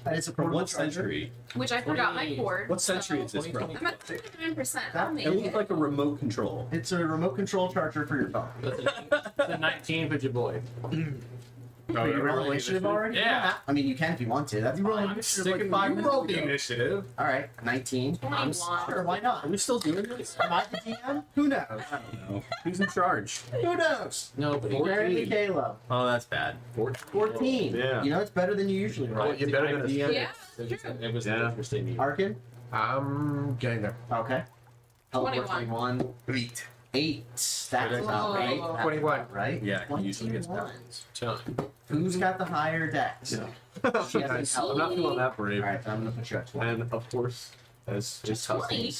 And it's a From portable what charger. century? Which I forgot my cord. What century is so this from? I'm at 39%. I'll make It looks it. like a remote control. It's a remote control charger for your phone. The 19 for your boy. Wait, you roll initiative already? Yeah. I mean, you can if you want to. That's fine. I'm sticking 5 minutes. Roll the initiative. All right, 19. 21. Sure, why not? Are we still doing this? Am I the DM? Who knows? I don't know. Who's in charge? Who knows? Nobody. Apparently Caleb. Oh, that's bad. 14. Yeah. You know, it's better than you usually roll. Well, you better than a DM. Yeah, It was Yeah. interesting. Arkin? I'm getting there. Okay. Teleport 21. 21. 8. That's about right. That's 21. about right. Yeah, he usually gets 21. that. Who's got the higher dex? Yeah. She hasn't Nice. helped. I'm not feeling that brave. All right, then I'm gonna put you at 20. And of course, as just 20.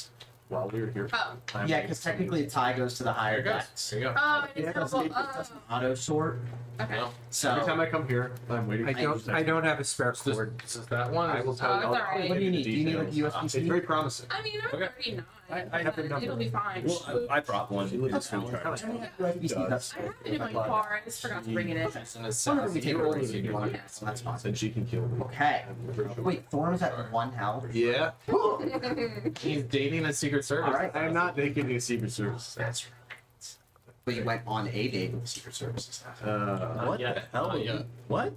while we were here. Oh. Yeah, because technically the tie goes to the higher There it goes. dex. There you go. Oh, I Yeah, didn't because know. it doesn't auto sort. Okay. No. So Every time I come here, I'm waiting. I don't have a spare This, cord. this is that one. I will tell Oh, you. it's alright. What do you need? Do you need, like, details. USB-C? It's very promising. I mean, I'm Okay. 39. I have the number. It'll be fine. Well, I brought one. That's fine. That's I don't have USB-C. That's I have it in my car. I just forgot to bring it in. And it's whenever we take a you're break, older than you me. want to. That's fine. Then she can kill me. Okay. Wait, Thorn's at 1 health. Yeah. He's dating a Secret Service. All right. I am not dating a Secret Service. That's right. But you went on a date with the Secret Services. What Yeah. the hell? Yeah. What?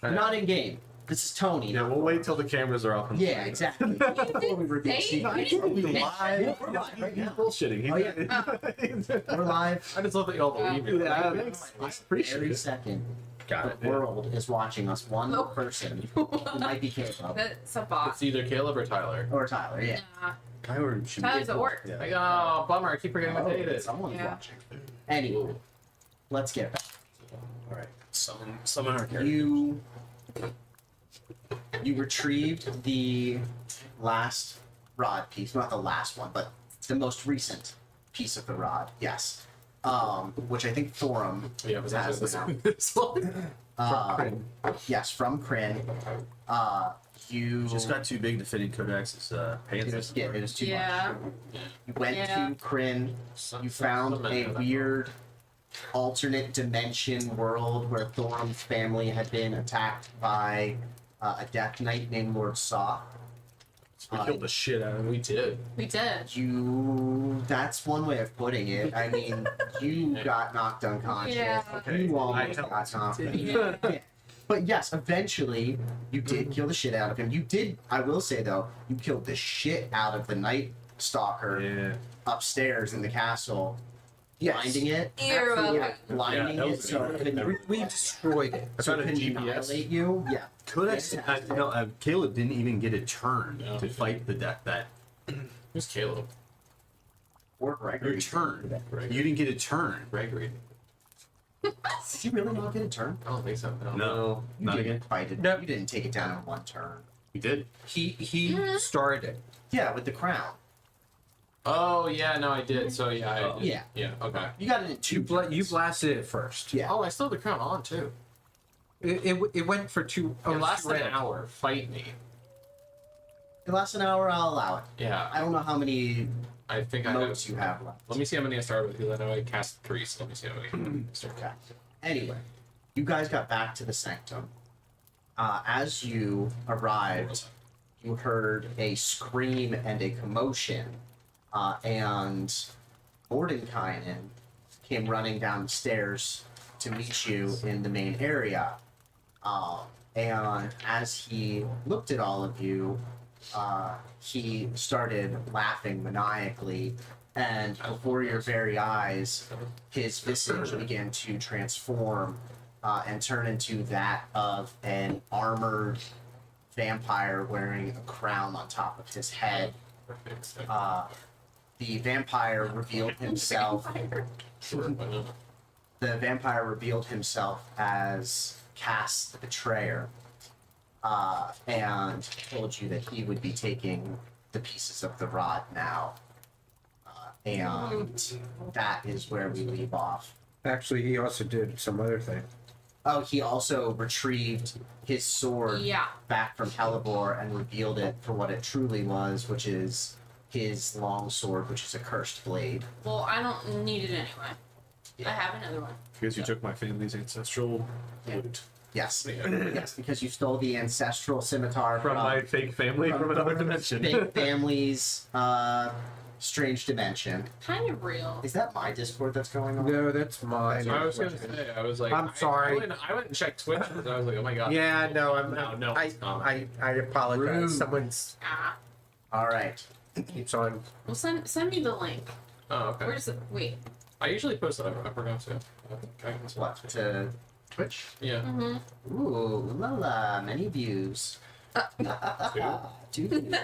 Not in game. This is Tony. Yeah, not we'll wait till the cameras are off. Yeah, exactly. Before we reveal Hey, secrets. you Are we didn't live? mention- We're live right He's now. bullshitting. Oh, yeah. We're live. I just love that y'all believe it. Yeah, thanks. I Every appreciate it. second, Got the world is watching us. One Nope. person who might be Caleb That's a bot. It's either Caleb or Tyler. or Tyler. Yeah. Nah. Tyler should Tyler's be at work. Yeah. Like, oh, bummer. I keep forgetting what day it is. Someone's Yeah. watching. Anyway, let's get back. All right. Summon our character. You retrieved the last rod piece, not the last one, but the most recent piece of the rod. Yes. Which I think Thorum Yeah, but has that's now. this long. Yes, from Kryn. You Just got too big to fit in Kodak's pants. it was too Yeah. much. You went Yeah. to Kryn. You found a weird alternate dimension world where Thorum's family had been attacked by a death knight named Lord Saw. We killed the shit out of him. We did. We did. That's one way of putting it. I mean, you got knocked unconscious. Yeah. Okay. You almost I got knocked. Yeah. Yeah. But yes, eventually you did kill the shit out of him. You did, I will say though, you killed the shit out of the Night Stalker Yeah. upstairs in the castle, Yes. blinding it. Ew. Yeah, blinding that it was so it couldn't, We destroyed it. so it Found a couldn't GPS. annihilate you. Yeah. Kodak's, Caleb didn't even get a turn No. to fight the death. That Who's Caleb? Or Gregory. your turn. Gregory. You didn't get a turn. Gregory. Did you really not get a turn? I don't think so. No, You not didn't again. fight it. No. You didn't take it down in one turn. You did. He Mhm. started it. Yeah, with the crown. Oh yeah, no, I did. So yeah, I did. Yeah. Yeah. Okay. You got it in two. You turns. blasted it first. Yeah. Oh, I still have the crown on too. It went for two. It lasted an rounds. hour. Fight me. It lasts an hour. I'll allow it. Yeah. I don't know how many I think I modes have. you have left. Let me see how many I started with because I know I cast 3. So let me see how many. I started. Okay. Anyway, you guys got back to the sanctum. As you arrived, you heard a scream and a commotion, and Mordenkainen came running down the stairs to meet you in the main area. And as he looked at all of you, he started laughing maniacally, and before your very eyes, his visage began to transform and turn into that of an armored vampire wearing a crown on top of his head. Perfect. The vampire revealed himself. Sure, why not? The vampire revealed himself as Cass the Betrayer, and told you that he would be taking the pieces of the rod now. And that is where we leave off. Actually, he also did some other thing. Oh, he also retrieved his sword Yeah. back from Hellebore and revealed it for what it truly was, which is his long sword, which is a cursed blade. Well, I don't need it anyway. I have another one. Because you took my family's ancestral Yeah. loot. Yes. Yes, because you stole the ancestral scimitar From my fake family from another dimension. Big family's strange dimension. Kind of real. Is that my Discord that's going on? No, that's mine. I was gonna say, I was like, I'm sorry. I went and checked Twitch, and I was like, oh my god. Yeah, no, No, I apologize. Rude. Someone's Ah. All right. keeps on. Well, send me the link. Oh, okay. Where's it? Wait. I usually post it. I forgot to. I can What? To Twitch? Yeah. Mm-hmm. Ooh, la la, many views. Dude.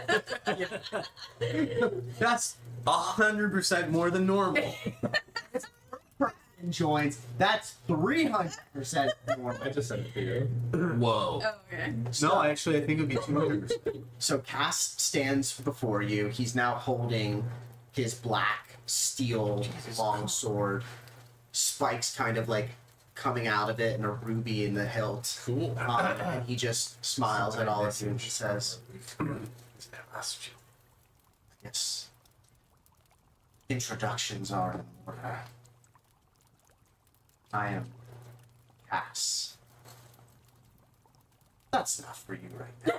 That's 100% more than normal. Joins. That's 300% more. I just sent it to you. Whoa. Oh, okay. No, actually, I think it would be 200%. So Cass stands before you. He's now holding his black steel long sword. Spikes kind of like coming out of it and a ruby in the hilt. Cool. And he just smiles at all of you and he says, yes. Introductions are in order. I am Cass. That's enough for you right now.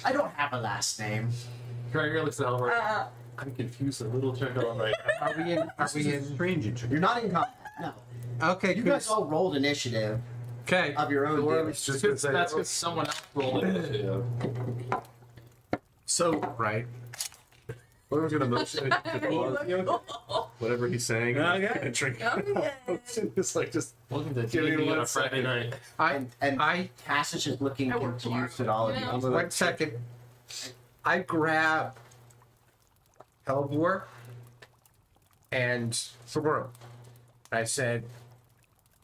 I don't have a last name. Gregor looks at Albert. I'm confused, a little turned on right now. Are we in? Are we in? Strange intro. You're not in combat. No. Okay, You good. guys all rolled initiative Okay. of your own. Or damage. just that's because someone else rolled it. So, Right. what was going to motion? Whatever he's saying. Okay. Drink. Okay. It's like just Welcome to Give me D&D on one a Friday second. night. And I Cass is just looking I work confused tomorrow. at all of you. Yeah. I'm gonna- 1 second. I grab Hellbore and Thorum. I said,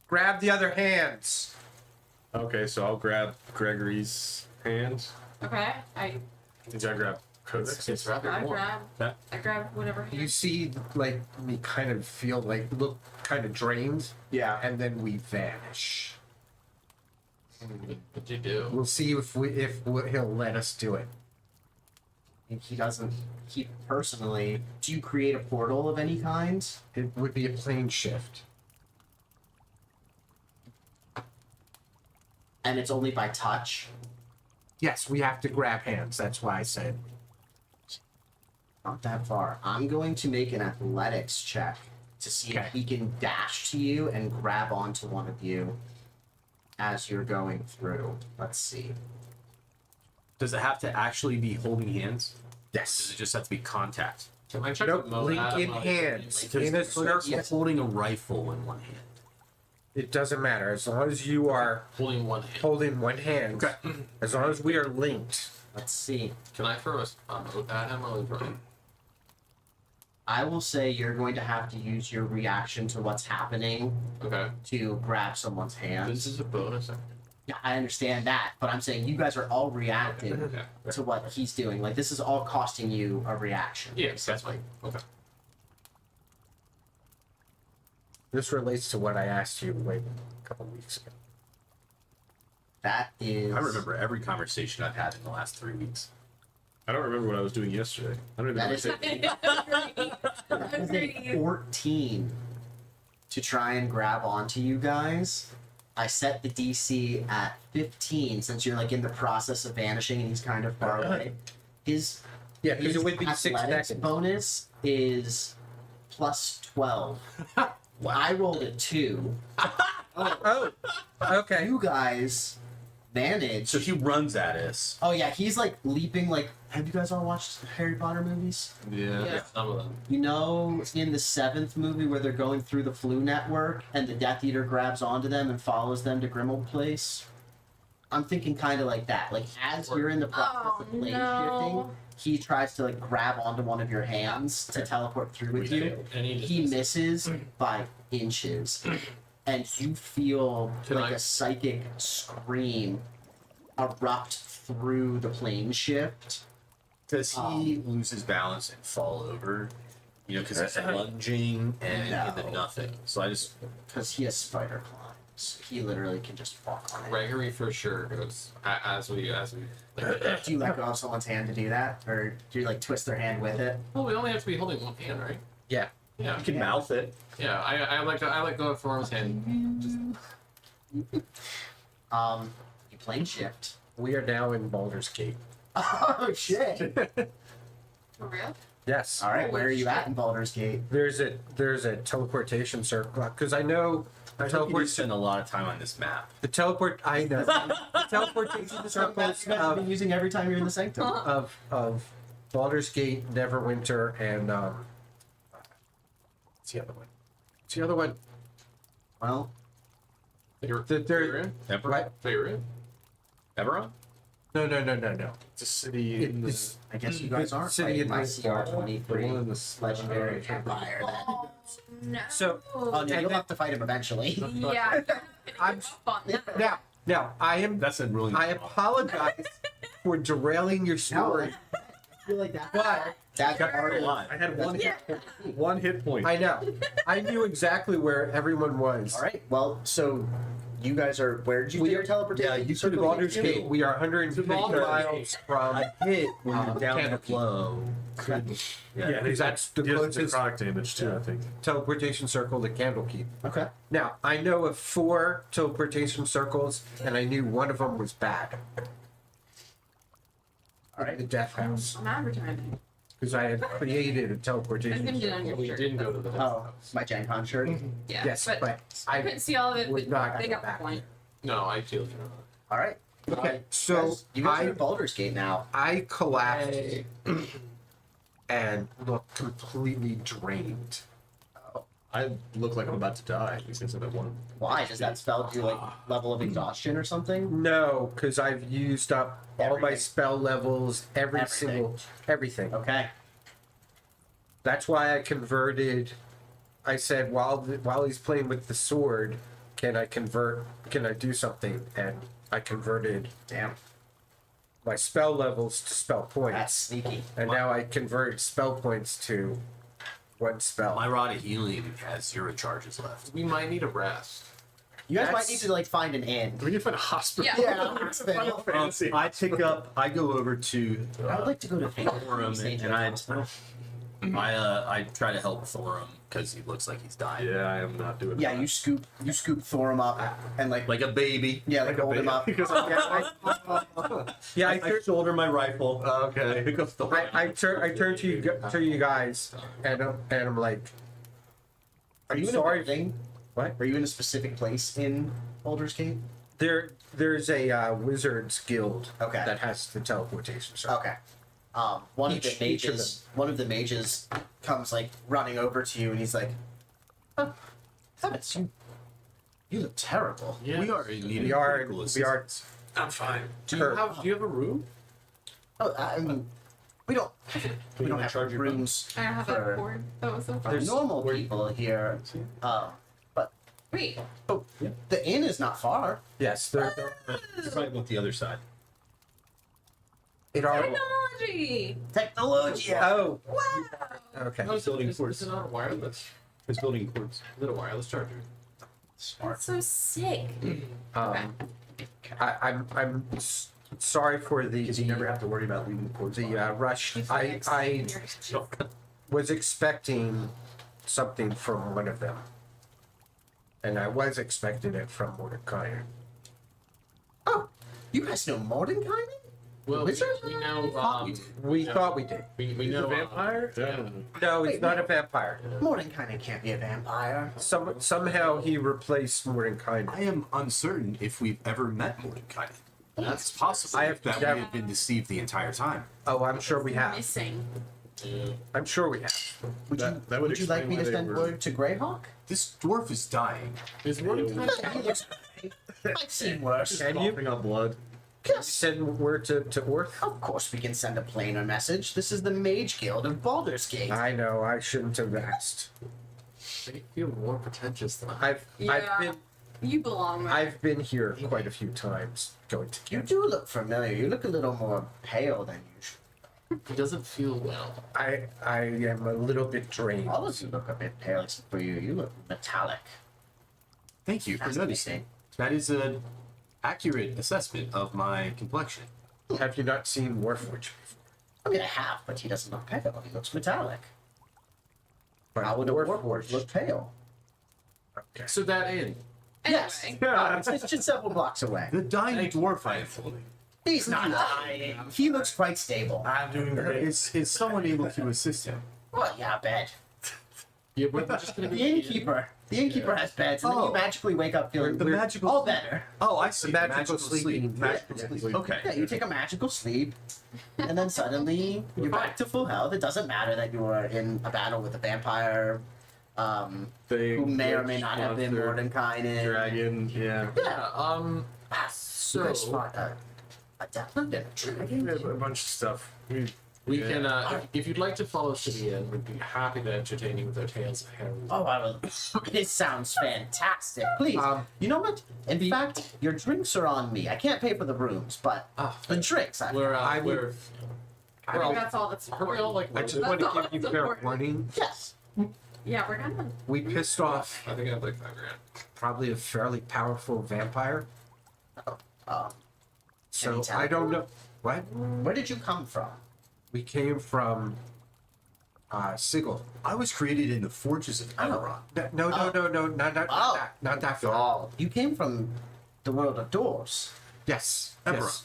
grab the other hands. Okay, so I'll grab Gregory's hand. Okay. I Did I grab Codex? It's rather I warm. grab. Yeah. I grab whatever. You see, like, me kind of feel like, look kind of drained, Yeah. and then we vanish. What'd you do? We'll see if he'll let us do it. And he doesn't. He personally. Do you create a portal of any kind? It would be a plane shift. And it's only by touch? Yes, we have to grab hands. That's why I said. Not that far. I'm going to make an athletics check to see Okay. if he can dash to you and grab onto one of you as you're going through. Let's see. Does it have to actually be holding hands? Does Yes. it just have to be contact? Can I check Nope, with Mo? link Adam in while hands. he's In a Because Greg's circle. holding a rifle in one hand. It doesn't matter as long as you are holding one hand? holding one hand. Okay. As long as we are linked. Let's see. Can I throw a oath at him while he's running? I will say you're going to have to use your reaction to what's happening Okay. to grab someone's hand. This is a bonus. Yeah, I understand that, but I'm saying you guys are all reacting Okay. to what he's doing. Like, this is all costing you a reaction. Yes, that's fine. Okay. This relates to what I asked you like a couple weeks ago. That is. I remember every conversation I've had in the last 3 weeks. I don't remember what I was doing yesterday. I don't even That know is, what I said. that is a 14 to try and grab onto you guys. I set the DC at 15 since you're like in the process of vanishing and he's kind of far away. His Yeah, because it would be 6 athletics seconds. bonus is plus 12. I rolled a 2. Oh, okay. You guys managed. So he runs at us. Oh yeah, he's like leaping. Like, have you guys all watched Harry Potter movies? Yeah. Some of them. You know, in the 7th movie where they're going through the flu network and the Death Eater grabs onto them and follows them to Grimmauld Place? I'm thinking kind of like that. Like, as you're in the process of plane shifting, he tries to like grab onto one of your hands to teleport through with you. And He misses by inches. And you feel Can like I- a psychic scream erupt through the plane shift. Does he lose his balance and fall over? You know, because he's lunging and into No. nothing. So I just. Because he has spider climbs. He literally can just walk on it. Gregory for sure goes as we. Do you let go of someone's hand to do that? Or do you like twist their hand with it? Well, we only have to be holding one hand, right? Yeah. Yeah. You can mouth it. Yeah. I like to. I let go of Thorm's hand. You plane shift. We are now in Baldur's Gate. Oh shit! For real? Yes. All right, Holy where are you at shit. in Baldur's Gate? There's a teleportation circle because I know I hope you teleport. spend a lot of time on this map. The teleport. I know. The teleportation circles You guys have been using every time you're in the sanctum. of Baldur's Gate, Neverwinter, and what's the other one? What's the other one? Well, You're There. Eberron? What? Favorite? Eberron? No. It's a city in the. It's I guess you guys aren't City fighting my in The one in CR-23 the legendary vampire. Then. Oh, no. So- Oh no, And you'll then- have to fight him eventually. Yeah. I'm- fun. now. I am. That's a really. I apologize for derailing your story. I feel like that. But That's part of I had one hit point. I know. I knew exactly where everyone was. All right. Well, so you guys are. Where did you do your teleportation? Yeah, you circle could've Baldur's get to? Gate. We are 150 Baldur's miles from. I hit when you're down Canopy. low. Yeah, because that's the closest necrotic damage too. I think. teleportation circle to Candlekeep. Okay. Now, I know of 4 teleportation circles, and I knew one of them was bad. All right. The Death House. I'm advertising. Because I had created a I teleportation didn't get circle. on your We shirt. didn't go to the. Oh, my Gen Con shirt. Yeah. Yes, but I I couldn't see all of it, would but not they go got the back. point. No, I feel you. All right. Okay, so you guys are I in Baldur's Gate now. collapsed and looked completely drained. I look like I'm about to die because of that one. Why? Does that spell do like level of exhaustion or something? No, because I've used up all my Everything. spell levels, Everything. everything. Okay. That's why I converted. I said while he's playing with the sword, can I convert? Can I do something? And I converted Damn. my spell levels to spell That's points, sneaky. and now I converted spell points to one spell. My rod of healing has 0 charges left. We might need a rest. You guys might That's- need to like find an inn. We need to find a hospital. Yeah. Yeah. Final Fantasy. I go over to I would like to go to Thorum and I try to help Thorum because he looks like he's dying. Yeah, I am not doing. Yeah, that. you scoop Thorum up and like Like a baby. yeah, like hold him up. Because Yeah, I shoulder my rifle. okay. Pick up Thorum. I turn to you guys, and I'm like, Are you in sorry. a building? What? Are you in a specific place in Baldur's Gate? There's a wizards guild Okay. that has the teleportation circle. Okay. One Each of the mages comes like running over to you and he's like, "Oh, heavens, you look terrible." Yeah. We are in need We of are critical we are assistance. I'm fine. Do Her- you have a room? Oh, I mean, we don't wanna have charge your rooms I don't have for that cord. That was so for fun. normal people here. But Wait. the inn is not far. yes, they're It's right with the other side. it are. Technology! Technology. Oh, Wow! okay. Oh, building is quartz. it not a wireless? It's building quartz. Is it a wireless charger? Smart. That's so sick. I'm sorry for the Because you never have to worry about leaving quartz. rush. I was expecting something from one of them, and I was expecting it from Mordecai. Oh, you guys know Mordenkainen? Well, Wizard? we know. We thought we did. We know vampire. Yeah. No, he's Wait, not no. a vampire. Mordenkainen can't be a vampire. Somehow he replaced Mordecai. I am uncertain if we've ever met Mordecai. That's possible I have that never- we have been deceived the entire time. Oh, I'm sure we have. Missing. I'm sure we have. Would That- you that would would you like explain me why to they send were- word to Greyhawk? This dwarf is dying. Is Mordecai? I've seen worse. Can you on blood. Yes. send word to Orth? Of course we can send a plainer message. This is the Mage Guild of Baldur's Gate. I know. I shouldn't have asked. They feel more pretentious than I've Yeah. You belong there. I've been here quite a few times going to You camp. do look familiar. You look a little more pale than usual. He doesn't feel well. I am a little bit drained. All of you look a bit pale except for you. You look metallic. Thank you for That's noticing. interesting. That is an accurate assessment of my complexion. Have you not seen Warforged before? I mean, I have, but he doesn't look pale. He looks metallic. But How would a Warforged Warforged look pale? Okay. So that inn. Yes. Anyway. It's just several blocks away. The dying dwarf I am holding. He's not dying. He looks quite stable. I'm doing great. Is someone able to assist him? Well, yeah, I bet. Yeah, we're just gonna The be innkeeper. The innkeeper has beds, and then Oh. you magically wake up feeling The weird. magical all sleep. better. Oh, I see. Magical sleep. Magical Yeah. sleep. Okay. Yeah, you take a magical sleep, and then suddenly you're back to full health. It doesn't matter that you were in a battle with a vampire, Thing, who may or may witch, not have been monster, Mordenkainen. dragon. Yeah. Yeah. Yeah. You So guys fought a deathland and a dragon. we have a bunch of stuff. We Yeah. can, if you'd like to follow us to the end, we'd be happy to entertain you with our tales of heroism. Oh, I will. This sounds fantastic. Please, you know what? In fact, your drinks are on me. I can't pay for the rooms, but the drinks. We're, I would- we're, I think well, that's all that's are we all important. like? I just want to That's give you all fair important. warning. Yes. Yeah, we're gonna. We pissed off I think I have like $5 grand. probably a fairly powerful vampire. Um, So Can you tell? I don't know. What? where did you come from? We came from Sigil. I was created in the forges of Eberron. No, Oh. not that far. You came from the world of doors. Yes. Eberron. Yes.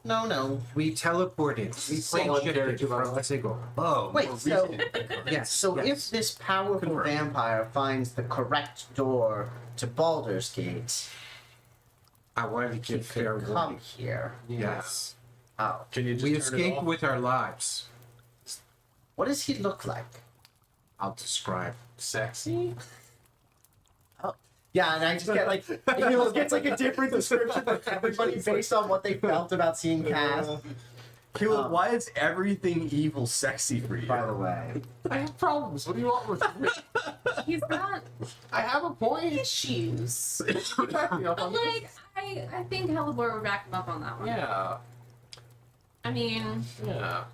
No. No. We teleported. We Someone plane shifted character from model. Sigil. Oh, Wait, more so- recent. Yes. So yes. if this powerful Confirmed. vampire finds the correct door to Baldur's Gate, I wanted to he give fair could come warning. here. Yes. Oh. Can you just We turn it escaped off? with our lives. What does he look like? I'll describe. Sexy? Yeah, and I just get like he gets like a different description from everybody based on what they felt about seeing Cass. Caleb, why is everything evil sexy for you? By the way, I have problems. What do you want with me? He's got I have a point. issues. You back me up But on this. like, I think Hellebore would back him up on that one. Yeah. I mean, Yeah.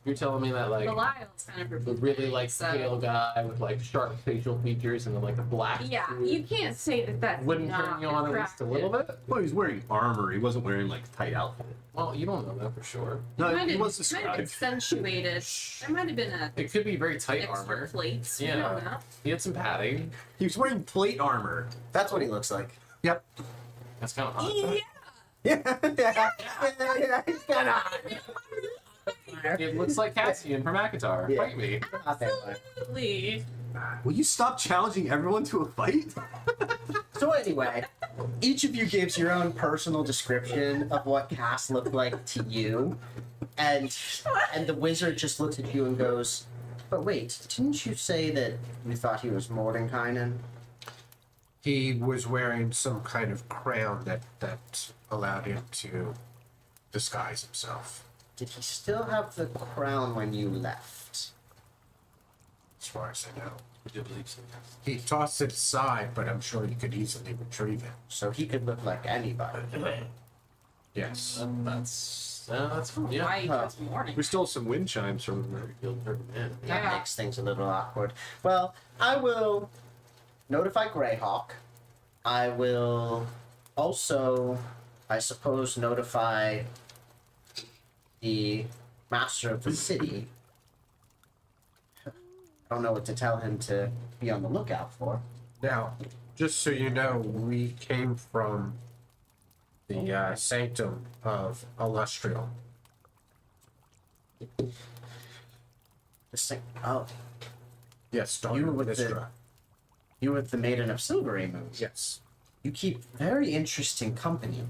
You're telling me that like Belial's kind of the really like so- pale guy with like sharp facial features and then like a black Yeah, suit you can't say that that's wouldn't not turn you on at least a little bit. Well, he was wearing armor. He wasn't wearing like tight outfit. Well, you don't know that for sure. No, might he have, was might have described. accentuated. There might have been a It could be very tight extra armor. plates. Yeah. We don't know. He had some padding. He was wearing plate armor. that's what he looks like. Yep. That's kind of hot. Yeah, he's got It looks like Cassian from Akatar. Yeah. Fight me. Absolutely. Will you stop challenging everyone to a fight? So anyway, each of you gives your own personal description of what Cass looked like to you, and the wizard just looks at you and goes, "But wait, didn't you say that you thought he was Mordenkainen?" He was wearing some kind of crown that allowed him to disguise himself. Did he still have the crown when you left? As far as I know. I do believe so. He tossed it aside, but I'm sure you could easily retrieve it. So he could look like anybody. Yes. That's cool. Yeah. Why just morning? We stole some wind chimes from the guild for men. That Yeah. makes things a little awkward. Well, I will notify Greyhawk. I will also, I suppose, notify the master of the city. I don't know what to tell him to be on the lookout for. Now, just so you know, we came from the sanctum of Illustrial. Oh, Yes, daughter You of with the- Vistra. you with the Maiden of Silvery Moon. Yes. You keep very interesting company.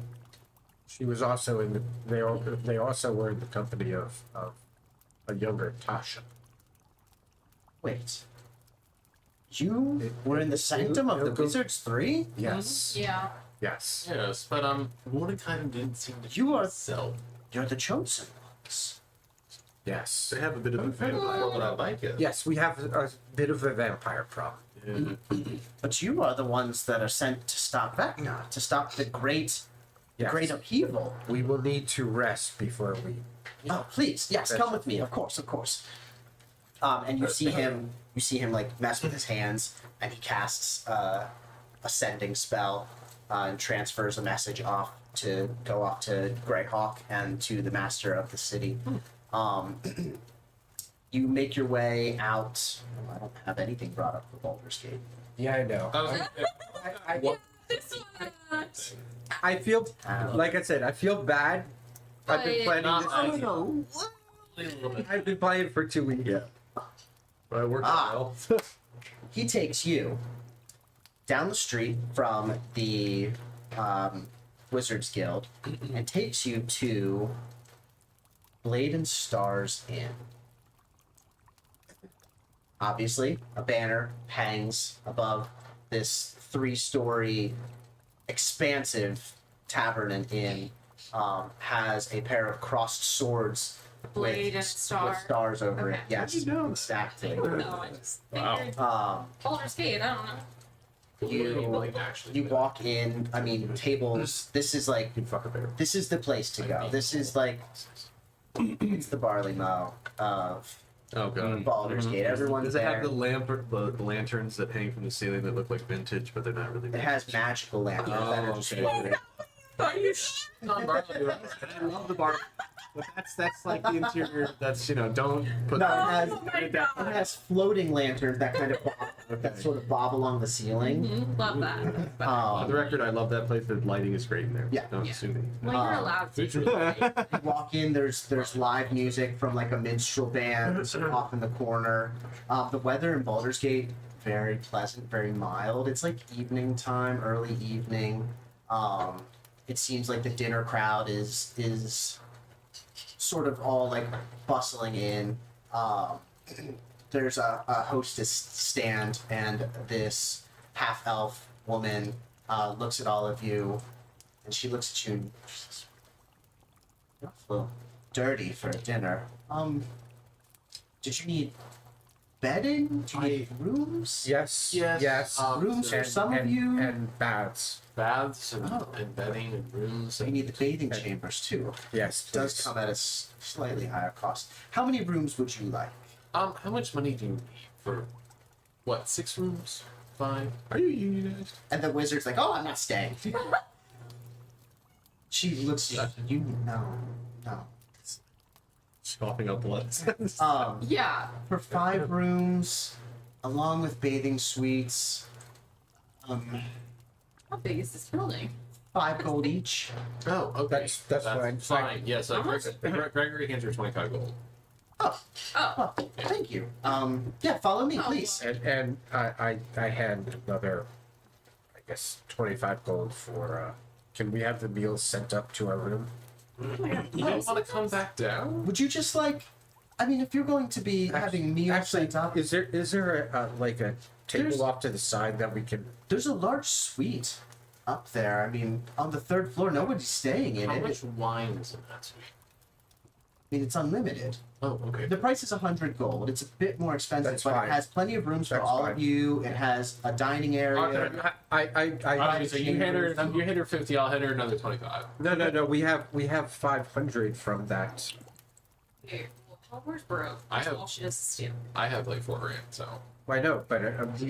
She was also in the. They also were in the company of a younger Tasha. Wait. You were in the sanctum of the Wizards 3? Yes. Yeah. Yes. Yes, but Mordecai didn't seem to You are- sell. You're the chosen ones. Yes. They have a bit of a Well, but I like it. Yes, we have a bit of a vampire problem. But you are the ones that are sent to stop Vecna, to stop the great Yes. upheaval. We will need to rest before we. Oh, please, yes, come with me. Of course. And you see him like mess with his hands, and he casts a sending spell and transfers a message to go off to Greyhawk and to the master of the city. You make your way out. Oh, I don't have anything brought up for Baldur's Gate. Yeah, I know. This one. I feel, like I said, I feel bad. I've been But- planning this. I've been playing for 2 weeks. Yeah. But it worked out well. He takes you down the street from the Wizards Guild and takes you to Blade and Stars Inn. Obviously, a banner hangs above this 3-story expansive tavern and inn. Has a pair of crossed swords Blade and with star. stars over it. Okay. Yes, How'd you know? exactly. I don't know. I just Wow. figured Baldur's Gate. I don't know. You walk in. I mean, tables. This is like You fuck a bear. this is the place to go. This is like it's the barley mow of Oh god. Baldur's Gate. Everyone's Does it there. have the lanterns that hang from the ceiling that look like vintage, but they're not really? It has magical lanterns that are just okay. floating. Are you I love the bar. But that's like the interior. That's don't put. No, that. it has, Oh my it God. has floating lanterns that kind of that sort of bob along the ceiling. Love that. On the Um, record, I love that place. The lighting is great in there. Yeah. Don't Yeah. sue me. Well, you're allowed to. you walk in. There's live music from like a minstrel band off in the corner. The weather in Baldur's Gate very pleasant, very mild. It's like evening time, early evening. It seems like the dinner crowd is sort of all like bustling in. There's a hostess stand, and this half elf woman looks at all of you, and she looks at you and she says, "You're a little dirty for dinner. Did you need bedding? Do you need rooms? Yes. Yes, Yes. Rooms for and, some of and, you. and baths. Baths and, Oh. and bedding and rooms. So you need the bathing chambers too. Yes. It does please. come at a slightly higher cost. How many rooms would you like? How much money do you need for what? 6 rooms? 5? Are you unionized? And the wizard's like, "Oh, I'm not staying." She looks at you. No. Coughing up blood. Yeah. For 5 rooms, along with bathing suites, How big is this building? 5 gold each. Oh, okay. That's fine. Fine. Yes, How much? Gregory hands her 25 gold. Oh. Oh, thank you. Yeah, follow me, Oh, please. And I hand another, I guess, 25 gold for. Can we have the meals sent up to our room? Oh my God. You don't want to come back down? Would you just like? I mean, if you're going to be having meals Actually, sent up, is there a like a There's- table off to the side that we can? there's a large suite up there. I mean, on the 3rd floor, nobody's staying in How it. much wine is in that suite? I mean, it's unlimited. Oh, okay. The price is 100 gold. It's a bit more expensive, That's but fine. it has plenty of rooms for That's all fine. of you. It has a dining area. Okay. I Okay, so you hit her 50, I'll hit her another 25. no. We have 500 from that. Hey, well, where's broke? I have- All she does is steal. I have like 4 grand, so. I know, but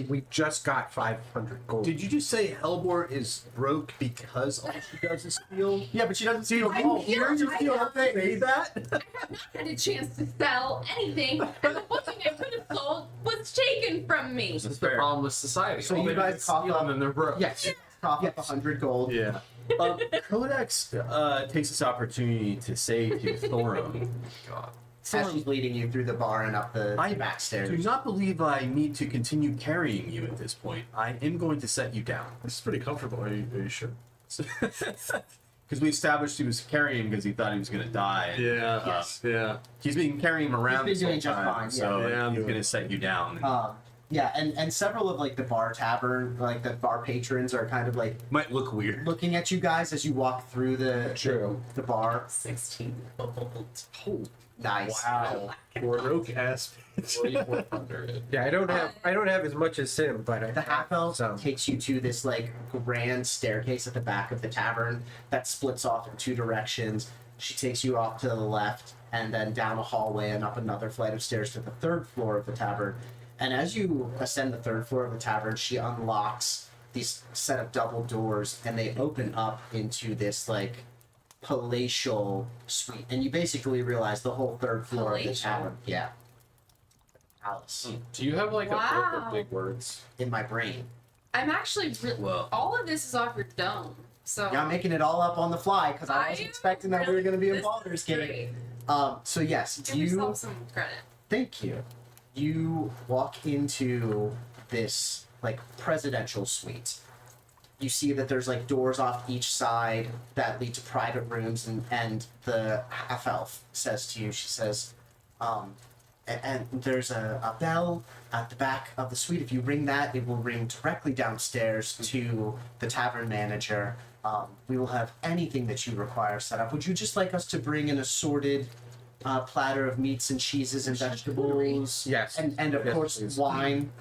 we just got 500 gold. Did you just say Hellbor is broke because all she does is steal? Yeah, but she doesn't steal I'm gold. here, You I steal have- everything. Say that? I have not had a chance to sell anything, and the one thing I could have sold was taken from me. This is the problem with society. So All you they do guys is cough steal up- and then they're broke. Yes. Cough up 100 gold. Yeah. Codex takes this opportunity to say to Thorum, God. As she's leading you through the bar and up the I back do stairs. not believe I need to continue carrying you at this point. I am going to set you down. This is pretty comfortable. Are you sure? Because we established he was carrying him because he thought he was going to die. And, Yeah. Yes. Yeah. He's been carrying him around He's been this doing whole just time, fine, so yeah. Yeah, he's I'm going to set you down. Yeah, and several of like the bar tavern, like the bar patrons are kind of like Might look weird. looking at you guys as you walk through True. the bar. 16 gold. Oh, nice. Wow. Broke ass. 4,400. Yeah, I don't have as much as him, but I The half elf some. takes you to this like grand staircase at the back of the tavern that splits off in 2 directions. She takes you off to the left and then down a hallway and up another flight of stairs to the 3rd floor of the tavern. And as you ascend the 3rd floor of the tavern, she unlocks these set of double doors and they open up into this like palatial suite. And you basically realize the whole 3rd floor of the Palatial? tavern. Yeah. Alice Do you have like a book Wow. of big words? in my brain. I'm actually Well- all of this is off your dome. So Yeah, I'm making it all up on the fly because I wasn't I'm expecting that we were going to be in this Baldur's is Gate. great. So yes, Give you. yourself some credit. Thank you. You walk into this like presidential suite. You see that there's like doors off each side that lead to private rooms, and the half elf says to you, she says, and there's a bell at the back of the suite. If you ring that, it will ring directly downstairs to the tavern manager. We will have anything that you require set up. Would you just like us to bring an assorted platter of meats and cheeses and vegetables? Yes. And of Yes, course, please. wine.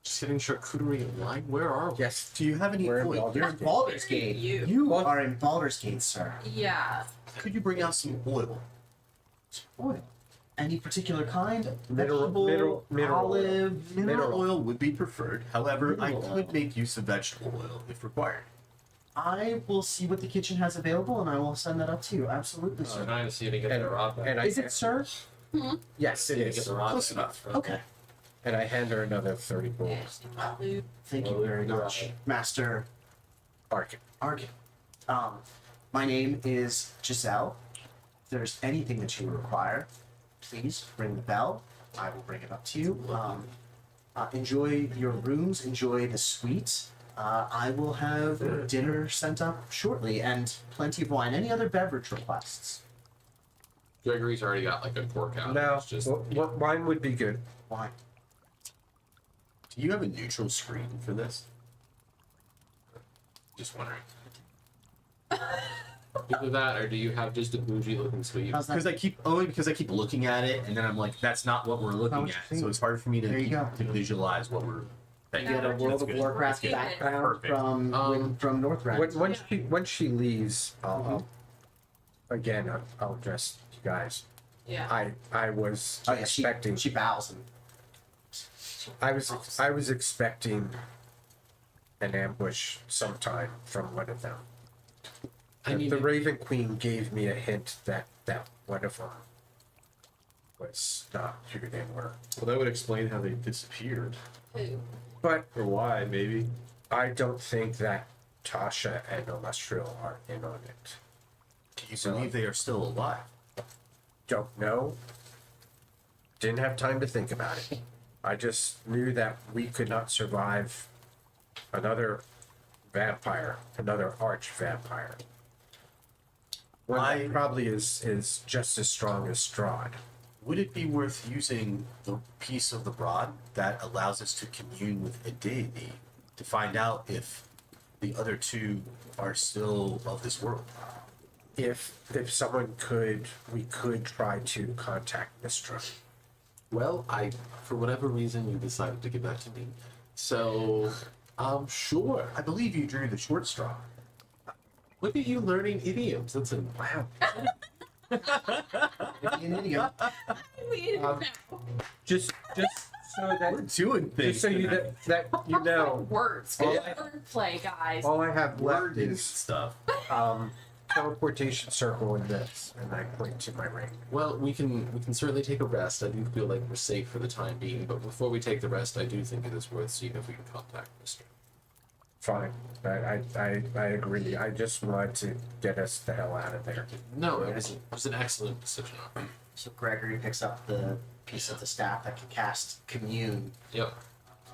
Just getting charcuterie and wine? Where are we? Yes. Do you have any We're in oil? You're in Baldur's Gate. You are in Baldur's Gate, sir. Yeah. Could you bring out some oil? Oil. Any particular kind? Mineral- Vegetable, mineral oil. olive. Mineral oil would be preferred. However, I Mineral could oil. make use of vegetable oil if required. I will see what the kitchen has available, and I will send that up to you. Absolutely, So sir. now I see you to get the rod back. And I Is it, sir? yes, it See you to get is. the rod Close back. enough. Okay. And I hand her another 30 gold. Thank you Well, very you're much, right. Master Arkin. Arkin. My name is Giselle. If there's anything that you require, please ring the bell. I will bring it up to you. Enjoy your rooms. Enjoy the suite. I will have dinner sent up shortly and plenty of wine. Any other beverage requests? Gregory's already got like a cork out. No, It's just what wine would be good? Wine. Do you have a neutral screen for this? just wondering. Either that, or do you have just a bougie looking suite? How's that? Because I keep looking at it, and then I'm like, that's not what we're looking what you at. think. So it's hard for me to, There you go. to visualize what we're. You get a World That's of good. Warcraft That's good. background Perfect. from Northrend. Once she leaves, again, I'll address you guys. Yeah. I was Oh yeah, expecting. she bows and I was expecting an ambush sometime from one of them. I mean, The Raven Queen gave me a hint that one of them was not who they were. Well, that would explain how they disappeared. Who? But Or why, maybe. I don't think that Tasha and Olestral are in on it. Do you believe they are still alive? Don't know. Didn't have time to think about it. I just knew that we could not survive another vampire, another arch vampire. One that probably is just as strong as Strahd. Would it be worth using the piece of the rod that allows us to commune with a deity to find out if the other two are still of this world? If someone could, we could try to contact Mistra. well, for whatever reason, you decided to give that to me. So, sure. I believe you drew the short straw. Look at you learning idioms. That's a Wow. an idiom. Um, Just so that We're doing things. just so you tonight. that you know, Words. All Good I- wordplay, guys. all I have left Wording is stuff. teleportation circle in this, and I point to my ring. well. We can certainly take a rest. I do feel like we're safe for the time being. But before we take the rest, I do think it is worth seeing if we can contact Mister. Fine. I agree. I just want to get us the hell out of there. No, it was an excellent decision. So Gregory picks up the piece of the staff that can cast commune. Yep.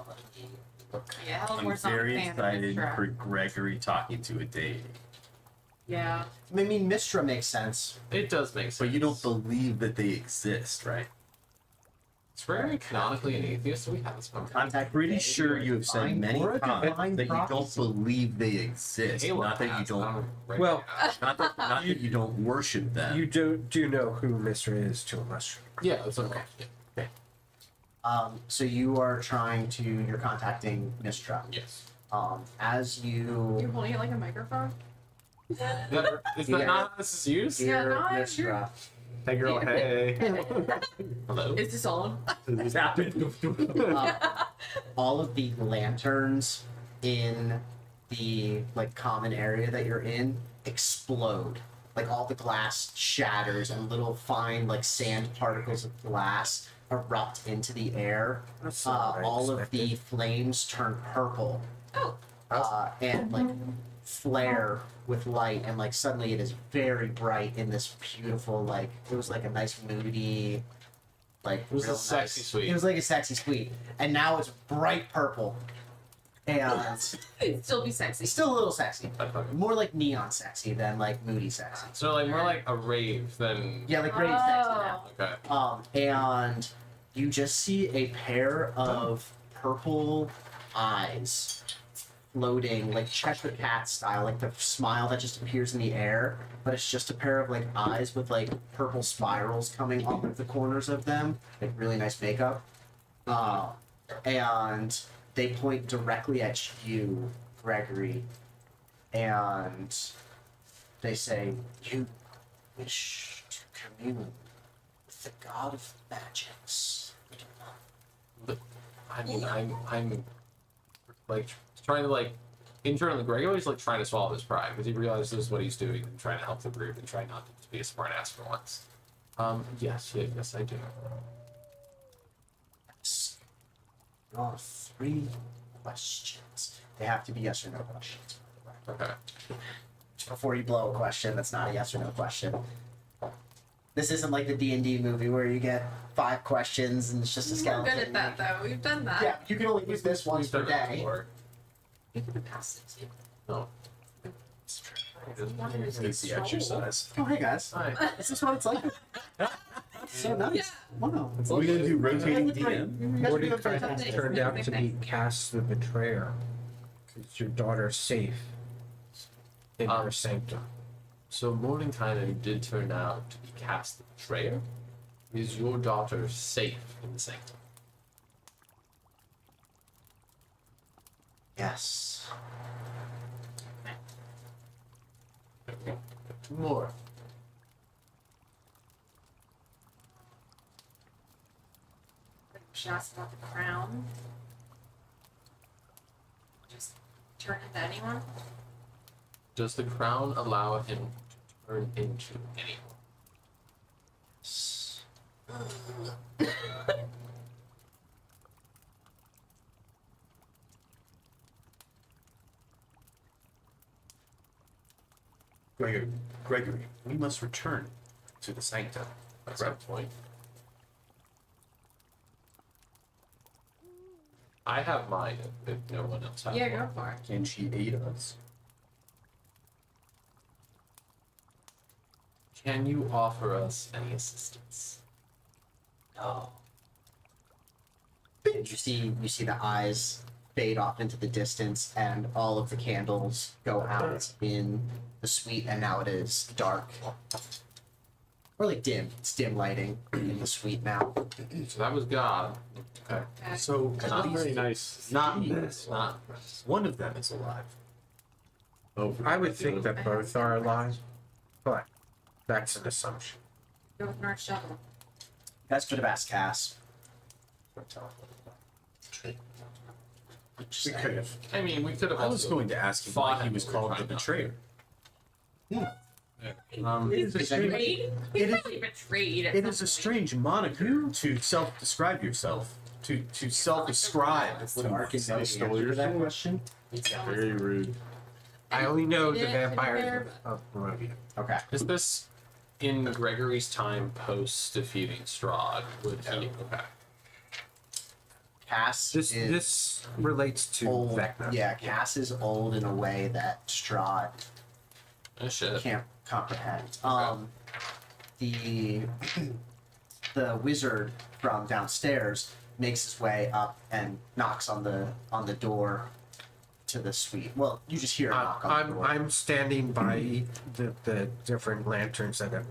Let me look. Yeah, I'm Hellmore's not a very fan of excited Mistra. for Gregory talking to a deity. Yeah. I mean, Mistra makes sense. It does make sense. But you don't believe that they exist, right? It's very canonically an atheist, so we have this one. I'm pretty sure you have said Divine many or a times divine that you don't prophecy. believe they exist. Halo Not that you has, I don't. right Well, now. Not that you don't worship them. You do know who Mistra is to a Mistra. Yeah, it's okay. Yeah. So you are you're contacting Mistra. Yes. As You're you holding it like a microphone? Is that Yeah. not how this is used? Yeah, hear no, I Mistra. Hey, girl, hey. Hello? Is this on? This happened. All of the lanterns in the common area that you're in explode. Like all the glass shatters and little fine sand particles of glass erupt into the air. That's not what I All of the expected. flames turn purple Oh, and like flare with light, and like suddenly it is very bright in this beautiful, like it was like a nice moody, like It was a real sexy nice, sweet. It was like a sexy sweet, and now it's bright purple, and it'd still be sexy. still a little sexy, Okay. more like neon sexy than like moody sexy. So like more like a rave than. Yeah, like great sexy now. Oh. Okay. And you just see a pair of purple eyes floating, like Cheshire Cat style, like the smile that just appears in the air, but it's just a pair of like eyes with like purple spirals coming off of the corners of them, like really nice makeup. And they point directly at you, Gregory, and they say, "You wish to commune with the god of magics." I mean, I'm like trying to like internally. Gregory's like trying to swallow his pride because he realizes this is what he's doing and trying to help the group and trying not to be a smart ass for once. Yes, I do. Ask your 3 questions. They have to be yes or no questions. Okay. Before you blow a question, that's not a yes or no question. This isn't like the D&D movie where you get 5 questions and it's just a We're skeleton. good at that though. We've done that. Yeah, you can only use this once We've per done that day. before. We could have passed it too. No. It's the exercise. Oh, hey guys. Hi. Is this what it's like? So nice. Yeah. Wow. Are we gonna do rotating You guys are DM? doing great. Mordecai fantastic. turned out to be Cass the Betrayer. Is your daughter safe in her sanctum? So Mordenkainen did turn out to be Cass the Betrayer. Is your daughter safe in the sanctum? Yes. Two more. She asked about the crown. Just turn into anyone. Does the crown allow him to turn into anyone? Gregory, we must return to the sanctum. At some point. I have mine if no one else has Yeah, one. go for it. Can she aid us? Can you offer us any assistance? No. And you see the eyes fade off into the distance, and all of the candles go out in the suite, and now it is dark. Or like dim. It's dim lighting in the suite now. So that was God. Okay. Okay. So Not Very nice. not Not one of them is alive. Oh, I would think that both are alive, but that's an assumption. Go with North Shovel. That's for the best Cass. We could have. I mean, we could have I was also going to ask him fought why he him, was but we're called the trying not betrayer. He's It is a strange- betrayed? it He's is- probably betrayed. It is a strange moniker to self-describe yourself. To self-describe. Would Arkin know the Stole answer your to that sword? question? Very rude. I only know the Yeah, vampires of Barovia. Okay. Is this in Gregory's time post defeating Strahd? Would he? Okay. Cass This is this relates to old. Vecna. Yeah, Cass is old in a way that Strahd Oh shit. can't comprehend. The the wizard from downstairs makes his way up and knocks on the door to the suite. Well, you just hear a knock on the door. I'm standing by the different lanterns that have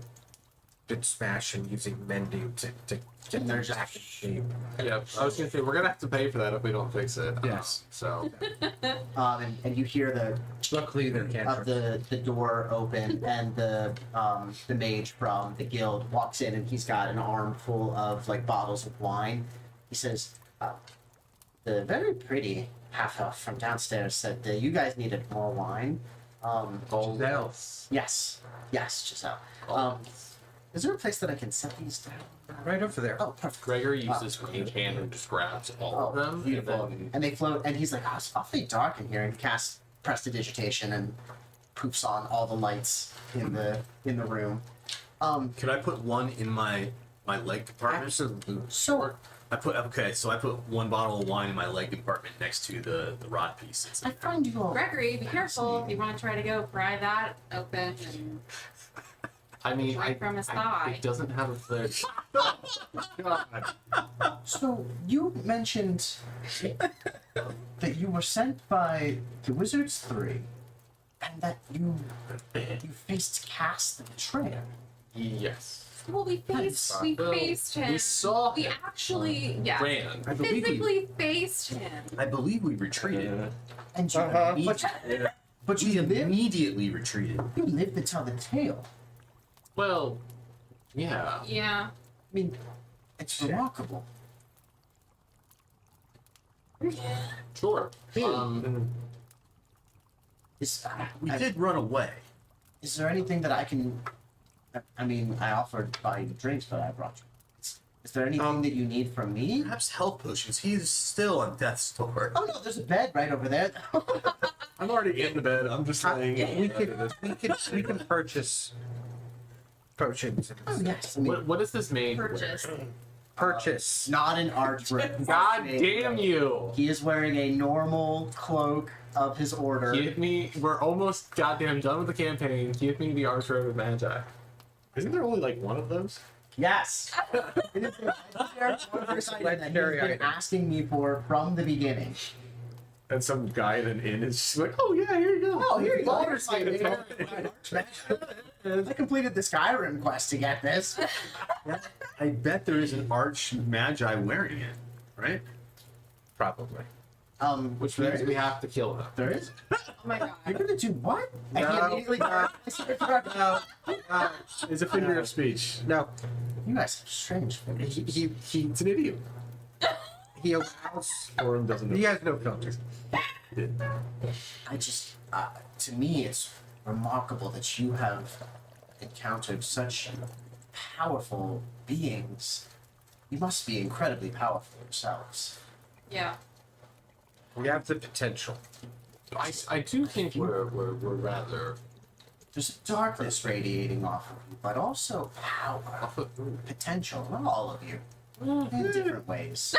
been smashed and using mending to get And them there's just- back in shape. Yeah, I was gonna say we're gonna have to pay for that if we don't fix it. Yes. So And you hear the Luckily, they're of cantrips. the door open, and the mage from the guild walks in, and he's got an armful of like bottles of wine. He says, "The very pretty half elf from downstairs said that you guys needed more wine." Giselle. Yes, Giselle. Is there a place that I can set these down? Right over there. Oh, perfect. Gregory uses range hand and just grabs all of them. Beautiful. And then, And they float, and he's like, oh, it's awfully dark in here, and he casts prestidigitation and poofs on all the lights in the room. Can I put one in my leg compartment? Absolutely. So I put one bottle of wine in my leg compartment next to the rod piece. It's I find you all Gregory, be careful if you want to try to go pry that open and I mean, right from his thigh. it doesn't have a flare. So you mentioned that you were sent by the Wizards 3, and that you faced Cass the Betrayer. Yes. Well, we faced him. We saw We him. actually, yeah, Ran. I believe we, physically faced him. I believe we retreated. And you, but We you lived, immediately retreated. you lived to tell the tale. Well, yeah. Yeah. I mean, it's remarkable. Sure. We did run away. Is there anything that I can? I mean, I offered to buy you drinks, but I brought you. Is there anything that you need from me? Perhaps health potions. He's still on death's door. Oh no, there's a bed right over there. I'm already in the bed. I'm just laying. We can purchase potions. Oh yes, I mean, What is this made? Purchase. Purchase. not an archer. God damn you! He is wearing a normal cloak of his order. Give me. We're almost goddamn done with the campaign. Give me the Archroad of Magi. Isn't there only like one of those? Yes. It is a legendary item that Legendary he's been item. asking me for from the beginning. And some guy in an inn is just like, oh yeah, here you go. Oh, here you go. Baldur's Gate, it's all- I completed the Skyrim quest to get this. I bet there is an arch magi wearing it, right? Probably. Which there means is? we have to kill them. There is. Oh my god. You're gonna do what? I No, immediately no. It's a figure of speech. No, You guys have strange fingers. It's an idiom. he allows. Orin doesn't know. He has no filter. I just, to me, it's remarkable that you have encountered such powerful beings. You must be incredibly powerful yourselves. Yeah. We have the potential. I do think we're rather. There's darkness radiating off of you, but also power, Off of, potential, not all of you, in different ways.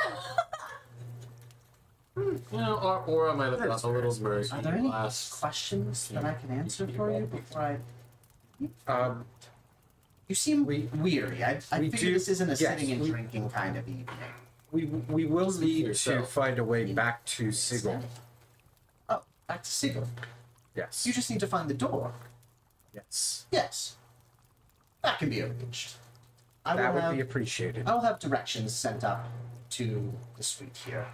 you know, our aura might have gotten a little murky Are there any last. questions that I can answer for you before I? Um, You seem weary. I we figure do- this isn't a yes, sitting and we- drinking kind of evening. we will need to yourself. find a way back to Sigil. Oh, back to Sigil. Yes. You just need to find the door. Yes. Yes. That can be arranged. I That will would be have, appreciated. I will have directions sent up to the suite here.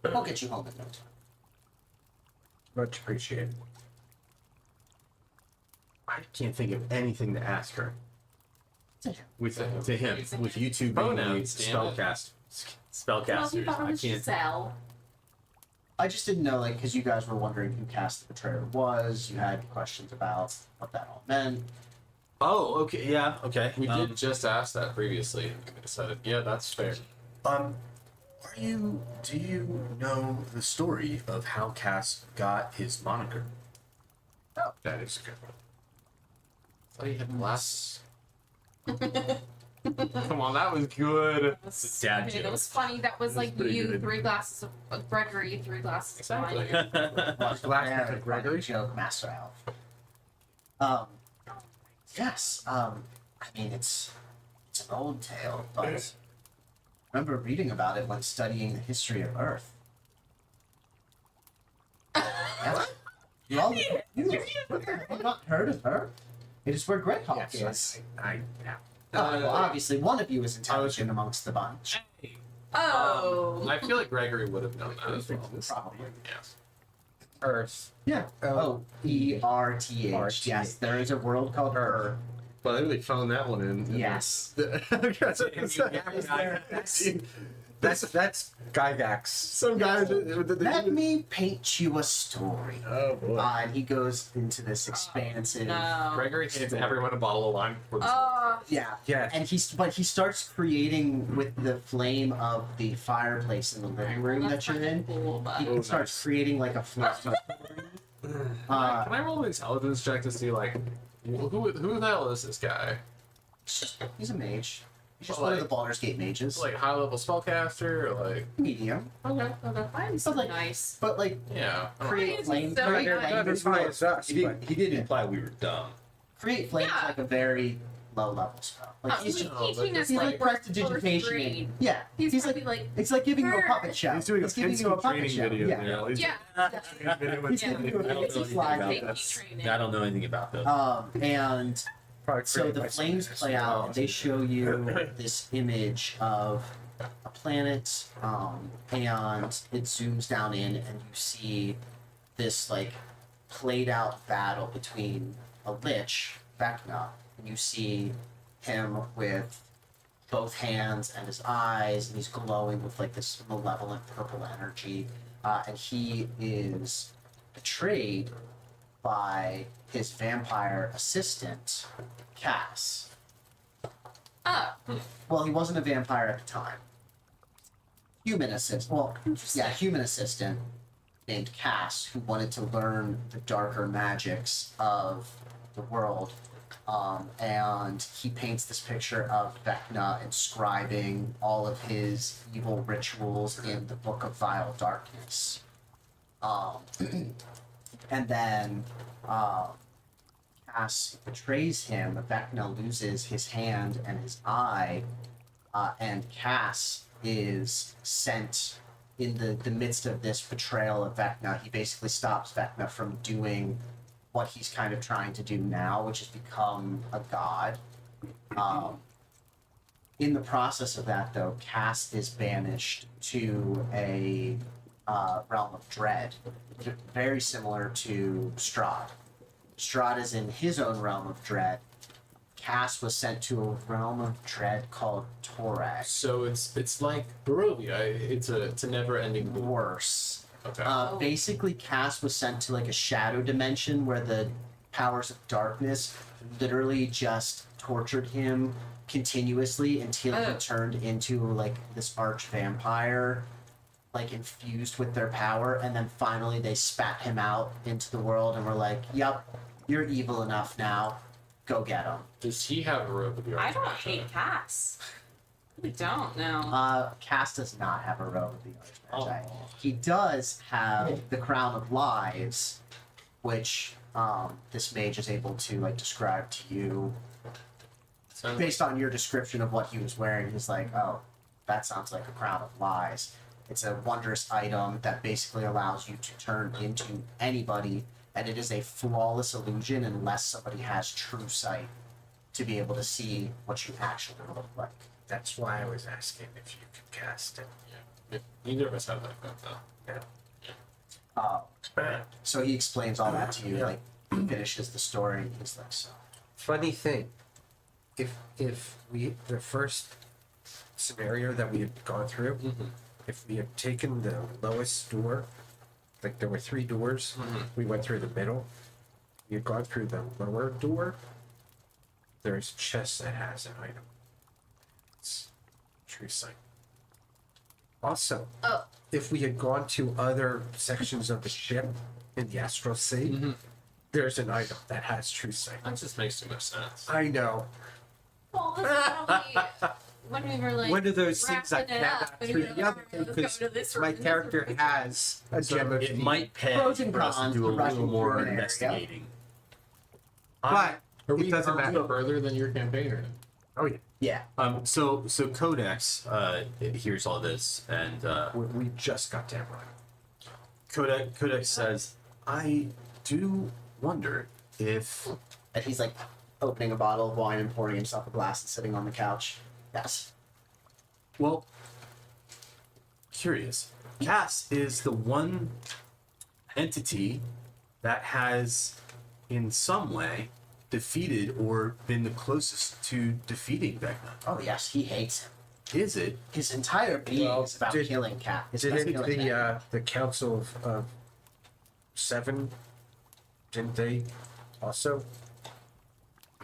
I'll get you home in no time. Much appreciated. I can't think of anything to ask her. With to him, with you two being the Pronouns, damn it. Well, spellcasters, he thought it I was can't. Giselle. I just didn't know, like, because you guys were wondering who Cast the Betrayer was. You had questions about what that all meant. Oh, okay, yeah, okay. We did just ask that previously. I decided, yeah, that's fair. Do you know the story of how Cass got his moniker? That is a good one. I thought you had glasses. Come on, that was good. Dad It joke. was funny. That was like pretty you, good. 3 glasses of Gregory, 3 glasses of Exactly. wine. Glasses Very of Gregory? funny joke, Master Elf. Yes. I mean, it's an old tale, but I remember reading about it when studying the history of Earth. Yes. You all, have not heard of her? It is where Greyhawk is. Yeah. Well, obviously, one of you is intelligent amongst the bunch. Oh. I feel like Gregory would have known that as well. Probably. Yes. Earth. Yeah. Oh, ERTH. RTH. Yes, there is a world called Earth. But I think they found that one in. Yes. That's Gygax. Some guys. Let me paint you a story. Oh boy. And he goes into this expansive. No. Gregory hands everyone a bottle of wine. Yeah. Yeah. And he starts creating with the flame of the fireplace in the living room that you're in. Cool, but He starts creating like a flame. Can I roll an intelligence check to see like who the hell is this guy? He's a mage. He's just Well, one of like- the Baldur's Gate mages. Like high level spellcaster or like Medium. okay. I'm so like- nice. But like Yeah. create He's flames. so Create nice. Not flames. as high as us, He but did, he did imply we were dumb. Create flames Yeah. like a very low level spell. Like He's he's teaching us he's like like first prestidigitation. grade. Yeah. He's like probably like, it's like giving you a puppet Bird. show. He's doing a It's giving you a pencil puppet training show. video. Yeah. There. He's yeah. video He's Yeah. giving you a I don't know fancy anything fly. about Safety that. training. I don't know anything about those. And probably so created the by flames some play out. And they astrologers. show you this image of a planet, and it zooms down in, and you see this like played out battle between a lich, Vecna, and you see him with both hands and his eyes, and he's glowing with like this malevolent purple energy, and he is betrayed by his vampire assistant, Cass. Oh, Well, he wasn't a vampire at the time. Human assistant. Well, yeah, human assistant named Cass, who wanted to learn the darker magics of the world. And he paints this picture of Vecna inscribing all of his evil rituals in the Book of Vile Darkness. And then Cass betrays him. Vecna loses his hand and his eye, and Cass is sent in the midst of this betrayal of Vecna. He basically stops Vecna from doing what he's kind of trying to do now, which is become a god. In the process of that, though, Cass is banished to a realm of dread, very similar to Strahd. Strahd is in his own realm of dread. Cass was sent to a realm of dread called Torag. So it's like Barovia. It's a never ending war. Worse. Okay. Basically, Cass was sent to like a shadow dimension where the powers of darkness literally just tortured him continuously until he turned into like this arch vampire, like infused with their power, and then finally they spat him out into the world and were like, "Yup, you're evil enough now. Go get him." Does he have a robe of your I don't hate Cass. I don't know. Cass does not have a robe of the Archmagi. He does have the Crown of Lies, which this mage is able to like describe to you So, based on your description of what he was wearing. He's like, "Oh, that sounds like a Crown of Lies." It's a wondrous item that basically allows you to turn into anybody, and it is a flawless illusion unless somebody has true sight to be able to see what you actually look like. That's why I was asking if you could cast it. yeah. Neither of us have that though. So he explains all that to you, Yeah. like finishes the story, and he's like, "So Funny thing, if we the first scenario that we had gone through, if we had taken the lowest door, like there were 3 doors, we went through the middle. We had gone through the lower door. There's a chest that has an item. It's true sight. Also, Oh. if we had gone to other sections of the ship in the astral sea, there's an item that has true sight. That just makes too much sense. I know. Well, this is probably when we were like One of those things I wrapping it cannot up, and through we were the other like, thing "Let's go because to this room my and this character room." has a gem of It the- might pay Pros and for us to cons do a to rushing little more through an area. investigating. But Are it we doesn't currently matter. further than your campaign or no? Oh yeah, yeah." So Codex hears all this, and we just got down right. Codex says, "I do wonder if And he's like opening a bottle of wine and pouring himself a glass and sitting on the couch. Yes. well, curious. Cass is the one entity that has, in some way, defeated or been the closest to defeating Vecna. Oh yes, he hates him. Is it? His entire being Well, is about did- killing Cat. It's Didn't about killing Vecna. the Council of Seven, didn't they also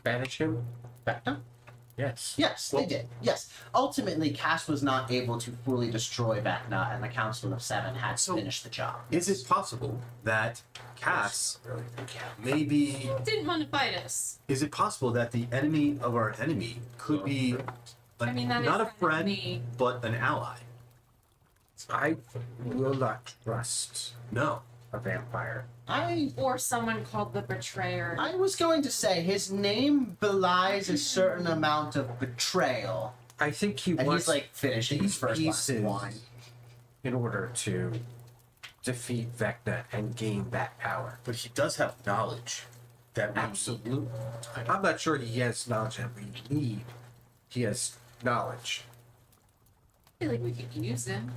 banish him? Vecna? Yes. Yes, they did. Yes. Ultimately, Cass was not able to fully destroy Vecna, and the Council of Seven had to So- finish the job. Is it possible that Cass maybe? Didn't want to fight us. Is it possible that the enemy of our enemy could be I mean, that not is a friend, me. but an ally? I will not trust No. a vampire. Or someone called the Betrayer. I was going to say his name belies a certain amount of betrayal, I think he and wants he's like finishing his first glass of pieces wine. in order to defeat Vecna and gain that power. But he does have knowledge that we Absolutely. I'm not sure he has knowledge that we need. He has knowledge. I feel like we could use him.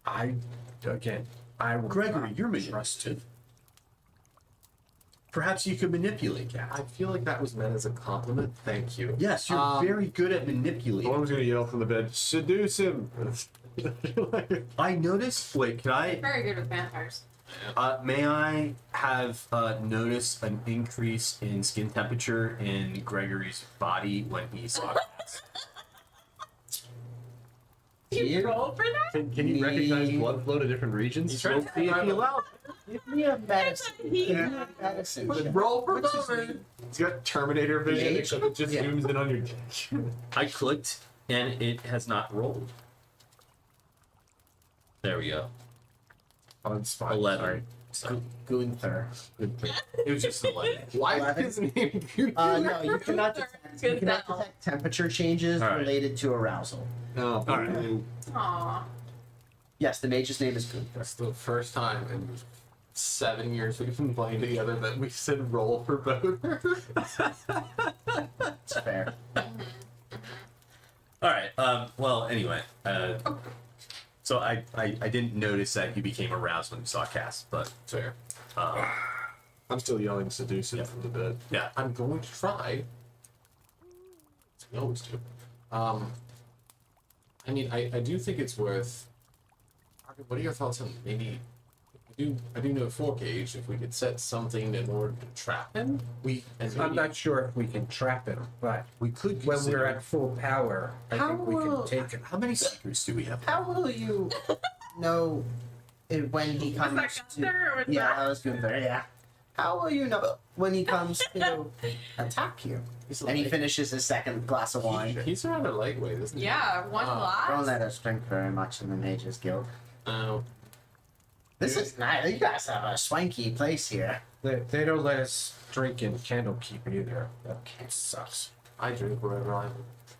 I will Gregory, not you're trust him. manipulative. Perhaps you could manipulate I Cat. feel like that was meant as a compliment. Thank you. Yes, you're very good at manipulating. Someone's gonna yell from the bed, seduce him. I noticed. Wait, can I? Very good with vampires. May I have noticed an increase in skin temperature in Gregory's body when he saw Cat? You You- roll for that? Can you recognize blood flow to different regions? He's trying to See if he allows. Give me a medicine. He- Give me a medicine. Roll for What's his moment. name? He's got Terminator vision, Age? except it just Yeah. zooms in on your dick. I clicked and it has not rolled. There we go. On spot. 11. So Gunther. It was just 11. Why is his name No, you cannot detect, you cannot detect temperature changes All right. related to arousal. No. All right. Aw. Yes, the mage's name is Gunther. That's the first time in 7 years we've been playing together that we said roll for both. It's fair. all right. Well, anyway. So I didn't notice that you became aroused when you saw Cass, but Fair. I'm still yelling seduce him from the bed. yeah. I'm going to try. We always do. I mean, I do think it's worth. What are your thoughts on maybe? I do know 4 gauge. If we could set something in order to trap him, and I'm not sure if we can trap him, but We could when consider- we're at full power, I How think we will- can take him. How many secrets do we have? How will you know when he comes Was that to? Gunther or was Yeah, that- that was Gunther. Yeah. How will you know when he comes to attack you? And he finishes his second glass of wine. He's rather lightweight, isn't he? Yeah, one Oh. glass. Don't let us drink very much in the Mages Guild. Oh. This is nice. You guys have a swanky place here. They don't let us drink in Candlekeep either. That sucks. I drink wherever I.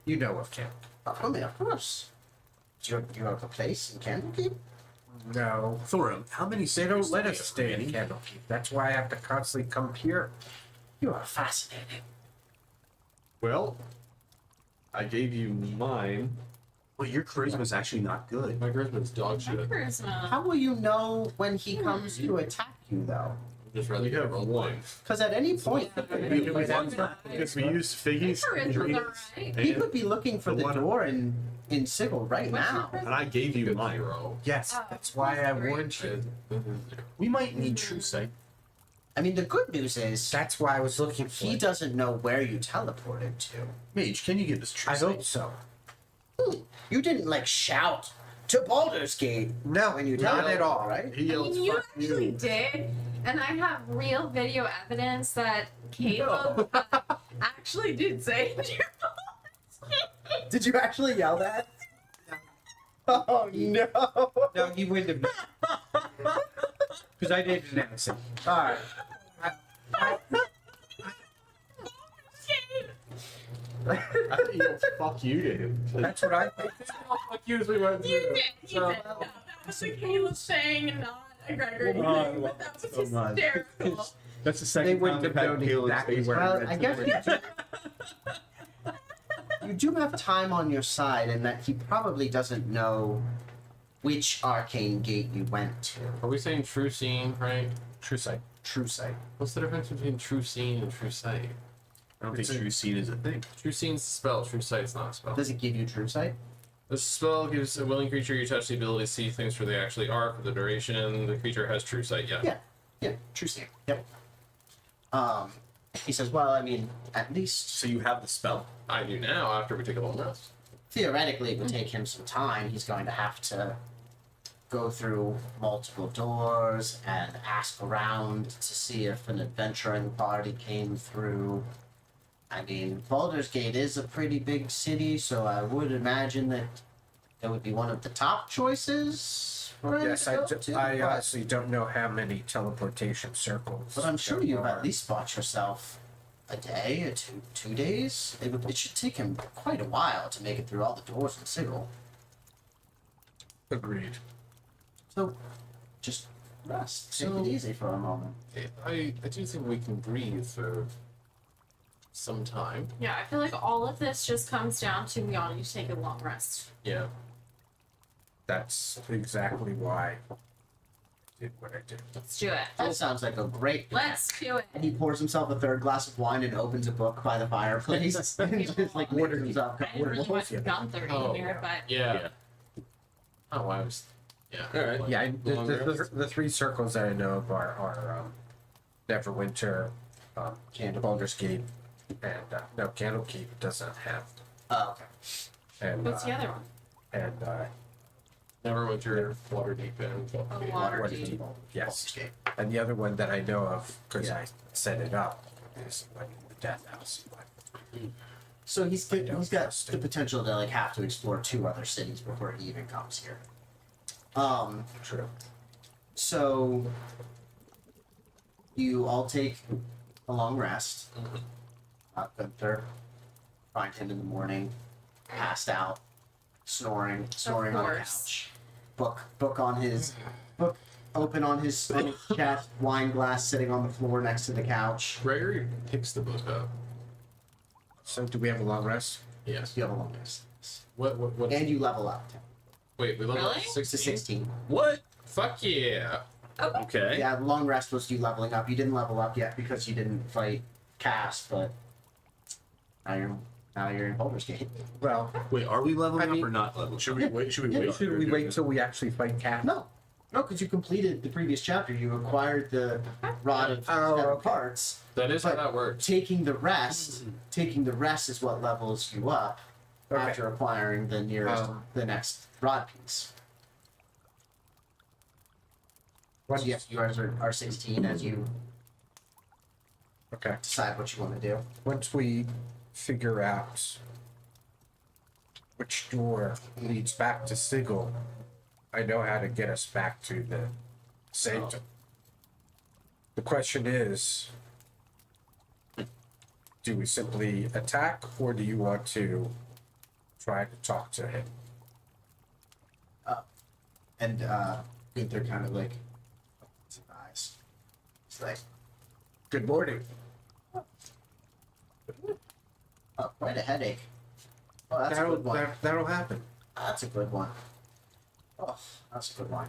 You know of Candlekeep. Of course. Do you have a place in Candlekeep? No. Thorum, how many They secrets don't let do we us have? stay in Many? Candlekeep. That's why I have to constantly come here. You are fascinating. Well, I gave you mine. Well, your charisma's actually not good. My charisma's dog shit. Charisma. How will you know when he comes to attack you, though? Just rather You get have roll one. points. Because at any point, Because we used Figgy's. Charisma's alright. he could be looking for The the one- door in Sigil right What's your now. And I gave you Good mine. 0. Yes, Oh, that's why I great. warned you. We might need true sight. I mean, the good news is That's why I was looking for he it. doesn't know where you teleported to. Mage, can you give us true I sight? hope so. You didn't like shout to Baldur's Gate No, when you not teleported, at all. right? He I yells, mean, you fuck actually you. did, and I have real video evidence that Caleb actually did say it. Did you actually yell that? Oh no! No, he wouldn't have. Because I didn't announce it. All right. I think he yelled, fuck you to him. That's what I think. Fuck you as we went You through. did. You So- did. No, that was a Caleb saying, and not a Gregory Oh, thing. But that was so much. hysterical. That's the They second wouldn't time have I've known had Caleb's exactly face where Well, red I to guess the you do have time on your side, in that he probably doesn't know which arcane gate you went to. Are we saying true seeing, right? True sight. true sight. What's the difference between true seeing and true sight? I don't think true seeing is a thing. True seeing's a spell. True sight's not a spell. Does it give you true sight? This spell gives a willing creature you touch the ability to see things for they actually are for the duration. The creature has true sight. Yeah. Yeah, true sight. Yep. He says, well, I mean, at least So you have the spell. I do now. After we take a long rest. theoretically it would take him some time. He's going to have to go through multiple doors and ask around to see if an adventuring party came through. I mean, Baldur's Gate is a pretty big city, so I would imagine that it would be one of the top choices for him Yes, to go to. I but- honestly don't know how many teleportation circles. But I'm sure there you've are. at least bought yourself a day or two days. It should take him quite a while to make it through all the doors in Sigil. Agreed. So, just rest. Take So- it easy for a moment. I do think we can breathe for some time. Yeah, I feel like all of this just comes down to we all need to take a long rest. Yeah. That's exactly why I did what I did. Let's do it. That sounds like a great plan. Let's do it. And he pours himself a third glass of wine and opens a book by the fireplace. and just like orders himself. I didn't really want Yeah. Gunther Oh, in here, but Yeah. Oh, I was. Yeah. All right. Yeah, Long rest? the three circles that I know of are Neverwinter, Baldur's Gate, and no, Candlekeep doesn't have. Oh, okay. And what's the other one? and Neverwinter, Waterdeep, and Oh, Waterdeep. Waterdeep. Yes, and the other one that I know of because I set it up is like the Death House. So he's I don't got trust the it. potential to like have to explore 2 other cities before he even comes here. True. So you all take a long rest. Gunther, find him in the morning, passed out, snoring on the course. couch. Book on his book open on his chest, wine glass sitting on the floor next to the couch. Gregory picks the book up. So do we have a long rest? Yes. You have a long rest. What? And you level up Wait, we leveled up Really? to to 16? 16. What? Fuck yeah. Okay. Yeah, the long rest was you leveling up. You didn't level up yet because you didn't fight Cass, but now you're in Baldur's Gate. Well, Wait, are we leveling I mean- up or not leveling? Should we wait? Should we Yeah, wait? should we wait till we actually fight Cat? No, because you completed the previous chapter. You acquired the rod of Oh, 7 okay. parts. That is how But that works. Taking the rest is what levels you up Okay. after acquiring the nearest, the next rod piece. Once, So yes, you guys are 16 as you okay. decide what you want to do. Once we figure out which door leads back to Sigil, I know how to get us back to the sanctum. The question is, do we simply attack or do you want to try to talk to him? And Gunther kind of like opens his eyes. He's like, Good morning. oh, quite a headache. Oh, that's a good one. That'll happen. That's a good one. Oh, that's a good one.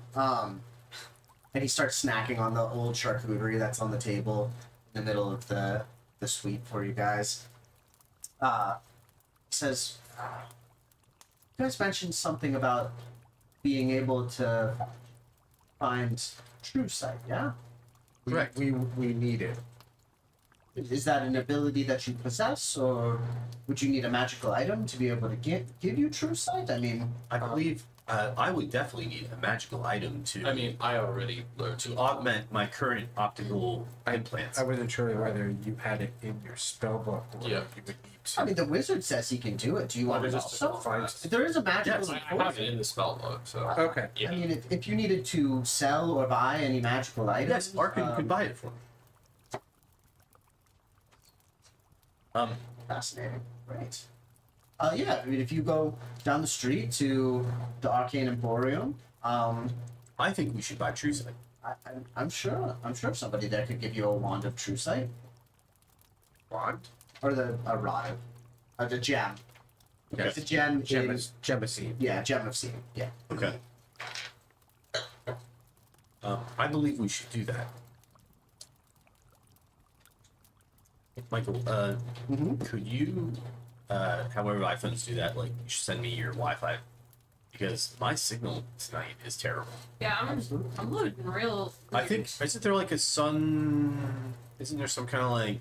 And he starts snacking on the old charcuterie that's on the table in the middle of the suite for you guys. He says, you guys mentioned something about being able to find true sight, yeah? Correct. We need it. Is that an ability that you possess, or would you need a magical item to be able to give you true sight? I mean, I believe I would definitely need a magical item to. I mean, I already learned to augment my current optical implants. I wasn't sure whether you had it in your spell book or Yeah. you would need to. I mean, the wizard says he can do it. Do you want it just also? find- There is a magical. Yes, I have it in the spell book, so. Okay. Yeah. I mean, if you needed to sell or buy any magical items, Yes, Arkin could buy it for me. Fascinating. Great. Yeah. I mean, if you go down the street to the Arcane Emporium, I think we should buy True Sight. I'm sure somebody there could give you a wand of true sight Wand? or a rod, the gem. Okay. The gem is Gemacine. gem of seeing. Yeah. Okay. I believe we should do that. Michael, could you, however iPhones do that, like, you should send me your Wi-Fi because my signal tonight is terrible. Yeah, I'm loading real. I think isn't there like a sun? Isn't there some kind of like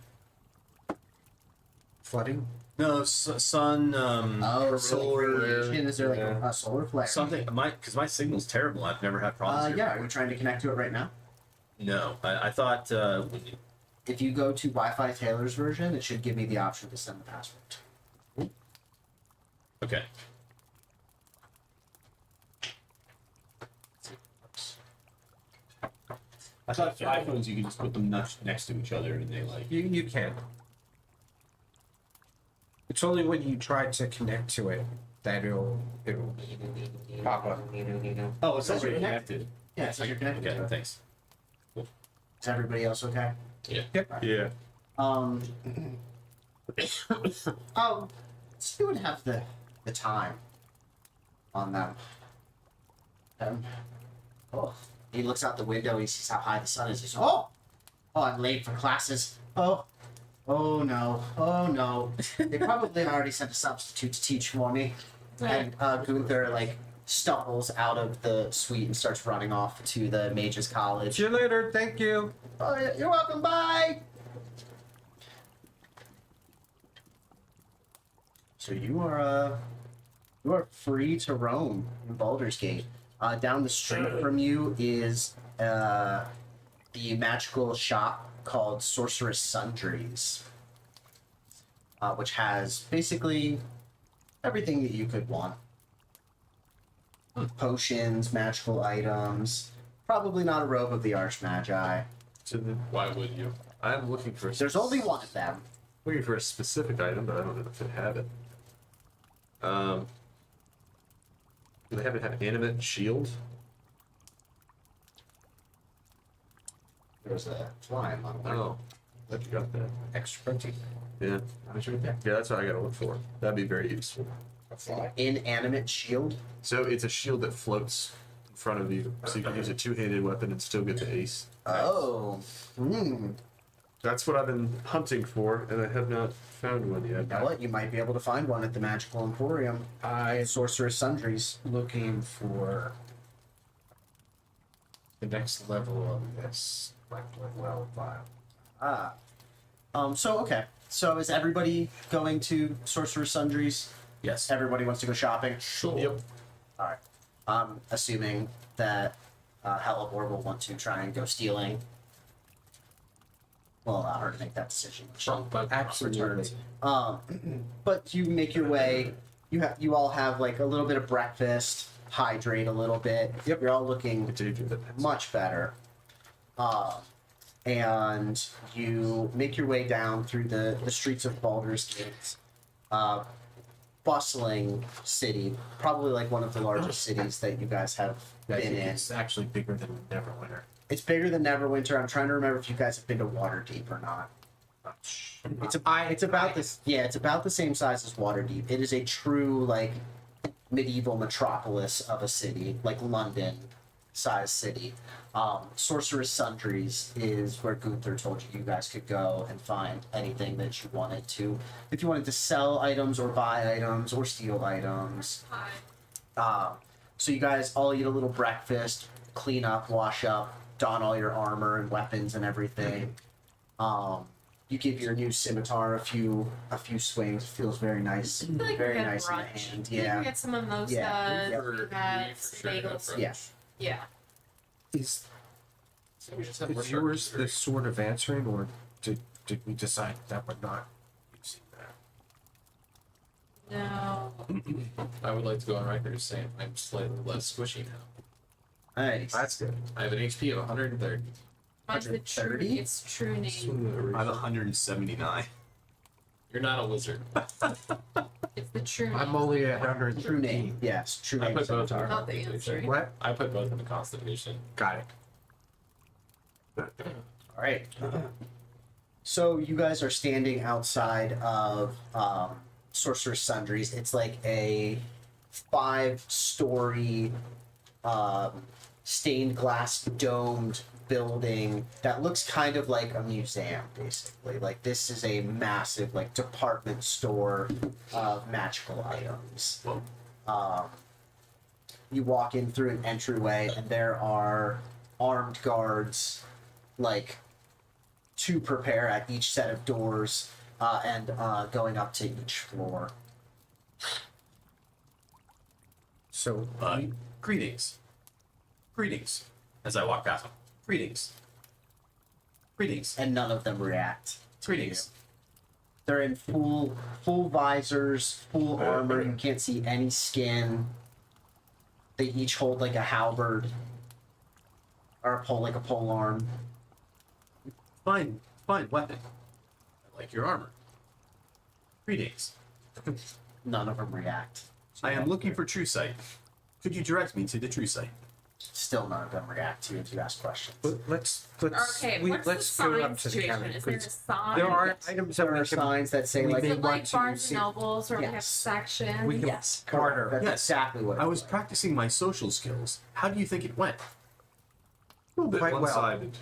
Flooding? no sun? Solar radiation. Is there like Yeah. a solar flare? Something. Because my signal's terrible. I've never had problems. Here. Yeah. Are you trying to connect to it right now? No, I thought when you, If you go to Wi-Fi Taylor's version, it should give me the option to send the password. okay. I thought iPhones you could just put them next to each other and they like. You can. It's only when you try to connect to it that it'll pop up. Oh, it's already connected. Yeah, it says you're connected Okay, to it. thanks. Is everybody else okay? Yeah. Oh, let's see what have the time on them. Oh, he looks out the window. He sees how high the sun is. He's oh, I'm late for classes. Oh no, oh no. They probably already sent a substitute to teach for me. And Gunther like stumbles out of the suite and starts running off to the Mages College. See you later. Thank you. Oh, you're welcome. Bye. So you are free to roam in Baldur's Gate. Down the street from you is the magical shop called Sorceress Sundries, which has basically everything that you could want. Potions, magical items. Probably not a robe of the Archmagi. So then, Why would you? I'm looking for. There's only one of them. Looking for a specific item, but I don't know if they have it. Do they have animate shield? There's a flying one. Oh, that you got that. Extra protein. Yeah. Right there. Yeah, that's what I gotta look for. That'd be very useful. A fly. Inanimate shield. So it's a shield that floats in front of you, so you can use a two-handed weapon and still get the ace. Oh. That's what I've been hunting for, and I have not found one yet. You know what? You might be able to find one at the Magical Emporium. Sorceress Sundries. Looking for the next level of this. Well, Ah. Okay. So is everybody going to Sorceress Sundries? Yes. Everybody wants to go shopping? Sure. Yep. Alright. I'm assuming that Hellebore will want to try and go stealing. We'll allow her to make that decision. absolutely. But you make your way. You all have like a little bit of breakfast, hydrate a little bit. Yep. You're all looking It's Adrian that much better. And you make your way down through the streets of Baldur's Gate. Bustling city, probably like one of the largest cities that you guys have I been think in. it's actually bigger than Neverwinter. It's bigger than Neverwinter. I'm trying to remember if you guys have been to Waterdeep or not. It's about this. Yeah, it's about the same size as Waterdeep. It is a true like medieval metropolis of a city, like London size city. Sorceress Sundries is where Gunther told you guys could go and find anything that you wanted to. If you wanted to sell items or buy items or steal items. So you guys all eat a little breakfast, clean up, wash up, don all your armor and weapons and everything. You give your new scimitar a few swings. It feels very nice. I feel like Very we had nice in the brunch. hand. I feel like Yeah. we had some mimosas. Yeah. We had For some sure, bagels. Yeah. Yeah. Is So we just have more is yours characters. the sort of answering, or did we decide that we're not using that? No. I would like to go on record as saying I'm slightly less squishy now. Nice. That's good. I have an HP of 130. Mine's the true. 130? It's true name. I'm 179. You're not a wizard. It's the true name. I'm only at 100. True name. Yes. True I name. put both in scimitar. Not the Constitution. answer. What? I put both in the Constitution. Got it. All right. So you guys are standing outside of Sorcerer's Sundries. It's like a 5-story stained glass domed building that looks kind of like a museum, basically. Like this is a massive like department store of magical items. Whoa. You walk in through an entryway, and there are armed guards, like to prepare at each set of doors, and going up to each floor. So Greetings. Greetings. As I walk past them. Greetings. Greetings. And none of them react. to you. Greetings. They're in full visors, full armor. You can't see any skin. They each hold like a halberd or a pole arm. Fine weapon. I like your armor. Greetings. None of them react. I am looking for True Sight. Could you direct me to the True Sight? Still none of them react to you if you ask questions. let's Okay, what's let's the go sign up to the situation? counter. Is there a 'Cause sign? there are items that There we are can signs that say we like Is may it want like to Barnes see- and Nobles where we have Yes. sections? We can- yes, barter. That's Yes. exactly what. I it was practicing my social skills. How do you think it went? A little bit Quite well. one-sided.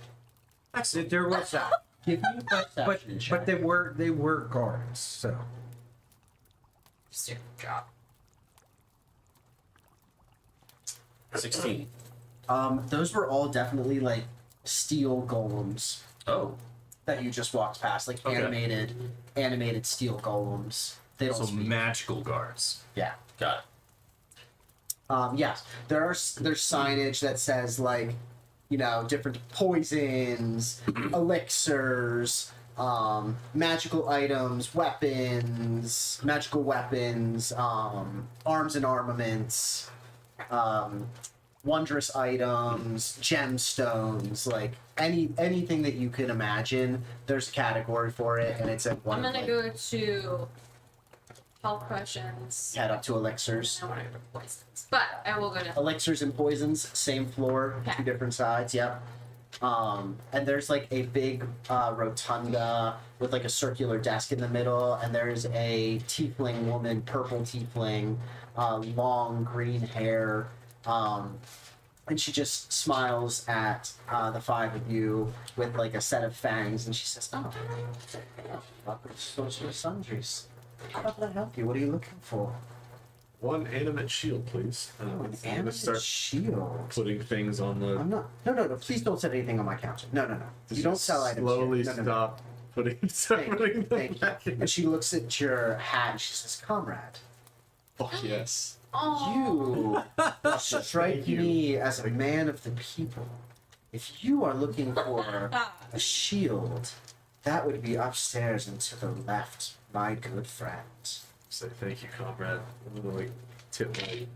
Excellent. There was that, Give me a but perception check. they were guards. So Just your job. 16. Those were all definitely like steel golems Oh. that you just walked past, like Okay. animated steel golems. They don't So speak. magical guards. Yeah. Got it. Yes, there's signage that says like, different poisons, elixirs, magical items, magical weapons, arms and armaments, wondrous items, gemstones, like anything that you can imagine. There's a category for it, and it's at one. I'm gonna like, go to health questions. head up to elixirs. I want to go to poisons, but I will go to. Elixirs and poisons, same floor, Okay. two different sides. Yep. And there's like a big rotunda with like a circular desk in the middle, and there's a tiefling woman, purple tiefling, long green hair, and she just smiles at the five of you with like a set of fangs, and she says, "Oh, welcome to Sorcerer Sundries. How can I help you? What are you looking for?" One animate shield, please. An I'm gonna animate start shield. putting things on the. I'm not. No. Please don't set anything on my counter. No. You don't sell items. Slowly here. No. stop start putting them Thank you. back in. And she looks at your hat and she says, "Comrade, Oh yes. you strike Thank you. me as a man of the people. If you are looking for a shield, that would be upstairs and to the left, my good friend." Say thank you, comrade. I'm gonna like tip my.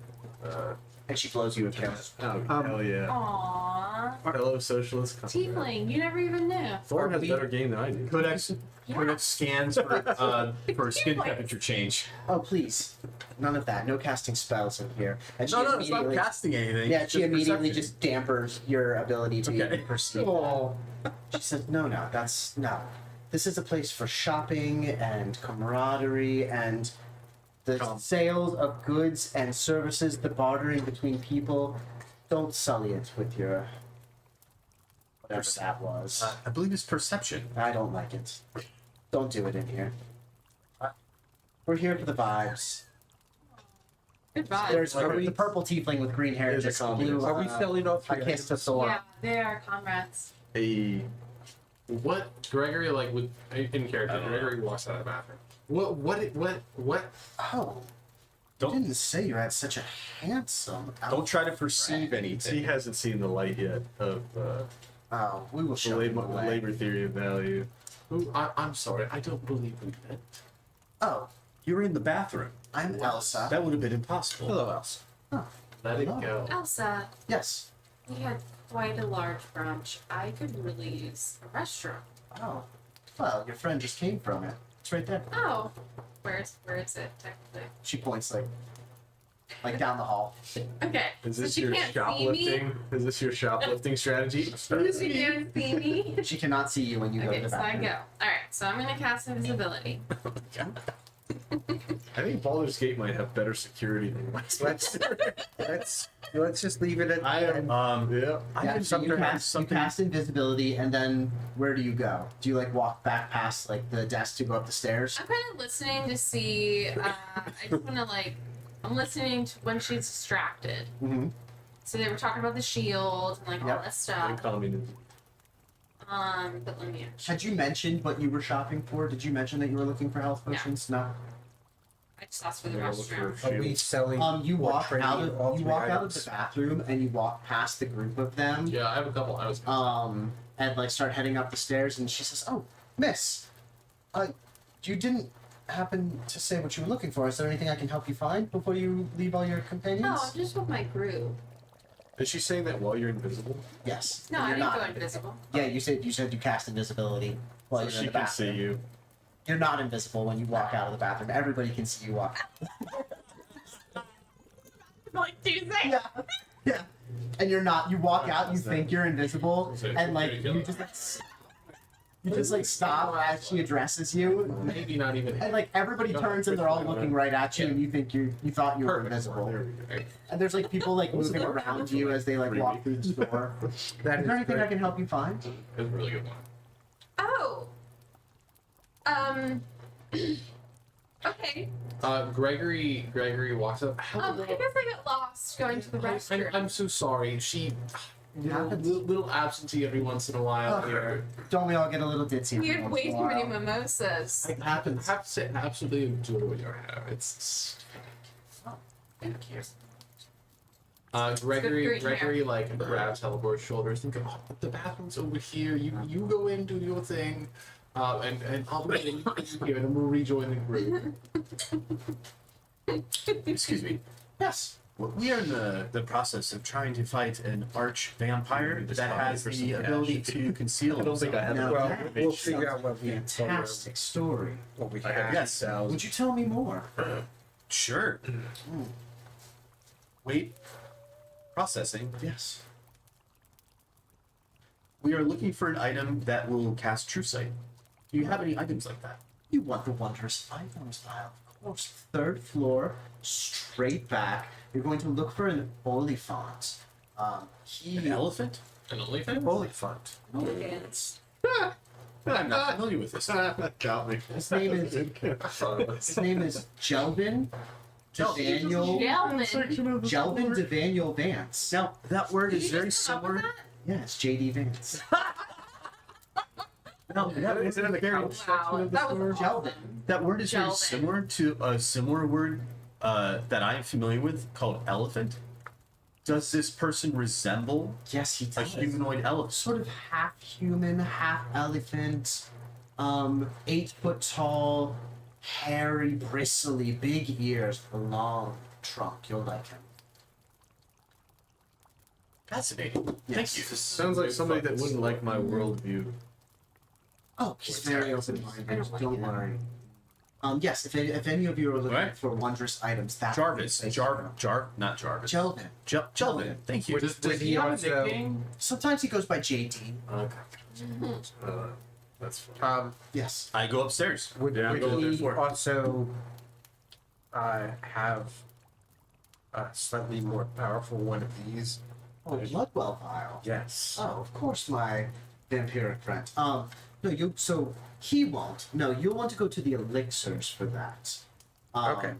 And she blows you a kiss. Oh hell yeah. Aww. Hello, socialist. Comrade. Tiefling, you never even knew. Thorn has a better game than I do. Codex scans for skin temperature change. Oh, please. None of that. No casting spells in here. And she No, it's not immediately- casting anything. Yeah, it's she just immediately perception. just dampers your ability to Okay. even perceive that. She said, no, that's no. This is a place for shopping and camaraderie and the sales of goods and services, the bartering between people. Don't sully it with your whatever that was. I believe it's perception. I don't like it. Don't do it in here. We're here for the vibes. Goodbye. There's Are we- the purple tiefling with green hair There's a just comedy. blew are we selling off a your kiss to items? Thor. Yeah, they are comrades. A What Gregory like with in character? I don't know. Gregory walks out of the bathroom. What? Oh, Don't- you didn't say you had such a handsome outfit. Don't try to perceive he anything. hasn't seen the light yet of Oh, we will the show you the way. labor theory of value. Ooh, I'm sorry. I don't believe in that. Oh, You were in the bathroom. I'm Elsa. That would have been impossible. Hello, Elsa. Let it Hello. go. Elsa, Yes. we had quite a large brunch. I could really use a restroom. Oh, well, your friend just came from it. It's right there. Oh, where is it technically? She points like down the hall. Okay, Is so this she your can't see shoplifting? Is this your shoplifting strategy? me. She can't see me. She cannot see you when you go to Okay, the so I bathroom. go. All right, so I'm gonna cast invisibility. I think Baldur's Gate might have better security than Let's just leave it at I am. Yeah. I Yeah, can so you sometimes cast invisibility, and then where do you go? Do you like walk back past like the desk to go up the stairs? I'm kind of listening to see. I just want to like. I'm listening to when she's distracted. Mm-hmm. So they were talking about the shield and like all Yep. that stuff. But But let me. Had you mentioned what you were shopping for? Did you mention that you were looking for health potions? No. I just asked for the Yeah, look restroom. for Are we selling? You or walk trading out all of you three walk out of items? the bathroom and you walk past the group of them. Yeah, I have a couple. I was. And like start heading up the stairs, and she says, "Oh, Miss, you didn't happen to say what you were looking for. Is there anything I can help you find before you leave all your companions?" No, I'm just with my group. is she saying that while you're invisible? Yes. No, and I you're didn't not go invisible. Yeah, you said you cast invisibility while So you're in she the can bathroom. see you. You're not invisible when you walk out of the bathroom. Everybody can see you walk. Like Tuesday. Yeah. Yeah. And you're not. You walk out. You think you're invisible, So and like you're you just like stop as she addresses you, Maybe not even. and like everybody turns and they're all looking right at you, and you think you thought you were Perfect. invisible. There we go. And there's like people like moving around you as they like walk through the store. That Is there is anything I great. can help you find? It was a really good one. Oh. Okay. Gregory walks up. I guess I got lost going to the restroom. I'm so sorry. She, happens. little absentee every once in a while Oh. here. Don't we all get a little ditzy? We every had once way in a too many while? mimosas. It happens. I have to say, I absolutely enjoy your hair. It's. Thank you. Gregory, green Gregory, like grabs Hellebore's shoulders and goes, "Oh, the bathroom's over here. You go in, do your thing, and I'll wait and you come here, and then we'll rejoin the group." Excuse me. Yes. We are in the process of trying to fight an arch vampire that has the ability to conceal I don't think I have No, enough Well, that information. we'll figure out what we Fantastic story. what we I have have. Yes. Would you tell me more? Sure. Wait. Processing. Yes. We are looking for an item that will cast True Sight. Do you have any items like that? You want the wondrous items file, of course. Third floor, straight back. You're going to look for an Oliphant. An elephant? An OnlyFans? Oliphant. Elegant. I'm not familiar with this. Got me. His name is Jelvin Daniel Gentlemen. Jelvin Devaniel Vance. Now, that word Did is you very just come up with similar. that? Yes, JD Vance. No, that Is it in the couch section Wow, of the that was store? awesome. Jelvin. That word is very Jelvin. similar to a similar word that I am familiar with called elephant. Does this person resemble Yes, he a does. humanoid elephant? Sort of half human, half elephant. 8 foot tall, hairy, bristly, big ears, long trunk. You'll like him. Fascinating. Yes. Thank you. Sounds like somebody that wouldn't like my worldview. Oh, he's very open-minded. I don't like Don't him. worry. Yes, if any of you are looking What? for wondrous items, that Jarvis. would be Not Jarvis. Jelvin. Jelvin. Thank you. Does he have a also- nickname? Sometimes he goes by JD. Okay. That's fine. Yes. I go upstairs. Would, Yeah, I'm would going there he for it. also have a slightly more powerful one of these? Oh, Bloodwell vial. Yes. Oh, of course, my vampiric friend. No, so he won't. No, you'll want to go to the elixirs for that. Okay.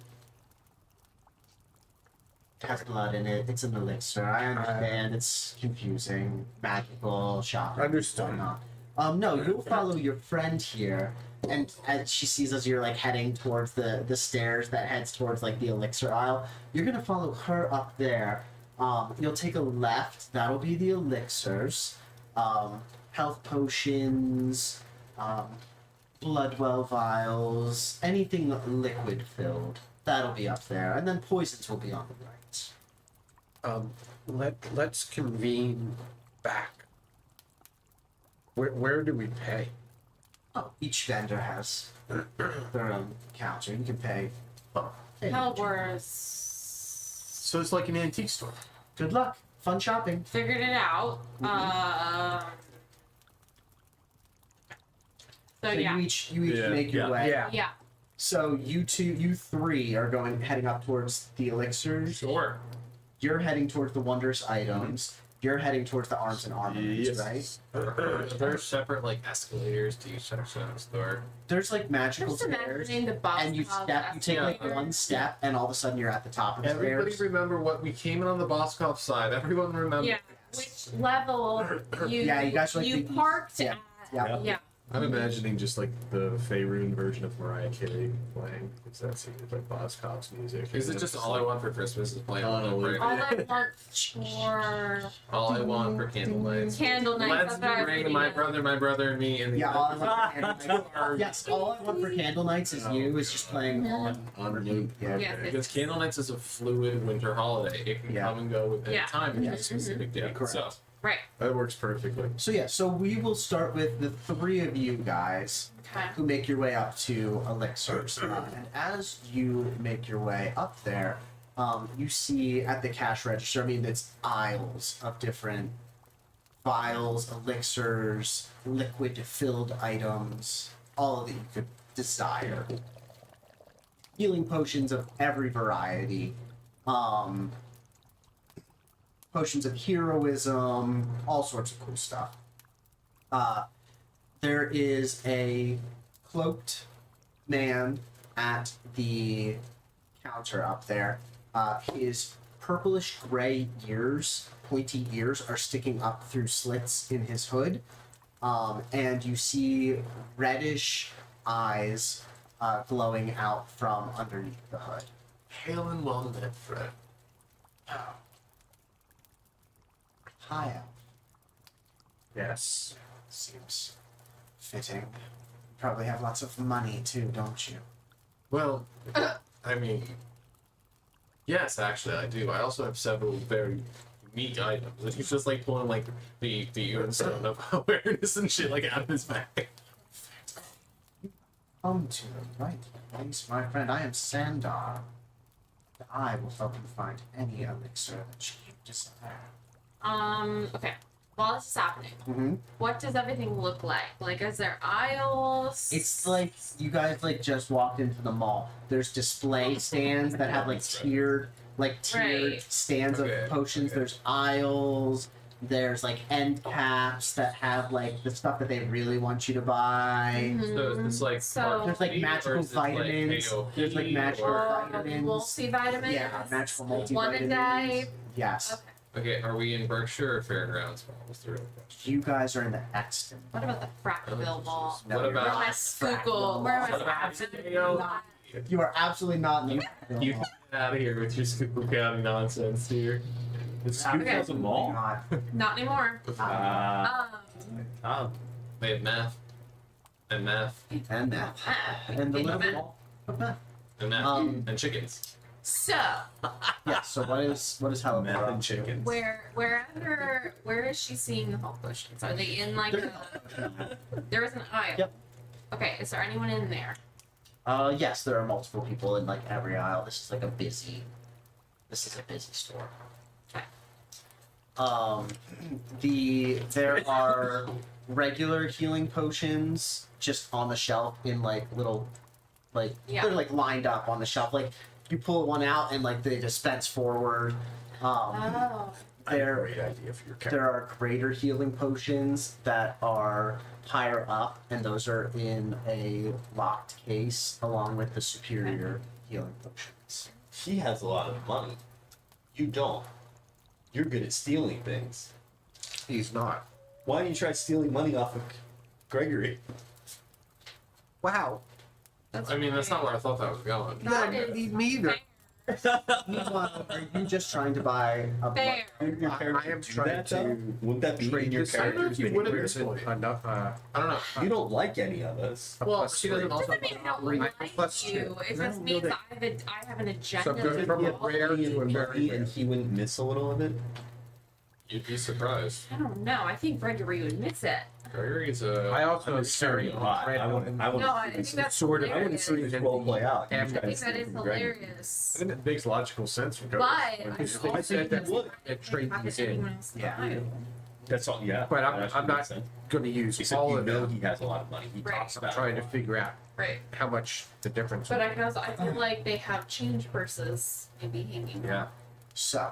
It has blood in it. It's an elixir. I understand. It's confusing. Magical, shocking. Understood. whatnot. No, you'll follow your friend here, and as she sees as you're like heading towards the stairs that heads towards like the elixir aisle, you're gonna follow her up there. You'll take a left. That'll be the elixirs. Health potions, bloodwell vials, anything liquid filled. That'll be up there, and then poisons will be on the right. Let's convene back. Where do we pay? Oh, each vendor has their own counter. You can pay. Hellbore's So it's like an antique store. Good luck. Fun shopping. figured it out. So So yeah. you each Yeah. make your Yeah. way. Yeah. Yeah. So you three are heading up towards the elixirs. Sure. You're heading towards the wondrous items. You're heading towards the arms and armaments, Yes. right? Are there separate like escalators to each section of the store? There's like magical Just stairs, imagining the boss. and you take like escalator. one step, and all of a sudden you're at the top of the Everybody stairs. remember what we came in on the Boskov side. Everyone remember. Yeah. Which level you Yeah, you guys like you the- parked yeah, at? yeah. Yeah. I'm imagining just like the Faerun version of Mariah Carey playing, because that seems like Boz Cobb's music. Is it just all I want for Christmas is playing Oh, no, right? All I want for All I want for candle nights. candle night. Let's that's what I was bring thinking my of. brother, and me, and Yeah, all I want for candle nights. Yes, all I want for candle nights is you is just playing on loop. Yeah. Yes, because candle nights is a fluid winter holiday. It can Yeah. come and go with any Yeah. time. It's Yeah. a specific date. Correct. So Right. That works perfectly. So yeah, so we will start with the three of you guys Okay. who make your way up to elixirs, and as you make your way up there, you see at the cash register. I mean, it's aisles of different vials, elixirs, liquid-filled items, all that you could desire. Healing potions of every variety. Potions of heroism, all sorts of cool stuff. There is a cloaked man at the counter up there. His purplish gray ears, pointy ears, are sticking up through slits in his hood. And you see reddish eyes glowing out from underneath the hood. hail and well met, Fred. Hi, Elf. Yes. Seems fitting. You probably have lots of money too, don't you? Well, I mean, yes, actually, I do. I also have several very unique items. And he's just like pulling like the stone of awareness and shit like out of his bag. Come to the right place, my friend. I am Sandar. I will help you find any elixir that you desire. Okay. While this is happening, Mm-hmm. what does everything look like? Like, is there aisles? It's like you guys like just walked into the mall. There's display stands that have like tiered Right. stands Okay, of potions. okay. There's aisles. There's like end caps that have like the stuff that they really want you to buy. So it's like So- There's like magical vitamins. There's like magical vitamins. multivitamins. Yeah, magical multivitamins. One a day. Yes. Okay. Okay, are we in Berkshire or Fairgrounds? What was the real question? You guys are in the Exton. What about the Fractal Ball? No, What you're about- Where am I not Skookle? Where am What about I Absidio? You are absolutely not in the You get out of here with your Scoop County nonsense here. It's Scoop Okay. has a mall. Not. Not anymore. They have math. And math. And that. And the little bit of that. And math. And chickens. So, Yeah, so what is Meth Helena? and chickens. where is she seeing the health potions? Are they in like a? There is an aisle. Yep. Okay, is there anyone in there? Yes, there are multiple people in like every aisle. This is like a busy store. Okay. There are regular healing potions just on the shelf in like little, like Yeah. they're like lined up on the shelf. Like you pull one out and like they dispense forward. Oh. I have a There, great idea for your character. there are greater healing potions that are higher up, and those are in a locked case along with the superior healing potions. He has a lot of money. You don't. You're good at stealing things. He's not. Why don't you try stealing money off of Gregory? Wow. I mean, that's not where I thought that was going. That is me either. Meanwhile, are you just trying to buy a fair. Your character I am do trying that, though? to Wouldn't that be in trade your this character? know if you would at this isn't point. enough. I don't know. You don't like any of us. A Well, plus she doesn't three. also. Doesn't mean I don't Right. like Plus you. two. It I just don't means know I have an agenda. So good to from a follow. rare to a very and he wouldn't miss a little of it. You'd be surprised. I don't know. I think Gregory would miss it. Gregory's a. I also I'm carrying a lot. I wouldn't. I No, wouldn't. I think that's sort of- I wouldn't hilarious. see this role play out. You I I think guys that is from Gregory. hilarious. And it makes logical sense for But Gregory. I I also said think that it's it trade not these that in. anyone else in the Yeah. aisle. That's all. Yeah. But that I'm actually not makes sense. going to use He said all you of know it. he has a lot of money. He Right. talks I'm about trying it. to figure out Right. how much the difference. But I feel like they have change purses maybe hanging. Yeah. So,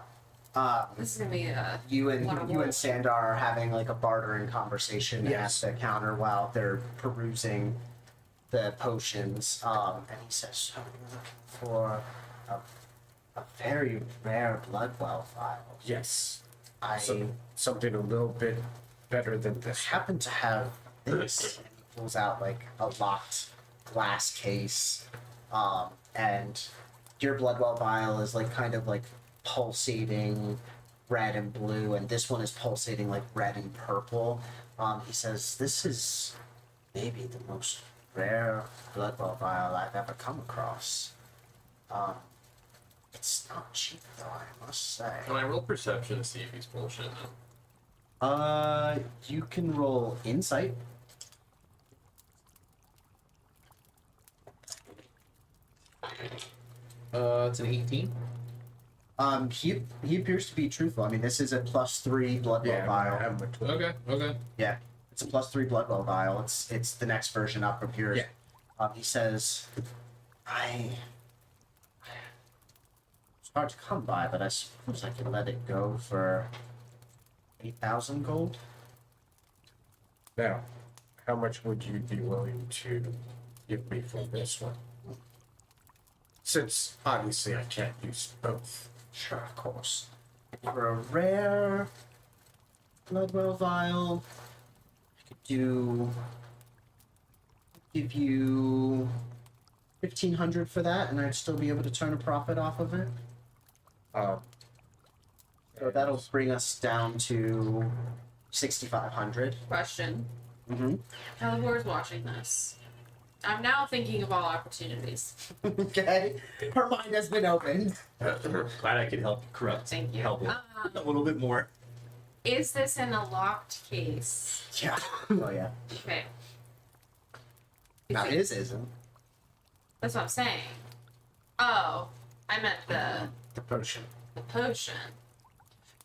This is gonna be a you lot of and work. Sandar are having like a bartering conversation Yes. at the counter while they're perusing the potions. And he says, "So you're looking for a very rare Bloodwell vial. Yes. I Something a little bit better than this. happen to have this." And he pulls out like a locked glass case, and your Bloodwell vial is like kind of like pulsating red and blue, and this one is pulsating like red and purple. He says, "This is maybe the most rare Bloodwell vial I've ever come across. It's not cheap though, I must say." Can I roll perception to see if he's bullshitting? You can roll insight. It's an 18. He appears to be truthful. I mean, this is a +3 Bloodwell Yeah, I vial. have a 12. Okay, okay. Yeah, it's a +3 Bloodwell vial. It's the next version up from yours. Yeah. He says, it's hard to come by, but I suppose I can let it go for 8,000 gold." Now, how much would you be willing to give me for this one? Since obviously I can't use both. Sure, of course. For a rare Bloodwell vial, I could give you 1,500 for that, and I'd still be able to turn a profit off of it. So that'll bring us down to 6,500. question. Mm-hmm. Calibor's watching this. I'm now thinking of all opportunities. Okay, her mind has been opened. Glad I could help corrupt. Thank you. Help it a little bit more. Is this in a locked case? Yeah. Oh yeah. Okay. Now his isn't. That's what I'm saying. Oh, I meant The potion. the potion.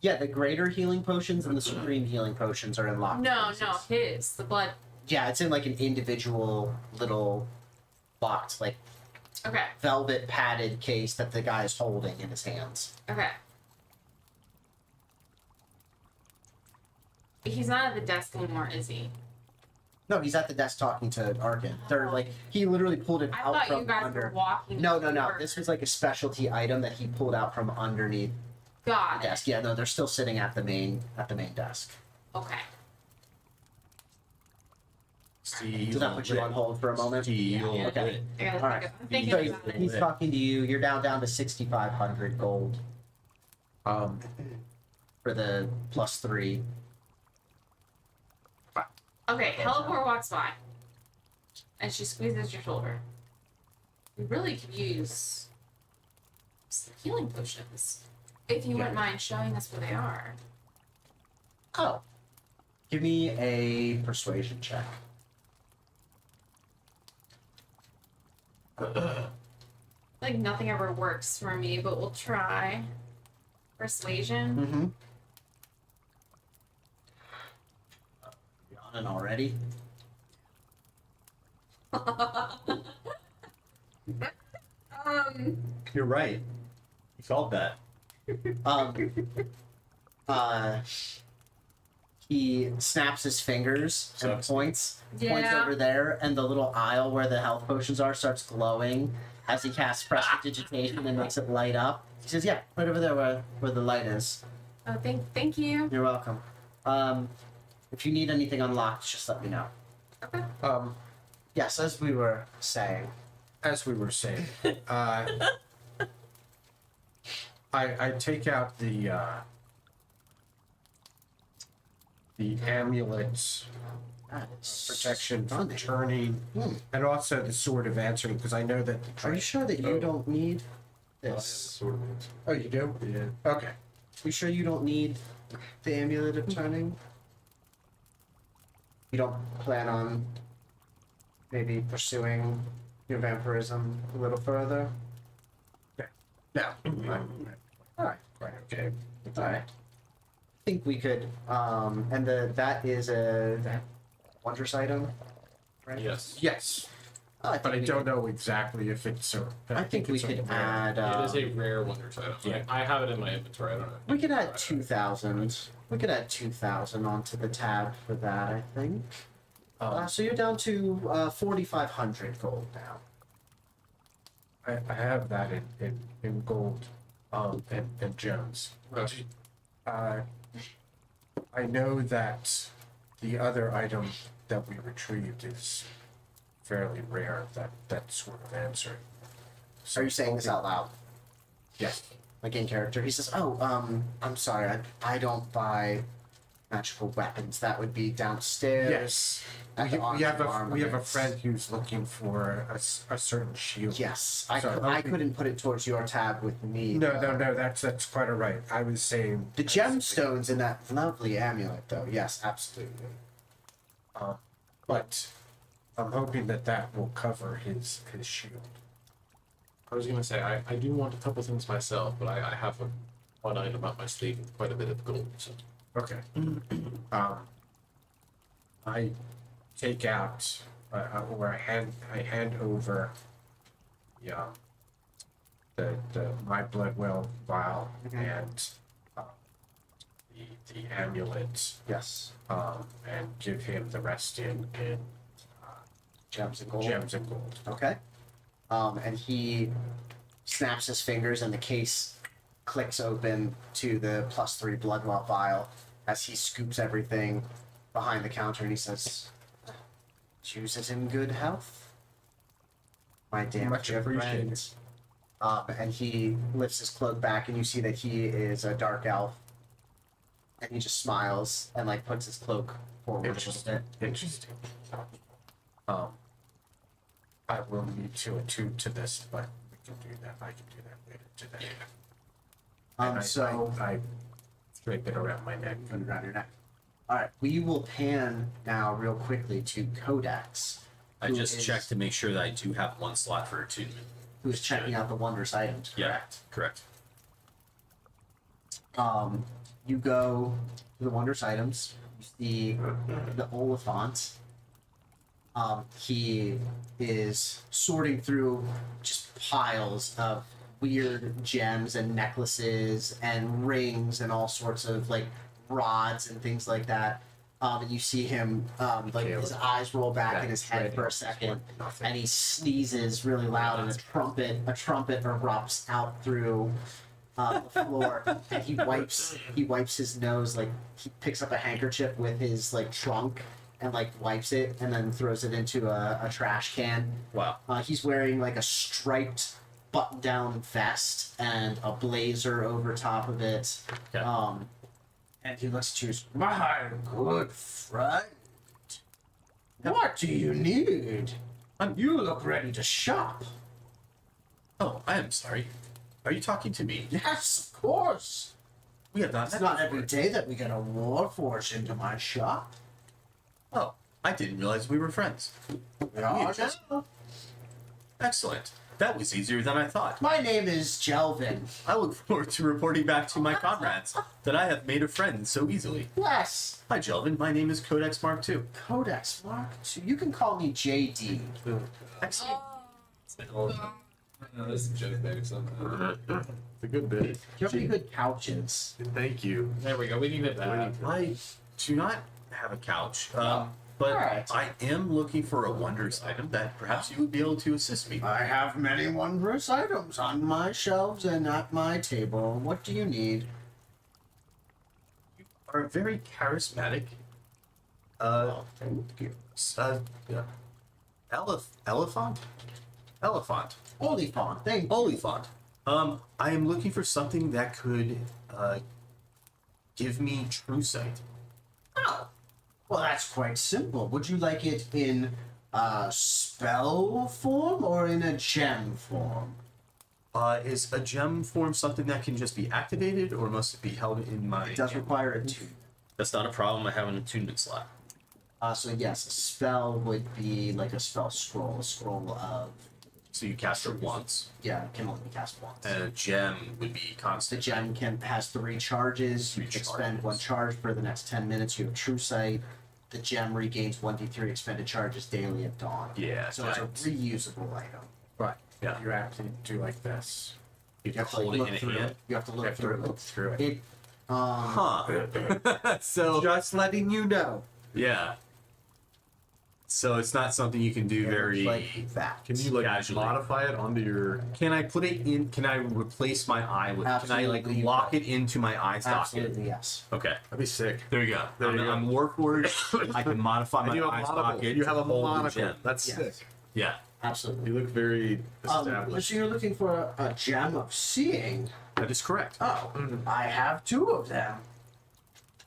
Yeah, the greater healing potions and the supreme healing potions are in locked No, cases. no, his. The blood. Yeah, it's in like an individual little box, like Okay, velvet padded case that the guy's holding in his hands. okay. He's not at the desk anymore, is he? No, he's at the desk talking to Arkin. They're like, he literally pulled it I out thought from you guys under. were walking. No, no, no. over. This was like a specialty item that he pulled out from underneath Got the it. desk. Yeah, no, they're still sitting at the main desk. Okay. Does that put you on hold for a moment? Steel Yeah. Okay. I gotta All right. think of, I'm thinking So about it. he's talking to you. You're down to 6,500 gold for the +3. Okay, Hellebore walks by. And she squeezes your shoulder. We really could use some healing potions. If you wouldn't mind showing us where they are. Oh. Give me a persuasion check. Like nothing ever works for me, but we'll try. Persuasion. Mm-hmm. Yawning already? You're right. You called that. Uh, he snaps his fingers and Sucks. points Yeah. over there, and the little aisle where the health potions are starts glowing as he casts prestidigitation and makes it light up. He says, "Yeah, right over there where the light is." Oh, thank you. You're welcome. If you need anything unlocked, just let me know. Okay. Yes, as we were saying. As we were saying, I take out the amulets, That is protection from stunning. turning, and also the sword of answering, because I know that. Are you sure that you don't need this? Sort of. Oh, you do? Yeah. Okay. You sure you don't need the amulet of turning? You don't plan on maybe pursuing your vampirism a little further? No. Alright. Quite okay. Alright. think we could, and that is a wondrous item, right? Yes. Yes, I but I think we don't could- know exactly if it's a. I think we it's a could rare. add. It is a rare wonder item. Yeah. I have it in my inventory. I don't know. We could add 2,000. We could add 2,000 onto the tab for that. I think. So you're down to 4,500 gold now. I have that in gold, and gems. Okay. I know that the other item that we retrieved is fairly rare. That sort of answer. So Are you saying this out loud? Yes. Like in character, he says, "Oh, I'm sorry, I don't buy magical weapons. That would be downstairs." Yes. At the We have a armaments." friend who's looking for a certain shield. Yes, So I couldn't put it towards your tab with me. though. No. That's quite all right. I was saying The gemstones in that lovely amulet, though. Yes, absolutely. but I'm hoping that will cover his shield. I was gonna say I do want a couple things myself, but I have one item up my sleeve with quite a bit of gold. So Okay. I take out, or I hand over, the my blood well vial and the amulet, Yes, and give him the rest in gems and gold. gems and gold. Okay. And he snaps his fingers, and the case clicks open to the +3 Bloodwell vial as he scoops everything behind the counter, and he says, "Choose it in good health, my damn Much dear appreciated. friends." And he lifts his cloak back, and you see that he is a dark elf, and he just smiles and like puts his cloak forward a little bit. Interesting. I will need to attune to this, but we can do that. I can do that later today. And I drape it around my neck. Put it around your neck. All right, we will pan now real quickly to Codex, I who just is- checked to make sure that I do have one slot for attunement. who's checking out the wondrous items. Correct. Correct. You go to the wondrous items. You see the Oliphant. He is sorting through just piles of weird gems and necklaces and rings and all sorts of like rods and things like that. And you see him like his eyes roll back in his head for a second, and he sneezes really loud, and a trumpet erupts out through the floor, and he wipes his nose, like he picks up a handkerchief with his like trunk and like wipes it and then throws it into a trash can. Wow. He's wearing like a striped button-down vest and a blazer over top of it. Okay. And he looks to you, "My good friend, what do you need? You look ready to shop." Oh, I am sorry. Are you talking to me? "Yes, of course. We have not It's met not before. every day that we get a warforged into my shop. Oh, I didn't realize we were friends. We are just- now. Excellent. That was easier than I thought. My name is Jelvin." I look forward to reporting back to my comrades that I have made a friend so easily. "Yes, Hi, Jelvin. My name is Codex Mark II. Codex Mark II. You can call me JD. Excellent. this is a joke, maybe something. It's a good bit. You have any good couches?" Thank you. There we go. We needed that. I do not have a couch, but Alright. I am looking for a wondrous item that perhaps you would be able to assist me. "I have many wondrous items on my shelves and at my table. What do you need?" You are very charismatic. Thank you. Yeah. Elephant? Elephant. Oliphant, thank you. Oliphant. I am looking for something that could give me true sight. Oh, well, that's quite simple. Would you like it in spell form or in a gem form? Is a gem form something that can just be activated, or must it be held in my? It does hand? require a tune. That's not a problem. I have an attunement slot. So yes, a spell would be like a spell scroll, a scroll of So you cast it once, Yeah, it can only be cast once. and a gem would be The constant. gem has 3 charges. You Three expend charges. 1 charge for the next 10 minutes. You have True Sight. The gem regains 1d3 expended charges daily at dawn. Yeah, So it's a that's- reusable item. But Yeah. you have to do like this. You You have to hold it look in a through hand. it. You have to You look have to through look it. through it. It Huh. So Just letting you know. yeah. So it's not something you can do it very. looks like that. Can you like Casually. modify it onto your? Can I put it in? Can I replace my eye with? Can I Absolutely, you lock can. it into my eye socket? Absolutely yes. Okay. That'd be sick. There you go. There you go. I'm Warforged. I can modify my And you have eye a monocle. socket. You have to a hold the monocle. gem. That's Yes. sick. Yeah, Absolutely. You look very established. So you're looking for a gem of seeing? that is correct. Oh, I have 2 of them.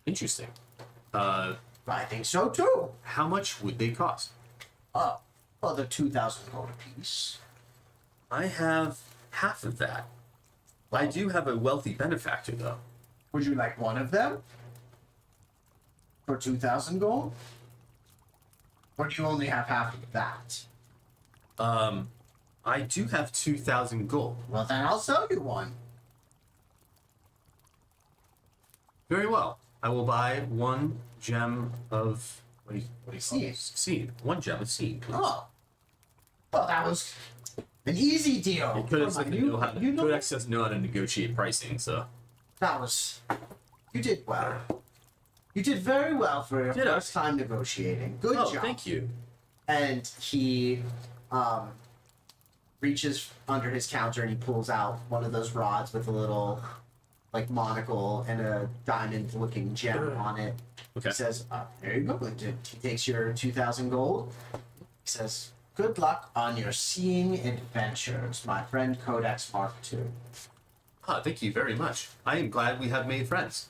Interesting. I think so too. How much would they cost? Oh, well, they're 2,000 gold apiece. I have half of that. I do have a wealthy benefactor, though. Would you like one of them? For 2,000 gold? Or do you only have half of that? I do have 2,000 gold. Well, then I'll sell you one. Very well. I will buy 1 gem of what do you call it? Seed. Seed. 1 gem of seed, please. Oh. Well, that was an easy deal. Codex Come on, doesn't know how to, you know Codex doesn't know how to negotiate pricing, so that was. You did well. You did very well for your Did I? first time negotiating. Good oh, job. thank you. And he reaches under his counter and he pulls out one of those rods with a little like monocle and a diamond looking gem on it. Okay. He says, there you go. And he takes your 2,000 gold. He says, good luck on your seeing adventures, my friend Codex Mark II. Ah, thank you very much. I am glad we have made friends.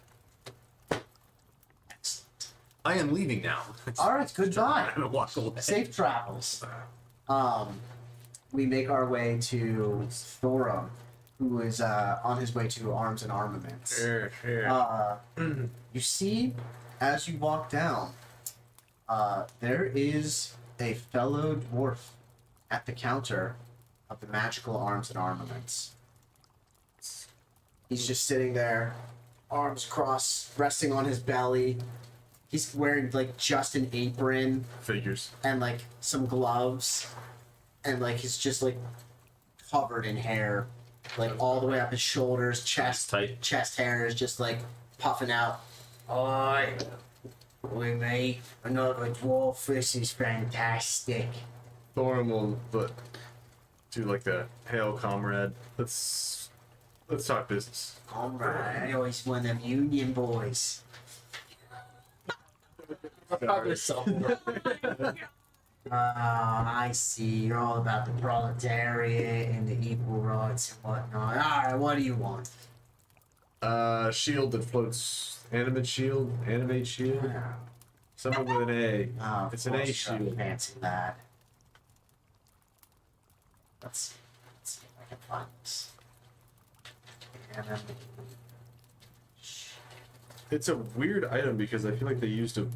I am leaving now. All right, goodbye. I'm gonna walk away. Safe travels. We make our way to Thorum, who is on his way to Arms and Armaments. Sure. You see, as you walk down, there is a fellow dwarf at the counter of the magical Arms and Armaments. He's just sitting there, arms crossed, resting on his belly. He's wearing like just an apron Figures. and like some gloves, and like he's just like covered in hair, like all the way up his shoulders. Tight. Chest hair is just like puffing out. Oi, mate, another dwarf. This is fantastic. Thorin will do like the hail comrade. Let's talk business. Comrade, I always one of them union boys. I see. You're all about the proletariat and the equal rights and whatnot. Alright, what do you want? Shield that floats. Animate shield. Animate shield. Someone with an A. Oh, It's an A shield. Fancy lad. Let's see if I can find this. It's a weird item because I feel like they used a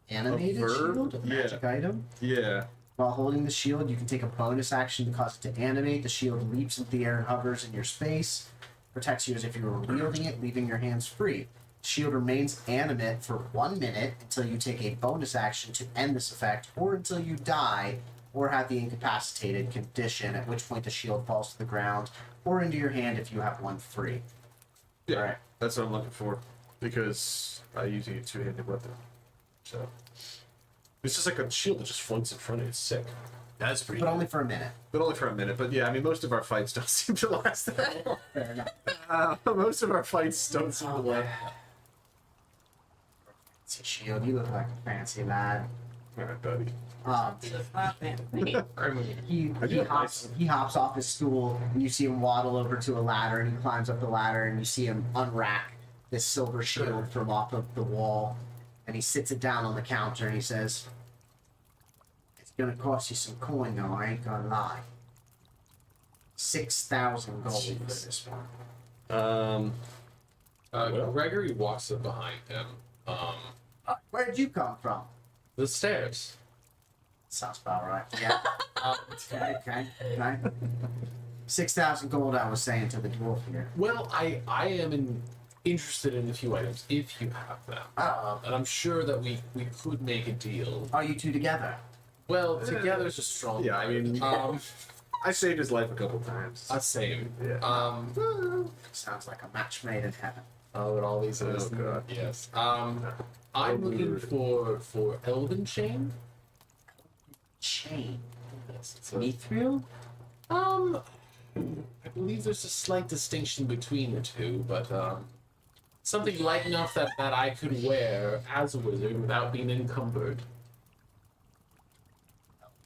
Animated verb? shield, a Yeah. magic item. yeah. While holding the shield, you can take a bonus action to cause it to animate. The shield leaps into the air and hovers in your space. Protects you as if you were wielding it, leaving your hands free. The shield remains animate for 1 minute until you take a bonus action to end this effect, or until you die or have the incapacitated condition, at which point the shield falls to the ground or into your hand if you have one free. Yeah. Alright. That's what I'm looking for because I'm using a two-handed weapon. So it's just like a shield that just floats in front of you. It's sick. That's pretty But good. only for a minute. But only for a minute. But yeah, I mean, most of our fights don't seem to last that long. Fair enough. Most of our fights don't seem to last. Fancy shield, you look like a fancy lad. All right, buddy. He hops off his stool and you see him waddle over to a ladder and he climbs up the ladder and you see him unrack this silver shield from off of the wall and he sits it down on the counter and he says, it's gonna cost you some coin though, I ain't gonna lie. 6,000 gold for this one. Gregory walks up behind him. Where'd you come from? The stairs. Sounds about right. Yeah. Okay. 6,000 gold, I was saying to the dwarf here. Well, I interested in a few items if you have them, and I'm sure that we could make a deal. Are you two together? Well, together's a strong. Yeah, I mean, I saved his life a couple times. Same. Yeah. Sounds like a match made in heaven. Oh, it always is. Oh, God. Yes. I'm looking for Elven Chain. Chain. Yes, it's Mithril? I believe there's a slight distinction between the two, but something light enough that I could wear as a wizard without being encumbered.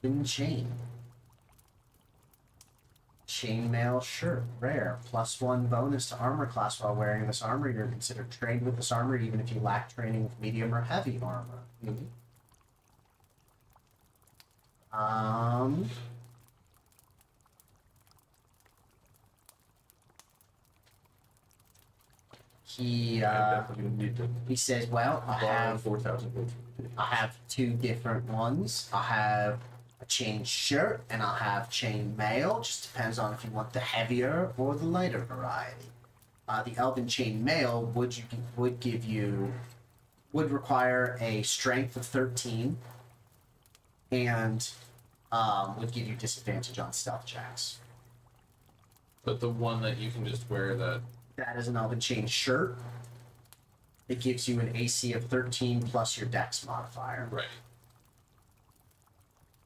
In chain. Chainmail shirt, rare. +1 bonus to armor class while wearing this armor. You're considered trained with this armor even if you lack training with medium or heavy armor. He definitely gonna need to he says, well, I borrow have 4,000 gold. I have two different ones. I have a chain shirt and I'll have chain mail. Just depends on if you want the heavier or the lighter variety. The elven chain mail would require a strength of 13 and would give you disadvantage on stealth checks. But the one that you can just wear That is an elven chain shirt. It gives you an AC of 13 plus your dex modifier. right.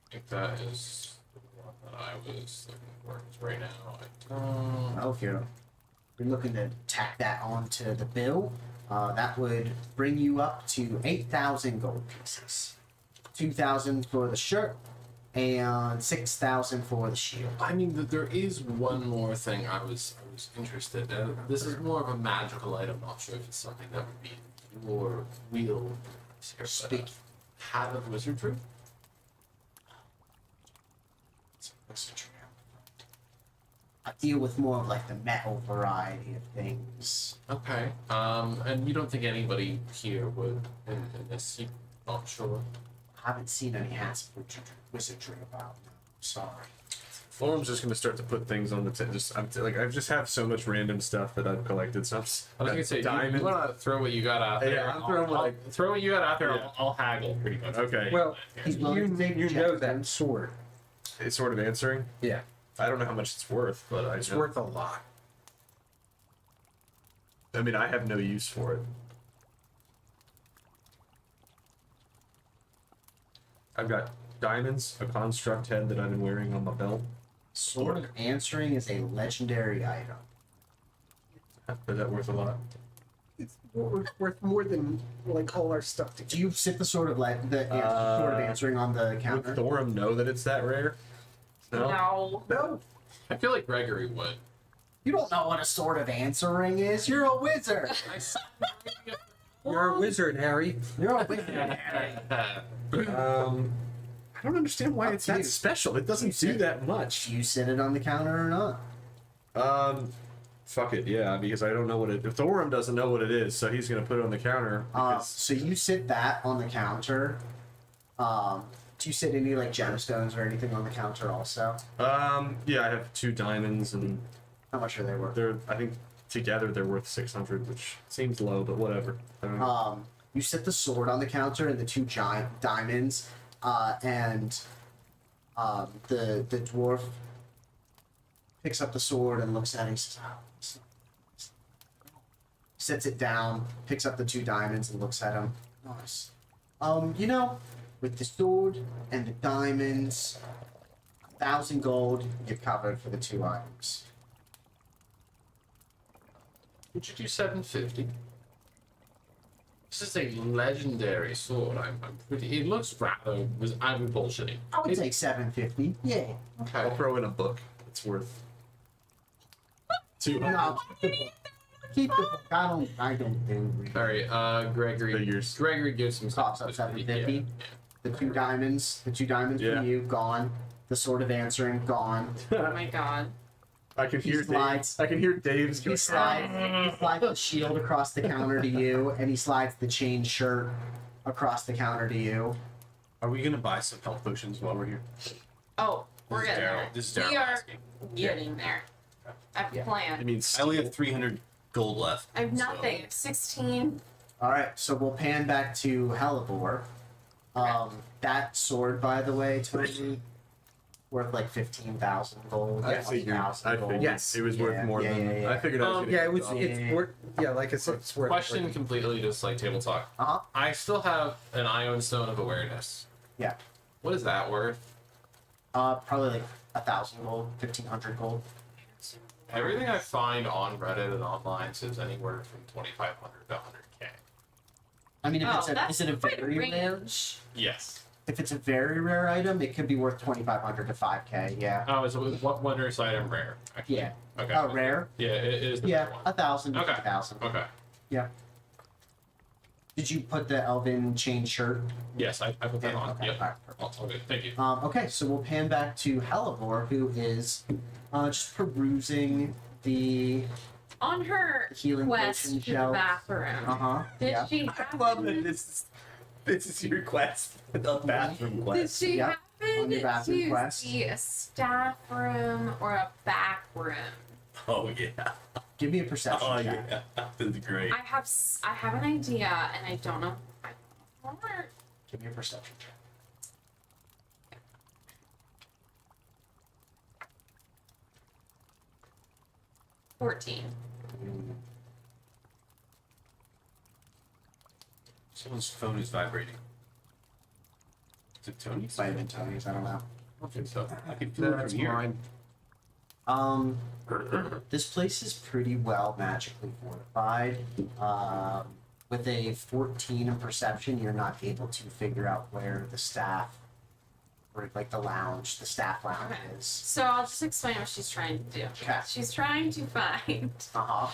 I think that is the one that I was looking for. 'Cause right now, I don't. Well, if you're looking to tack that onto the bill, that would bring you up to 8,000 gold pieces. 2,000 for the shirt and 6,000 for the shield. I mean, there is one more thing I was interested in. This is more of a magical item. Not sure if it's something that would be your wheel. Speak. Hat of wizardry. I deal with more of like the metal variety of things. Okay. And you don't think anybody here would in this? You're not sure. I haven't seen any hats of wizardry about. No. Sorry. Forum's just gonna start to put things on the I just have so much random stuff that I've collected. So I'm I was gonna say, diamond. you want to throw what you got out there? Yeah, I'm throwing I'll throw what you got out there. Yeah. I'll haggle pretty much. Okay. Well, He's willing to take you the know checks. that sword. It's sort of answering. Yeah, I don't know how much it's worth, but I it's know. worth a lot. I mean, I have no use for it. I've got diamonds, a construct head that I've been wearing on my belt. Sword of Answering is a legendary item. Is that worth a lot? It's worth more than like all our stuff Do together. you sit the sword of sword of Answering on the Would counter? Thorum know that it's that rare? No. No, I feel like Gregory would. You don't know what a sword of Answering is. You're a wizard. you're a wizard, Harry. You're a wizard. I don't understand why Up it's to that you. special. It doesn't do that much. Do you sit it on the counter or not? Fuck it, yeah, because I don't know what it. If Thorum doesn't know what it is, so he's gonna put it on the counter. Because, So you sit that on the counter. Do you sit any like gemstones or anything on the counter also? yeah, I have 2 diamonds, and How much are they worth? I think together they're worth 600, which seems low, but whatever. I don't know. You sit the sword on the counter and the 2 giant diamonds, and the dwarf picks up the sword and looks at it and says, "Oh, it's not- sets it down, picks up the 2 diamonds and looks at him. Nice. You know, with the sword and the diamonds, 1,000 gold, you're covered for the 2 items. Would you do 750? This is a legendary sword. I'm pretty. It looks rather. I'm bullshitting. I would It- take 750. Yeah. I'll Okay. throw in a book. It's worth 200 No, keep the book. I don't do. All right. Gregory. figures. Gregory gives him Tops up 750. The 2 diamonds. The 2 diamonds Yeah. for you gone. The sword of Answering gone. Oh my god. I can hear slides. Dave. I can hear Dave's He going. slides the shield across the counter to you, and he slides the chain shirt across the counter to you. Are we gonna buy some health potions while we're here? Oh, we're This is getting Daryl. there. This is We Daryl are asking. getting there. I have a Yeah. I plan. mean, I only have 300 gold left. I have so- nothing. I have 16. All right, so we'll pan back to Hellebore. That sword, by the way, Tony, worth like 15,000 gold. I figured. 20,000 gold. Yes. It was worth Yeah, more yeah, than. yeah, yeah. I figured I was gonna Yeah, get it was. double. It's worth. Yeah, like I said, it's worth. Question like, completely just like table talk. Uh-huh. I still have an Ion Stone of Awareness. Yeah. What is that worth? Probably like 1,000 gold, 1,500 gold. Everything I find on Reddit and online says anywhere from 2,500 to 100k. I mean, if Oh, it's a, that's is it a quite very rare? range. Yes. If it's a very rare item, it could be worth 2,500 to 5k. Yeah. Oh, is it what wondrous item rare? Actually? Yeah. Okay. Oh, rare? Yeah, it is the Yeah, rare one. 1,000 to Okay. 2,000. Okay. Did you put the Elven chain shirt? Yes, I put that Yeah, on. okay, Yep. alright, perfect. All good. Thank you. Okay, so we'll pan back to Hellebore, who is just perusing the On her healing quest potion to the shelf. bathroom, Uh-huh. did Yeah. she I happen, love that this is your quest, the bathroom did quest. she Yeah, happen on your bathroom to quest. see a staff room or a back room? Oh yeah. Give me a perception Oh check. yeah. That's great. I have an idea, and I don't know. I don't know. Give me a perception check. – 14. Someone's phone is vibrating. Is it Tony's? Might have been Tony's, I don't know. I don't think so. I can feel it That's from here. mine. This place is pretty well magically fortified. With a 14 in perception, you're not able to figure out where the staff, or like the lounge, the staff lounge Okay. is. So I'll just explain what she's trying to do. Okay. She's trying to find Uh-huh.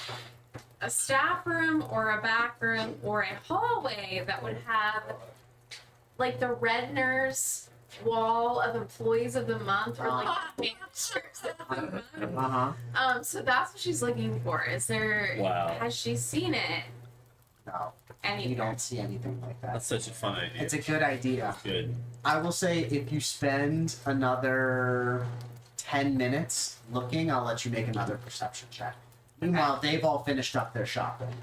a staff room or a back room or a hallway that would have like the Redner's wall of employees of the month or like managers of the month. Uh-huh. So that's what she's looking for. Is there Wow. has she seen it No, you anywhere? don't see anything like that. That's such a fun idea. It's a good idea. Good. I will say if you spend another 10 minutes looking, I'll let you make another perception check. Meanwhile, they've all finished up their shopping.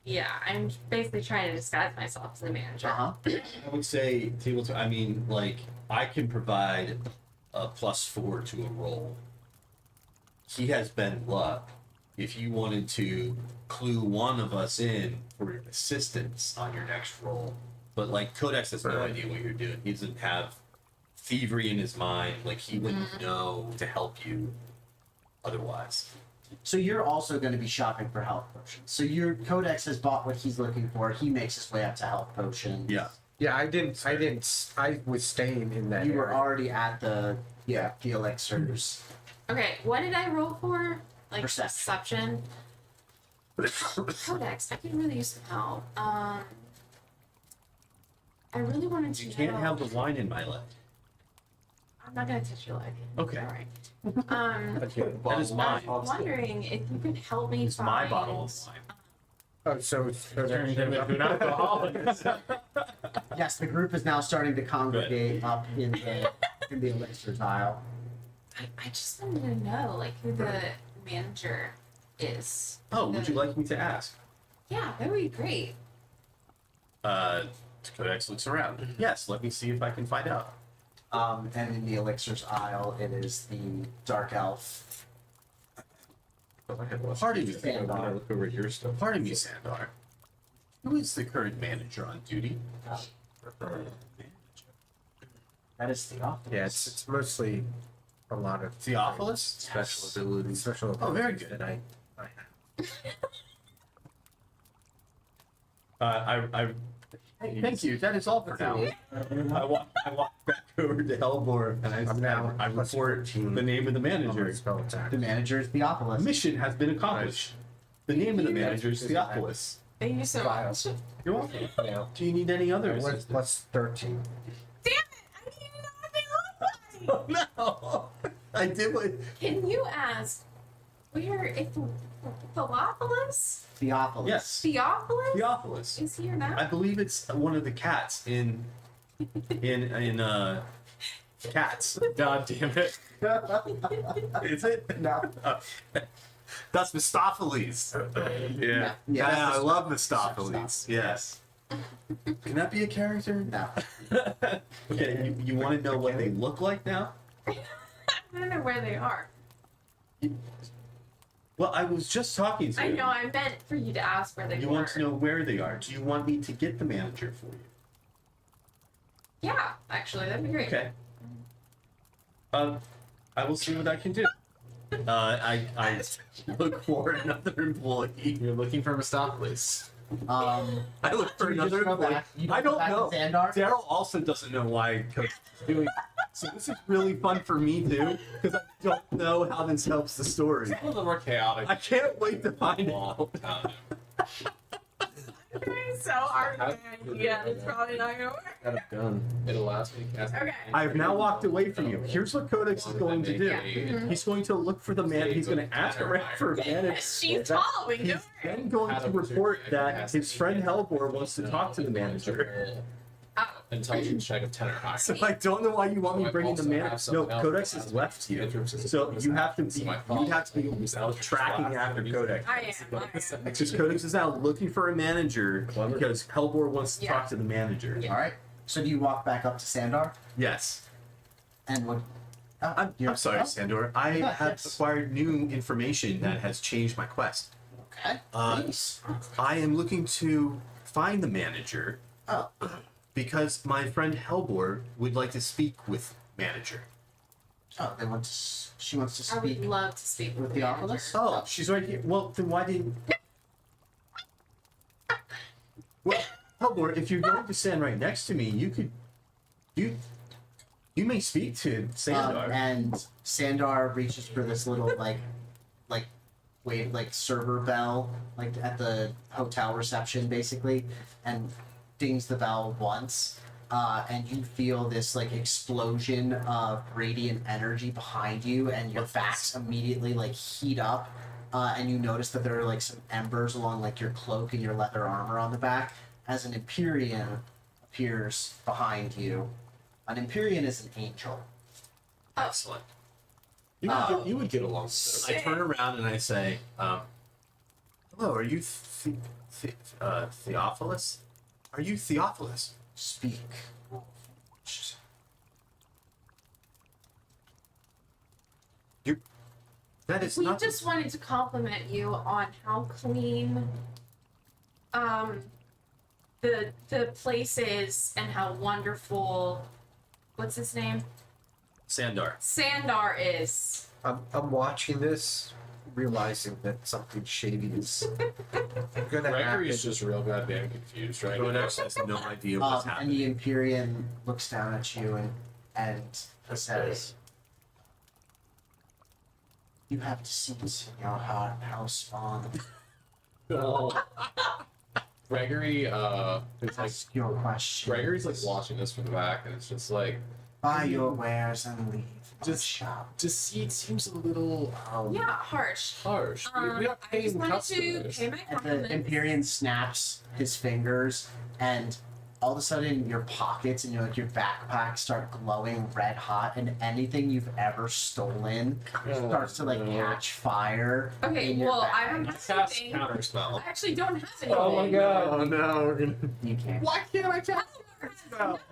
Yeah, I'm basically trying to disguise myself as the manager. Uh-huh. I would say I mean, like, I can provide a +4 to a roll. He has bad luck. If you wanted to clue one of us in for assistance on your next roll, but like Codex has no idea what you're doing. He doesn't have thievery in his mind. Like he wouldn't know to help you otherwise. So you're also going to be shopping for health potions. So your Codex has bought what he's looking for. He makes his way up to health potions. Yeah. Yeah, I was staying in that. You were area. already at the elixirs. Okay, what did I roll for? Like Perception. perception. Codex, I could really use some help. I really wanted to You can't know. have the wine in my leg. I'm not gonna touch your leg. Okay. All right. That is I mine. was wondering if you could help me It's find. my bottle of wine. Oh, so Turned him into an alcoholic. Yes, the group is now starting to congregate up in the elixir tile. I just wanted to know, like, who the manager is. Oh, would you like me to ask? Yeah, that would be great. Codex looks around. Yes, let me see if I can find out. And in the elixirs aisle, it is the dark elf. Pardon me, Sandar. Look over your stuff. Pardon me, Sandar. Who is the current manager on duty? That is Theophilus. yeah, it's mostly a lot of Theophilus? Special abilities. special. Oh, very abilities good. that I thank you. That is all for now. I walk back over to Hellbore and I'm now I plus report 14 the name of the on my manager. spell attack. The manager is Theophilus. Mission has been accomplished. The name of the manager is Theophilus. Thank you so Vile. much. You're welcome. Yeah. Do you need any other I went assistance? plus 13. Damn it! I need to know what they look like! Oh no! I did what. Can you ask Where is Theophilus? Theophilus. Yes. Theophilus? Theophilus. Is here now? I believe it's one of the cats in Cats. God damn it. Is it? No. That's Mephistopheles. Yeah. Yeah. I love Mephistopheles. Mephistopheles. Yes. Can that be a character? No. Okay, you want to know what they look like now? I don't know where they are. Well, I was just talking to I you. know, I meant for you to ask where they You were. want to know where they are. Do you want me to get the manager for you? Yeah, actually, that'd be great. Okay. I will see what I can do. I look for another employee. You're looking for Mistopheles. I look for you just another go employee. back- you I go don't back to know. Xandar? Daryl also doesn't know why Coach is doing. So this is really fun for me too, because I don't know how this helps the story. A little more chaotic. I can't wait to find out. So hard. Yeah, it's probably not gonna work. Got a gun. It allows me to cast. Okay. I have now walked away from you. Here's what Codex is going to do. Yeah. He's going to look for the man. He's going to ask around for a manager. She's following He's you. then going to report that his friend Hellbor wants to talk to the manager. Intelligence check of 10 or higher. So I don't know why you want me bringing the manager. No, Codex has left you. So you have to be. You have to be tracking after Codex. I am. Because Codex is out looking for a manager because Hellbor wants to talk to the manager. Yeah. All right. So do you walk back up to Sandar Yes. and what? I'm sorry, Sandor. I have acquired new information that has changed my quest. Okay. Please. I am looking to find the manager Oh. because my friend Hellbor would like to speak with manager. Oh, they want to. She wants to I would speak love to speak with with the manager. Oculus. Oh, she's right here. Well, then why didn't? Well, Hellbor, if you're going to stand right next to me, you could, you may speak to Sandar. And Sandar reaches for this little wave server bell like at the hotel reception basically, and dings the bell once. And you feel this explosion of radiant energy behind you, and your backs immediately heat up. And you notice that there are some embers along your cloak and your leather armor on the back as an Empyrean appears behind you. An Empyrean is an angel. Excellent. You would get along with I turn around and I say, "Hello, are you Theophilus? Are you Theophilus?" Speak. That is We not. just wanted to compliment you on how clean the place is and how wonderful what's his name? Sandar. Sandar is. I'm watching this, realizing that something shady is gonna happen. Gregory's just real goddamn confused right now. Codex has no idea what's And happening. the Empyrean looks down at you and says, "You have to see this in your heart, house spawn. Gregory, it's like Ask your question. Gregory's watching this from the back, and it's just like Buy your wares and leave. Just- shop. deceit seems a little Yeah, harsh. harsh. We are I just paying wanted to customers. pay my And the compliments. Empyrean snaps his fingers, and all of a sudden your pockets and your backpack start glowing red hot, and anything you've ever stolen starts to catch fire. Okay, in your well, I bag. don't have Cast anything. counter spell. I actually don't have anything. Oh my god. Oh no, we're gonna. You can't. Why can't I cast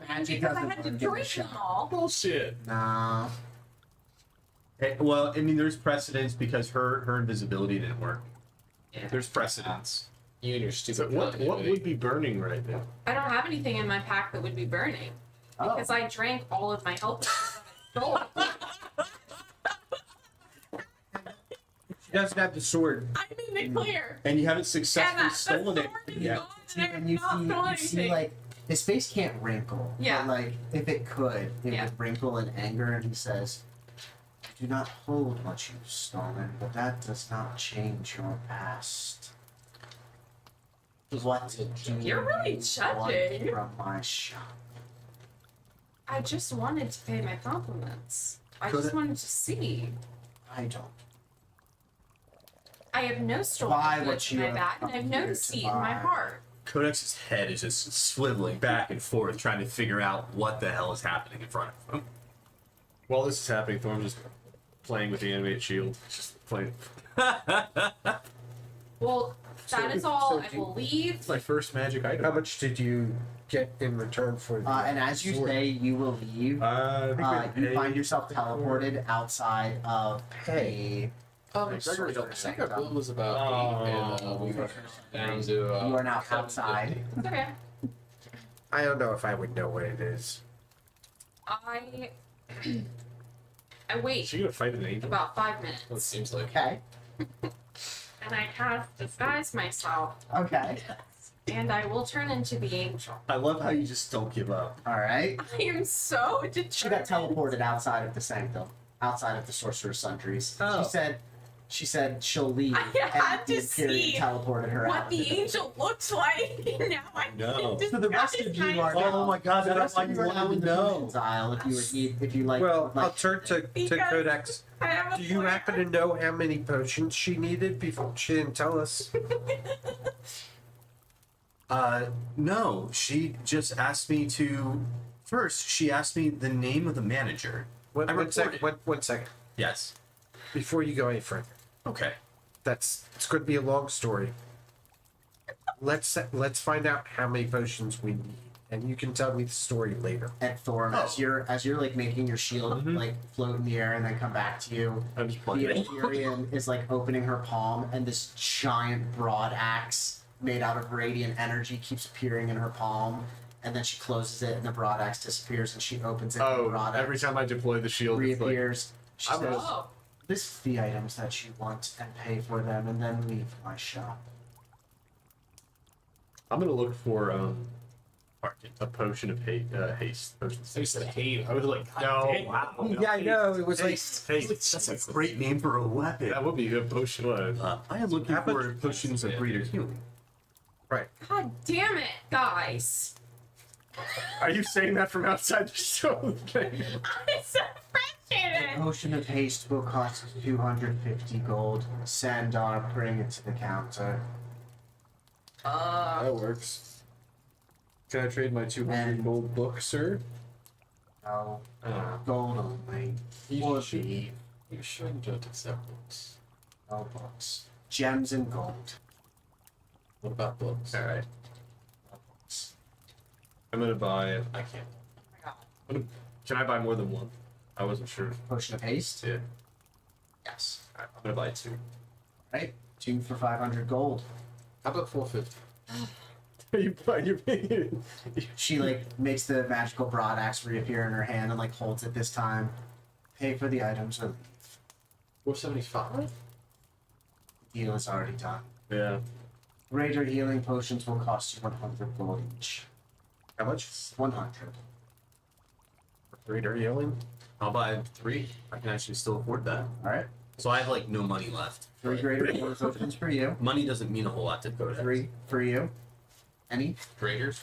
Magic Because I doesn't had to work in the drink them shop. all. bullshit? Nah. Well, I mean, there's precedence because her invisibility didn't work. Yeah. There's precedence. You and your So stupid what continuity. would be burning right now? I don't have anything in my pack that would be burning Oh. because I drank all of my health. She doesn't have the sword, I made it clear. and you haven't And successfully that stolen the it sword is yet. gone and And I'm you not see, doing you see anything. his face can't wrinkle. Yeah. But if it could, it Yeah. would wrinkle in anger, and he says, "I do not hold what you've stolen, but that does not change your past. What do You're really you judging. want from my shop?" I just wanted to pay my compliments. I Could just it- wanted to see. I don't. I have no stolen Buy goods what in you my bag, and I have no here to deceit in my buy. heart. Kodex's head is just swiveling back and forth, trying to figure out what the hell is happening in front of him. While this is happening, Thorn's just playing with the animated shield. He's just playing. Well, that is all. I do you- will leave. It's my first magic item. How much did you get in return for the And as you sword? say, you will leave. I think we You pay- find yourself teleported outside of a. Gregory, sorcerer I think our sanctum. build was about 8, and we went down to. You are now 750. outside. It's okay. I don't know if I would know what it is. I wait Is she gonna fight an angel? about 5 It minutes, seems like. Okay. and I cast disguise myself, Okay. and I will turn into the angel. I love how you just don't give up. All right. I am so determined. She got teleported outside of the sanctum, outside of the sorcerer's sundries. Oh. She said she'll leave. I had and the to Imperium see teleported her what out. the angel looked like. Now I No. can So the rest of disguise you are myself. Oh my god, The that's rest why of you you are now wanted in to the know. potions aisle if you like. Well, like, I'll turn to Because- Codex. I have a Do you plan. happen to know how many potions she needed before she didn't tell us? No, she just asked me to. First, she asked me the name of the manager. One, I one second. reported. One second. Yes. Before you go any further, Okay. it's going to be a long story. Let's find out how many potions we need, and you can tell me the story later. at Thorm, as you're like making your shield like float in the air and then come back to you. I'm just The playing. Imperium is like opening her palm, and this giant broad axe made out of radiant energy keeps appearing in her palm. And then she closes it, and the broad axe disappears, and she opens it. and the Oh, broad every axe time I deploy the shield, it's like, reappears. She I'm says, Oh, "This is the items that you want, and pay for them, and then leave my shop." I'm gonna look for a potion of haste. Potion of So you said haste. hate. I was like, No, God damn. wow. Yeah, I know. It was like Haste. That's a great name for a weapon. That would be a potion. What? I am looking How much- for potions of greater healing. right. God damn it, guys. Are you saying that from outside the show? I'm so A frustrated. potion of haste will cost 250 gold. Sandar, bring it to the counter. That works. Can I trade my 200 gold book, sir? No, Oh. gold only. You Or should- beef. You shouldn't accept books. No books. Gems and gold. What about books? All right. No books. I'm gonna buy. I can't. Can I buy more than one? I wasn't sure. Potion of haste? Yeah. Yes. Alright, I'm gonna buy 2. Right? 2 for 500 gold. How about 450? She like makes the magical broad axe reappear in her hand and like holds it this time. Pay for the items or leave. 475? The deal is already done. Yeah. Greater healing potions will cost you 100 gold each. How much? 100. Greater healing. I'll buy 3. I can actually still afford that. Alright? So I have like no money left. 3 greater healing potions for you. Money doesn't mean a whole lot to Codex. 3 for you. Any? Graders?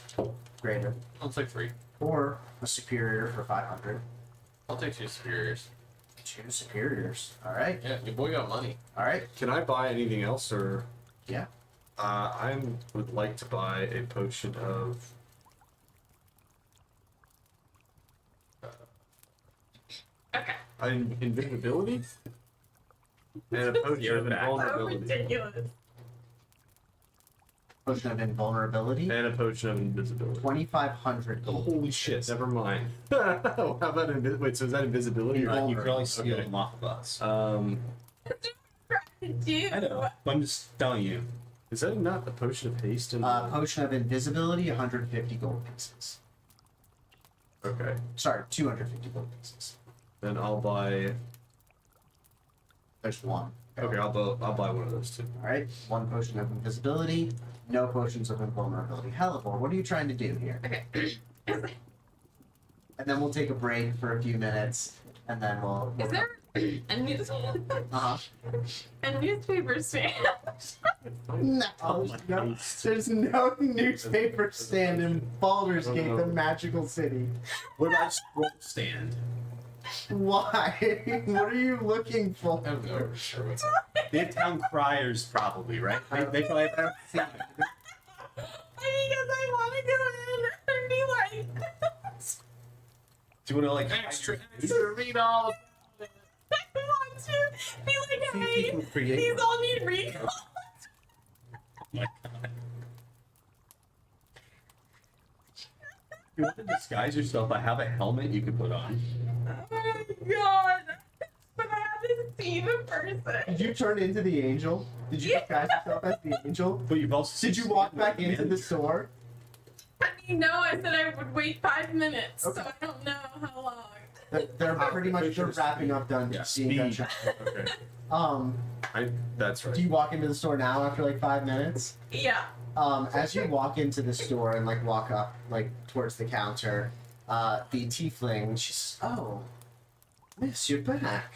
Greater. I'll take 3. Or a superior for 500. I'll take 2 superiors. 2 superiors. Alright? Yeah, your boy got money. Alright? Can I buy anything else, or? Yeah. I would like to buy a potion of. Okay. Invisibility? And a potion of So invulnerability. ridiculous. Potion of invulnerability. And a potion of invisibility. 2,500 gold. Holy shit, never mind. How about wait, so is that invisibility? Or... You can only steal Okay. them off of us. Dude. I know, but I'm just telling you. Is that not a potion of haste? And... Potion of invisibility, 150 gold pieces. okay. Sorry, 250 gold pieces. Then I'll buy. There's one. Okay, I'll buy one of those too. Alright, 1 potion of invisibility, no potions of invulnerability. Hellebore, what are you trying to do here? Okay. And then we'll take a break for a few minutes, and then we'll. Is there Uh-huh. a newspaper stand? No, Oh my no, there's no newspaper stand in Baldur's Oh, Gate, no. the magical city. What about a scroll stand? Why? What are you looking for? I'm never sure what's They have town criers, probably, right? They probably have. Because I want to go in and be like, Do you want to like Extra read all of I want to be like, hey, these all need recall. You want to disguise yourself? I have a helmet you could put on. Oh my god. But I haven't seen the person. Did you turn into the angel? Did you disguise yourself as the angel? But you've also Did you walk back into the store? I mean, no, I said I would wait 5 minutes, Okay. so I don't know how long. They're pretty much wrapping up done Yeah, being done speed. shopping. Okay. That's right. Do you walk into the store now after like 5 minutes? Yeah. As you walk into the store and like walk up like towards the counter, the tiefling, she says, "Oh, miss, you're back.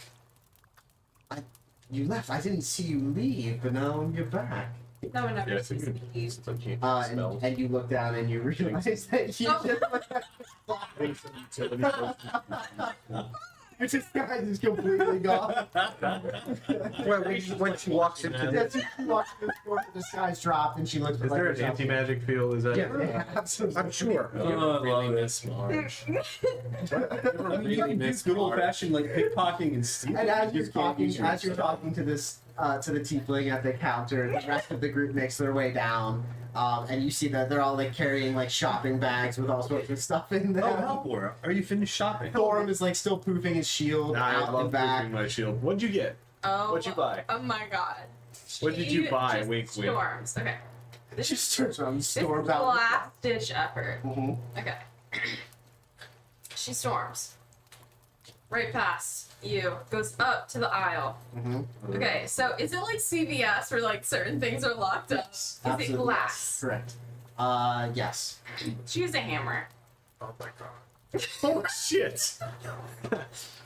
You left. I didn't see you leave, but now you're back." That would never Yeah, seems to be used. It's like you smell. And you look down and you realize that you Oh. just your disguise is completely gone. Well, when she walks into Yeah, the, she walks in the store, the disguise dropped, and she looks Is there an anti-magic field? Is that? Yeah, absolutely. I'm sure. I love this, Marge. I mean, you can do good old fashioned like pickpocketing and stealing. And as You you're just can't talking, use your as you're stuff. talking to this, to the tiefling at the counter, the rest of the group makes their way down, and you see that they're all like carrying like shopping bags with all sorts of stuff in them. Oh, Halvor, are you finished shopping? Thorum is like still poofing his shield I out the love back. moving my shield. What'd you get? Oh. What'd you buy? Oh my god. What did you She buy? just Wink, wink. Storms. Okay. This She is turns around and this is storms the out. last ditch effort. Mhm. Okay. She storms. Right past you. Goes up to the aisle. Mhm. Okay, so is it like CVS where like certain things are locked up? Is it Absolutely. glass? Correct. Yes. She used a hammer. Oh my god. Oh shit!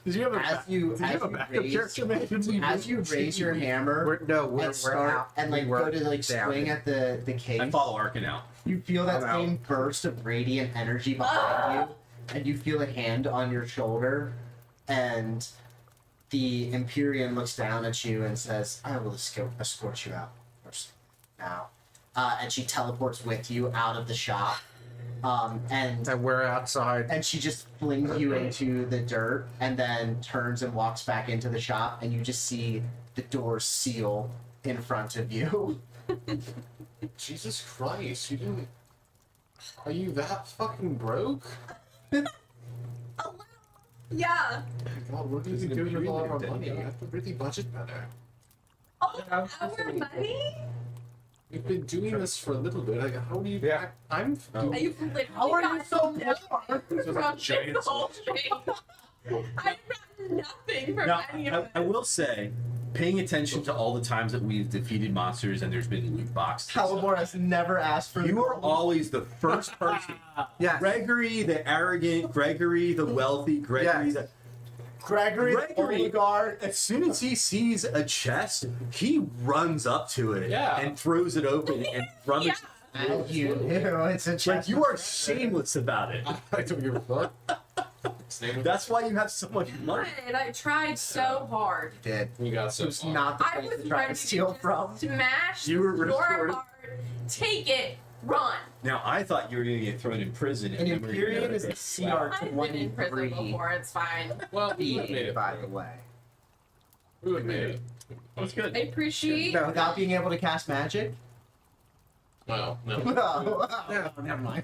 Did you have a As you did you have a backup raise, character made? as you raise your hammer We're and start out. and like We were go to like down. swing at the case, I follow Arkin out. you feel that I'm same burst of radiant energy behind you, and you feel a hand on your shoulder, and the Empyrean looks down at you and says, "I will escort you out first now," and she teleports with you out of the shop, and we're outside. and she just flings you into the dirt and then turns and walks back into the shop, and you just see the doors seal in front of you. Jesus Christ, you didn't. Are you that fucking broke? Yeah. God, what are you doing with all of our money? You have to really budget better. Oh, our money? We've been doing this for a little bit. Like, how do you? Yeah. I'm. You literally How are you got so nothing poor? from this whole thing. I've gotten nothing from Now, any of I this. will say, paying attention to all the times that we've defeated monsters and there's been loot boxes. and stuff, Halibor has never asked for You are gold. always the first person. Yes. Gregory the arrogant, Gregory the wealthy, Gregory Yes. the. Gregory, the Gregory- oligarch. As soon as he sees a chest, he runs up to it Yeah. and throws it open and rummages. And you knew it's a chest. Like, you are shameless about it. I don't give a fuck. That's why you have so much money. And I tried so hard. did. You got It so was far. not the I place was to try ready to steal just from. smash You were the door restored. apart, take it, run. Now, I thought you were going to get thrown in prison. An and then we were gonna Empyrean go is to a CR I've been in prison 23 before, it's fine. Well, we would have made being, it. by the way. We would have made it. That's good. I appreciate No. Without being able to cast magic? Well, no. No. Never mind.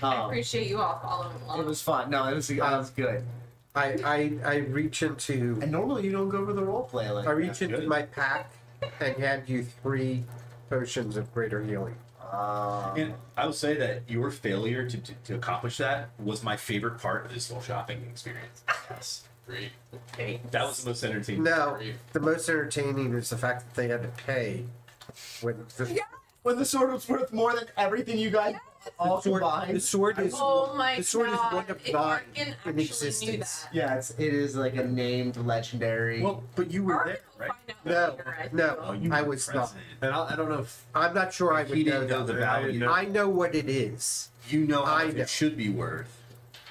I Um, appreciate you all following along. it was fun. No, it was good. I reach into And normally you don't go over the role play like I reach that. into good. my pack and hand you 3 potions of greater healing. And I will say that your failure to accomplish that was my favorite part of this whole shopping experience. yes. Great. That was the most entertaining. No, Great. the most entertaining is the fact that they had to pay when the, Yeah. When the sword was worth more than everything you guys all the combined. sword is Oh my the sword god. is one of if nine Arkin in actually knew existence. that. Yeah, it is like a named legendary. Well, but you were Arkin there, will right? find out No, later, I no. feel. Oh, you I were was not. present. And I don't know if I'm not sure I would He know didn't know that. the value. I know what it is. You know how I much know. it should be worth.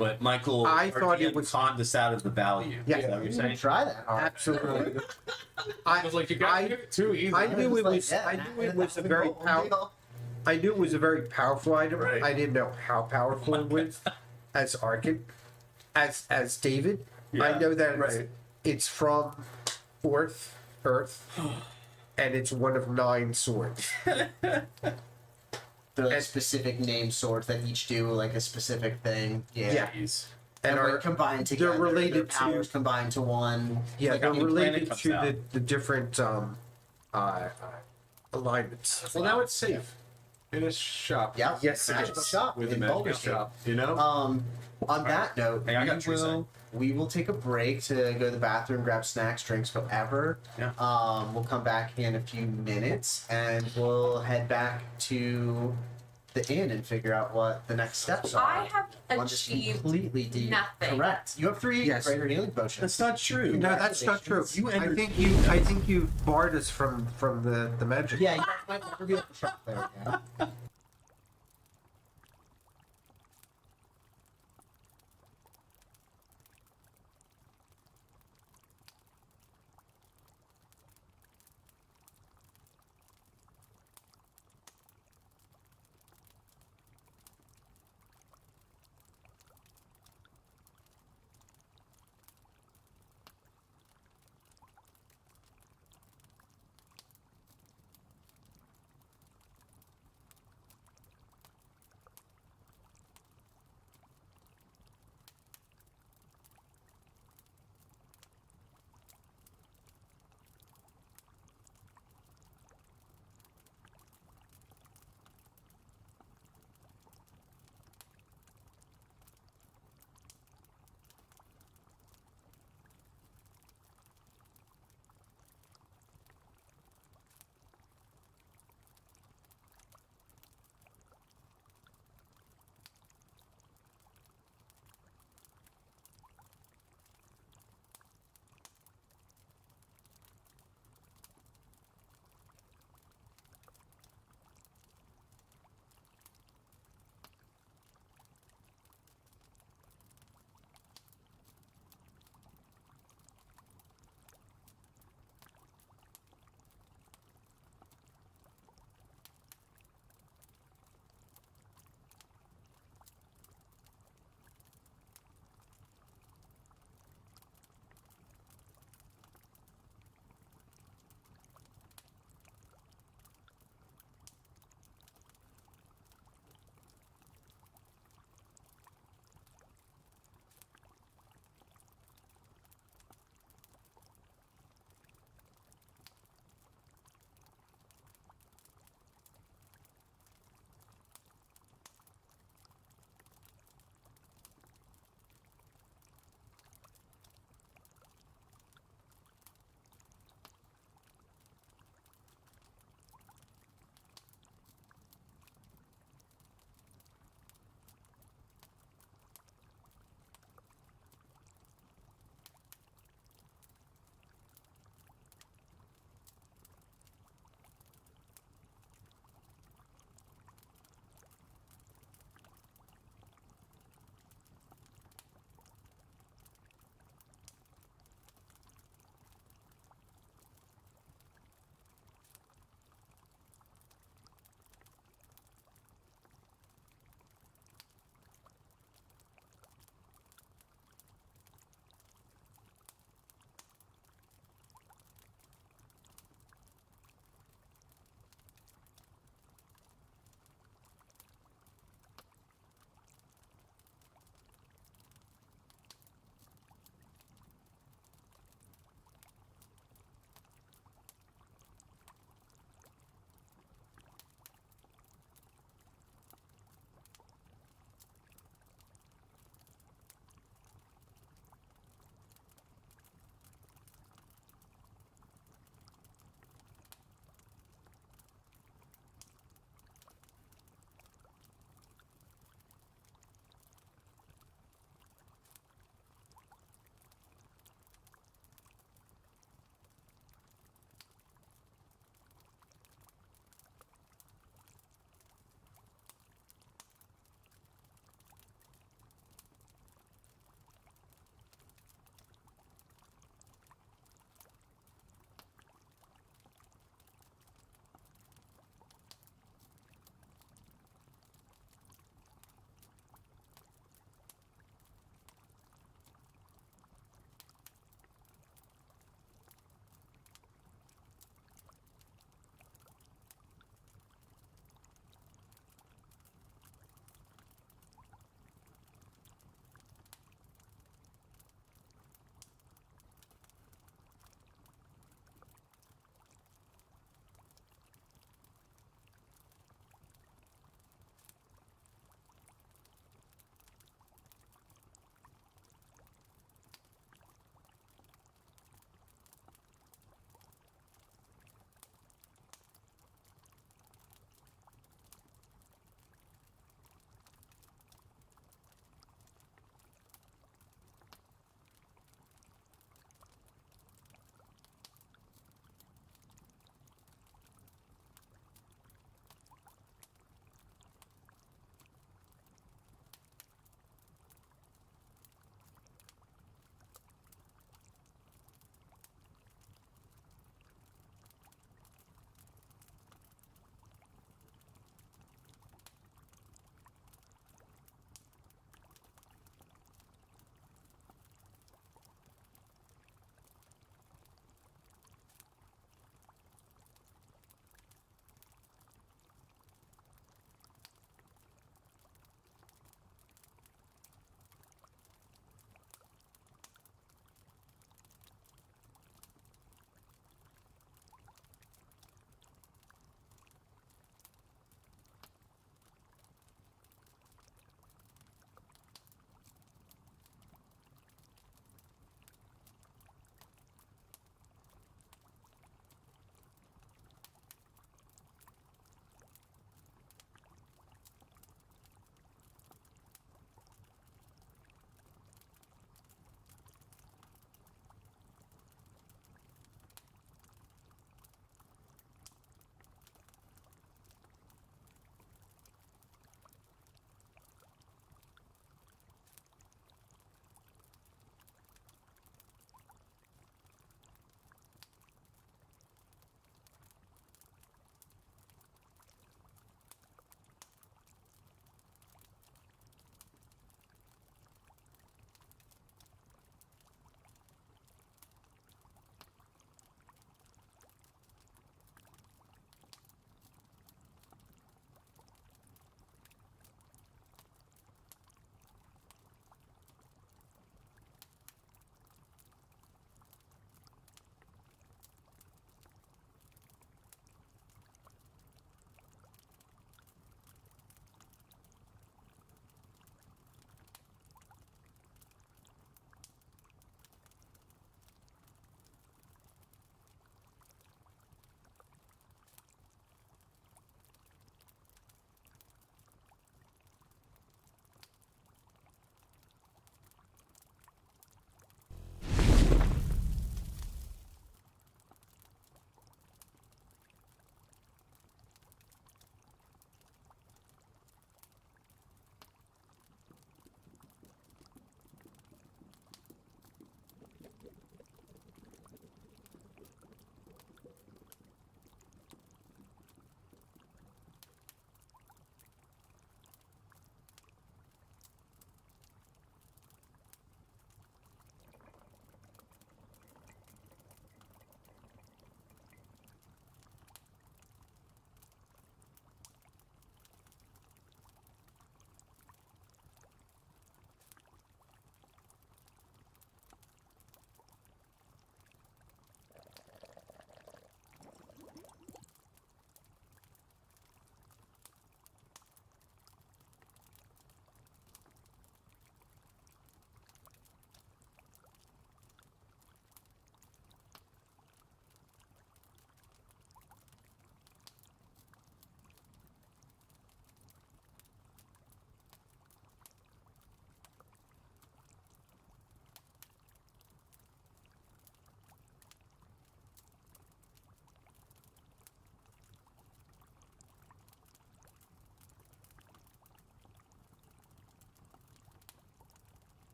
But Michael, I our thought it GM was- conned us out of the value. Yeah. Is that what you're You saying? can try that hard. Absolutely. I was like, you got it too easy. I knew it Like, was. yeah, I knew it was a that's very the goal. powerful. I knew it was a very powerful item. Right. I didn't know how powerful it was. As Arkin, as David, I Yeah, know that right. it's from Earth, and it's one of 9 swords. The And- specific name swords that each do like a specific thing. Yeah. Yeah. Jeez. And And are are combined together. they're related their to- powers combined to one. yeah, like they're a new planet related comes to out. the different alignments. Well, now it's safe in a shop. Yeah. Yes, it Magical is. shop With a in magical Baldur's Gate. shop, you know? On that note, Hey, I got you, we will take a break to go to the bathroom, grab snacks, drinks, whatever. Yeah. We'll come back in a few minutes and we'll head back to the inn and figure out what the next steps are. I have One just achieved completely nothing. correct. You have 3 Yes. greater healing potions. That's not true. No, that's not true. You I entered- think you barred us from the magic. Yeah, you guys might never be able to shop there again.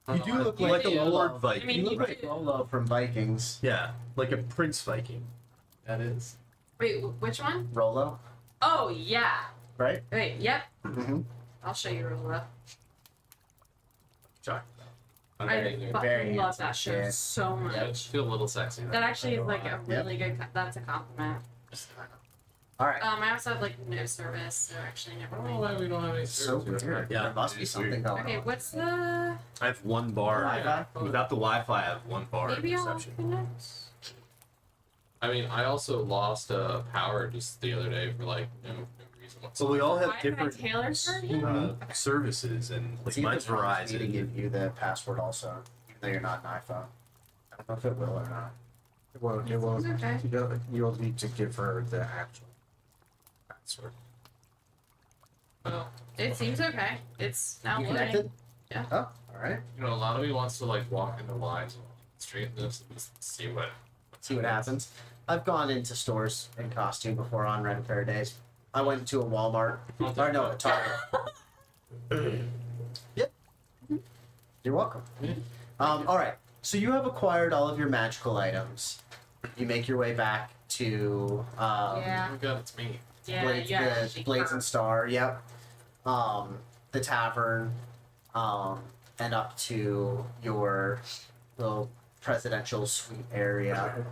You do look You like do. a Lord Lolo. Viking. I mean, You you look like do. Lolo from Vikings. Yeah, like a prince Viking. That is. Wait, which one? Rolo, Oh yeah. right? Wait, yep. Mm-hmm. I'll show you Rolla. Sorry. I Very fucking love that handsome show kid. so much. I feel a little sexy. That actually is like a Yep. really good. That's a compliment. All right. I also have like no service, so actually never I don't know mind. why we don't have any So service. weird. Yeah, There must be it's something weird. going Okay, on. what's the? I have one bar. Wi-Fi? Without the Wi-Fi, I have one bar Maybe of I'll reception. connect. I mean, I also lost power just the other day for like no reason whatsoever. So we all have Why different Taylor's version? services, and like See if mine's it prompts me to Verizon. give you the password also, even though you're not an iPhone. I don't know if it will or not. It won't. It won't. It's okay. You'll need to give her the actual password. Well, It seems okay. It's now You loading. connected? Yeah. Oh, all right. you know, a lot of me wants to like walk into lines on the street and just see what. See what happens. I've gone into stores in costume before on Red Fair days. I went to a Walmart. Or no, a Target. Yep. You're welcome. All right. So you have acquired all of your magical items. You make your way back to Yeah. Oh my god, it's me. Yeah, Blades, yeah. the Blades and Star. Yep. The tavern, and up to your little presidential suite area.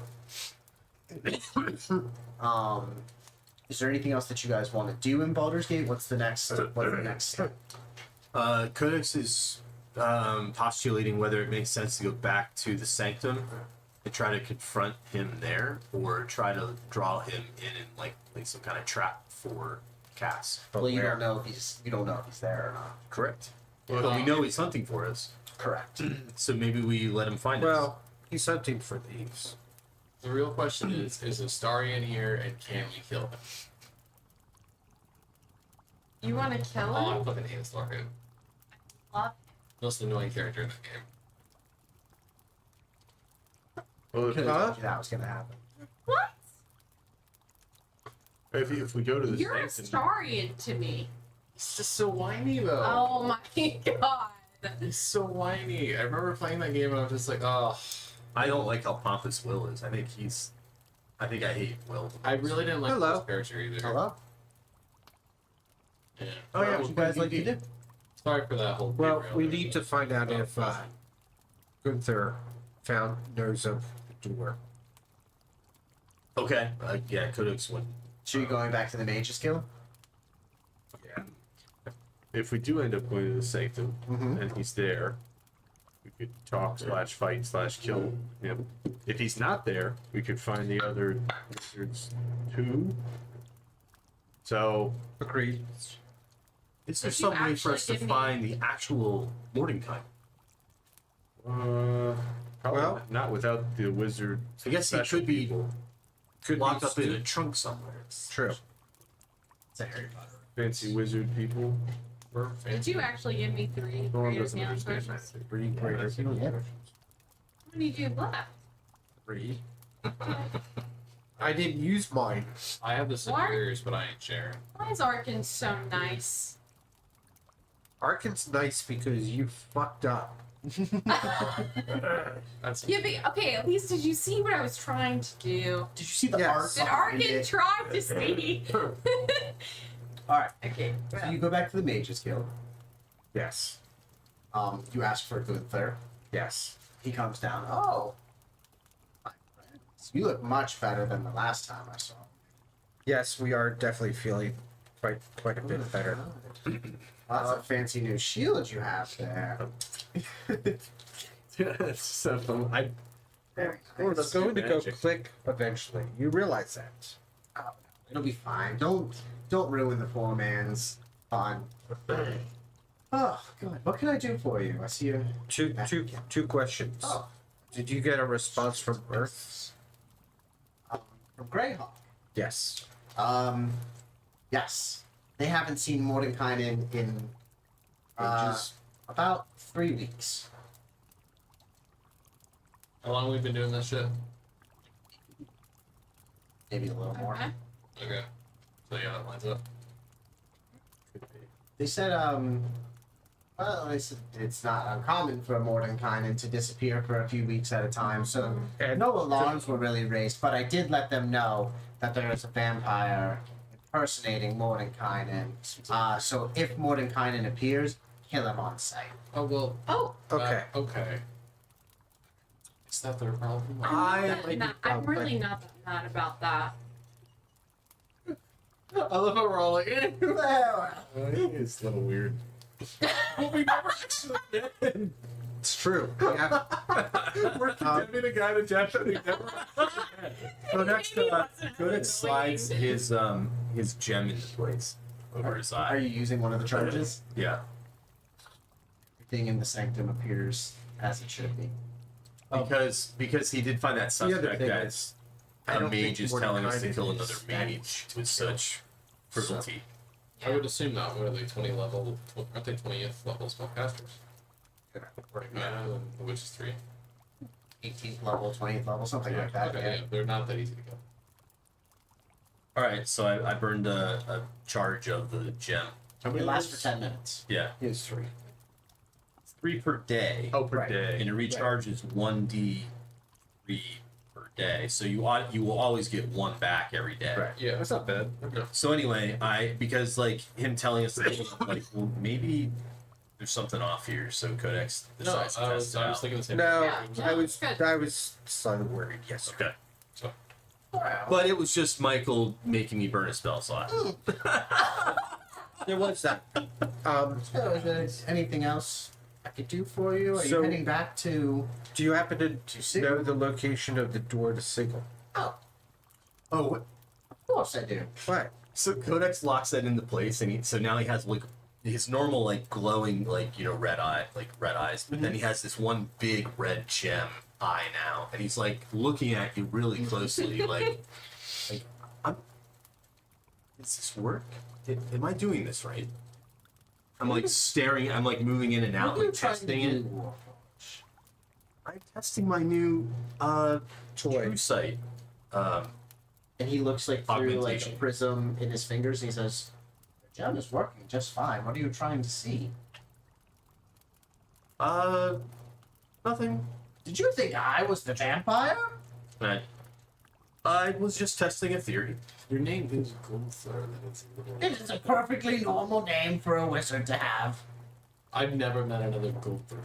Is there anything else that you guys want to do in Baldur's Gate? What's the next step? Codex is postulating whether it makes sense to go back to the Sanctum and try to confront him there, or try to draw him in like some kind of trap for Cass. Well, you where? don't know if he's there or not. Correct. But we know he's hunting for us, Correct. so maybe we let him find us. Well, he's hunting for thieves. The real question is Astarion here and can we kill him? You want to kill Oh, him? I'm fucking hate Astarion. Love Most annoying character in that game. Well, Could have told you that was gonna happen. What? if we go to the You're a Sanctum, Starian to me. He's just so whiny though. Oh my god. He's so whiny. I remember playing that game and I was just like, oh. I don't like how pompous Will is. I think I hate Will. I really didn't like Hello. this character either. Hello. Yeah. Oh yeah, what you guys like to do? Sorry for that whole. Well, derail we there, need to but- find out if Gunther knows of the door. Okay. Yeah, Codex would. So you're going back to the Mage's Guild? if we do end up going to the Sanctum Mm-hmm. and he's there, we could talk / fight / kill him. If he's not there, we could find the other wizards too. So Agreed. Is there Could you some way for us actually to give me- find the actual Mordenkainen? probably Well- not without the wizard. I guess he special could be people. Could locked be up in a stu- trunk somewhere. True. It's a Harry Potter. Fancy wizard people. We're Did fancy. you actually give me 3 Norm creative doesn't healing understand potions? that. Three greater healing Yeah. potions. How many do you have left? 3. I didn't use mine. I have the superiors, but I ain't sharing. Why is Arkin so nice? Arkin's nice because you fucked up. That's Yeah, but okay, at least did you see what I was trying to do? Did you see the Yes. art? Did behind Arkin it? try to see? All right. Okay, So well, you go back to the Mage's Guild. Yes. You ask for Gunther. Yes. He comes down. Oh, my friends, you look much better than the last time I saw. Yes, we are definitely feeling quite a bit better. That's a fancy new shield you have there. It's so fun. Very It's nice. going to go magic. click eventually. You realize that. Oh, it'll be fine. Don't ruin the poor man's fun. Oh, good. What can I do for you? I see you. Two questions. Oh, Did you get a response from Earth? from Greyhawk. Yes. Yes. They haven't seen Mordenkainen in Ages. about 3 weeks. How long have we been doing this shit? Maybe a little more. okay. Okay. So yeah, that lines up. They said Well, it's not uncommon for Mordenkainen to disappear for a few weeks at a time, so And no alarms were really raised. But I did let them know that there is a vampire impersonating Mordenkainen. So if Mordenkainen appears, kill him on sight. Oh well. Oh, okay. Okay. Is that their problem? I'm really not that mad about that. I love how we're all like, eh. It's a little weird. Well, we never actually did. It's true. Yeah. We're condemning a guy to death that we never. Codex slides his gem into place over his Are eye. you using one of the charges? Yeah. Everything in the sanctum appears as it should be. Because he did find that The other suspect thing that is, a I don't mage think is telling us to Mordecai kill is another that mage with such frivolity. I would assume not. What are they? 20 level? Aren't they 20th level spellcasters? Mordenkainen, which is 3. 18th level, 20th level, something like that. Okay, yeah. yeah, they're not that easy to kill. Alright, so I burned a charge of the gem. It lasts for 10 minutes. Yeah. is 3. 3 per day. Oh, per Right. day. And it recharges 1d3 per day. So you will always get 1 back every day. Right. Yeah, that's not bad. Okay. So anyway, because like him telling us that, like, well, maybe there's something off here, so Codex No, decides to I test was it out. thinking the same. No, Yeah, I no, was good. I was slightly worried. Yes. Okay. Well, But it was just Michael making me burn a spell slot. There was that. so is there anything else I could do for you? Are you So- heading back to... Do you happen to Sigil? know the location of the door to Sigil? Oh, Oh, of course I do. What? so Codex locks that into place, and so now he has like his normal like glowing red eyes, but then he has this one big red gem eye now, and he's like looking at you really closely, like does this work? Am I doing this right? I'm like staring. I'm like moving in and out, What are you like trying to testing it. do? I'm testing my new Toy. true sight. And he looks like through like a Augmentation. prism in his fingers and he says, the gem is working just fine. What are you trying to see? Nothing. Did you think I was the vampire? I was just testing a theory. Your name is Gunther. and it's a little- It is a perfectly normal name for a wizard to have. I've never met another Gunther.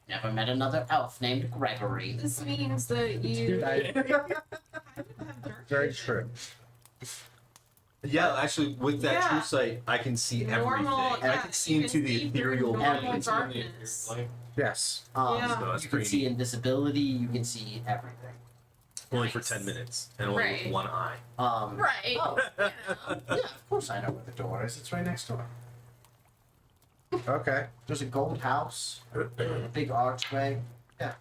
Never met another elf named Gregory. This means that you. Very true. Yeah, actually, with that Yeah. true sight, I can see Normal, everything. And I yeah, can see you into can the see through ethereal normal plane. darkness. Like, Yes. Yeah. So that's You can pretty see neat. invisibility. You can see everything. Only for Nice. 10 minutes and only Right. with one eye. Right. Oh, yeah, of course I know where the door is. It's right next door. Okay. There's a gold house, a big archway. Yeah.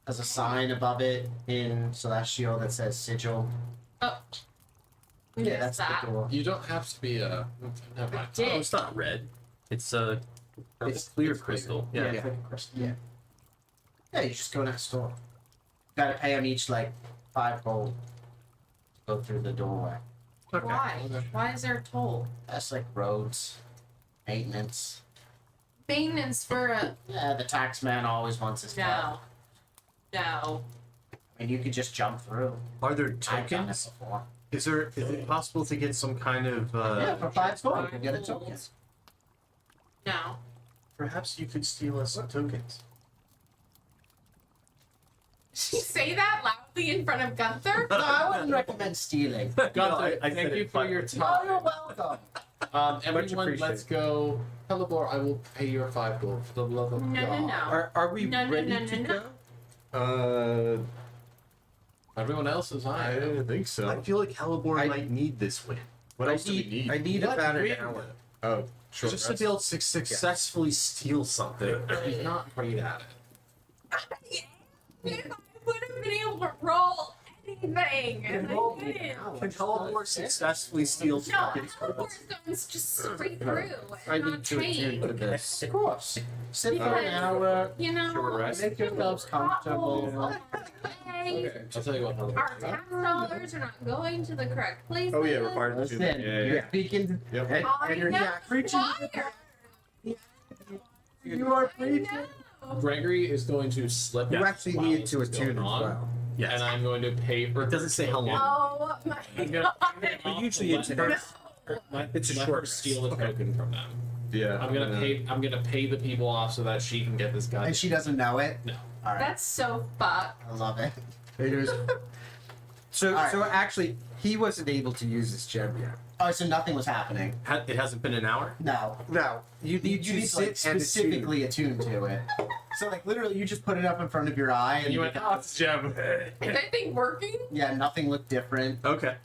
There's a sign above it in Celestial that says Sigil. Oh. We Yeah, missed that's that. the door. you don't have to be a. Never mind. Did. Oh, it's not red. It's It's clear it's crystal. Yeah, Yeah. it's like a crystal. Yeah. Yeah, you just go next door. Gotta pay them each like 5 gold to go through the doorway. Why? Why is there a toll? That's like roads, maintenance. Maintenance for a. Yeah, the tax man always wants his cut. No. No. I mean, you could just jump through. Are there I've done it tokens? before. Is it possible to get some kind of Yeah, for 5 gold, you can get a token. No. perhaps you could steal us some tokens? Did you say that loudly in front of Gunther? No, I wouldn't recommend stealing. Gunther, I thank said you it for your finally. Oh, time. you're welcome. Everyone, appreciated. let's go. Helibor, I will pay your 5 gold for the love of No, God. no, no. Are we No, no, ready no, to no, go? Everyone else is I on. didn't think I so. feel like Halibor I- might need this win. What I else do we need? I need What? about an Read hour. it. Oh, sure. Just to be able to successfully steal something. He's not great at it. If I would have been able to roll anything, and I didn't. Can Halibor successfully steal No, tokens? Hellbore's guns just straight through I and need not to attend change. to this. Of course. Sit for an Because, hour, you know, Short rest. make yourselves comfortable. potholes on our way. Okay, I'll tell you what. Halibor. Our tax dollars are not going to the correct places. Oh yeah, required to do that. Listen, Yeah, you're yeah. speaking. Yep. And I you're know preaching. why. You are I free. know. Gregory is going to slip. You actually while need this to is attune going as on, well. Yes. And I'm going to pay for. It doesn't say how long. Oh my I'm god. gonna usually it's let her, an- it's a let short her rest. steal a token from them. Yeah. I'm gonna pay. I'm gonna pay the people off so that she can get this guy. And she doesn't know it? No. Alright. That's so fucked. I love it. So, Alright. so actually, he wasn't able to use this gem yet. Oh, so nothing was happening. It hasn't been an hour. No. No, you need You to need to sit like, and attune. specifically attune to it. So like literally you just put it up in front of your eye and And you went, oh, it's a gem. Is that thing working? yeah, nothing looked different. Okay.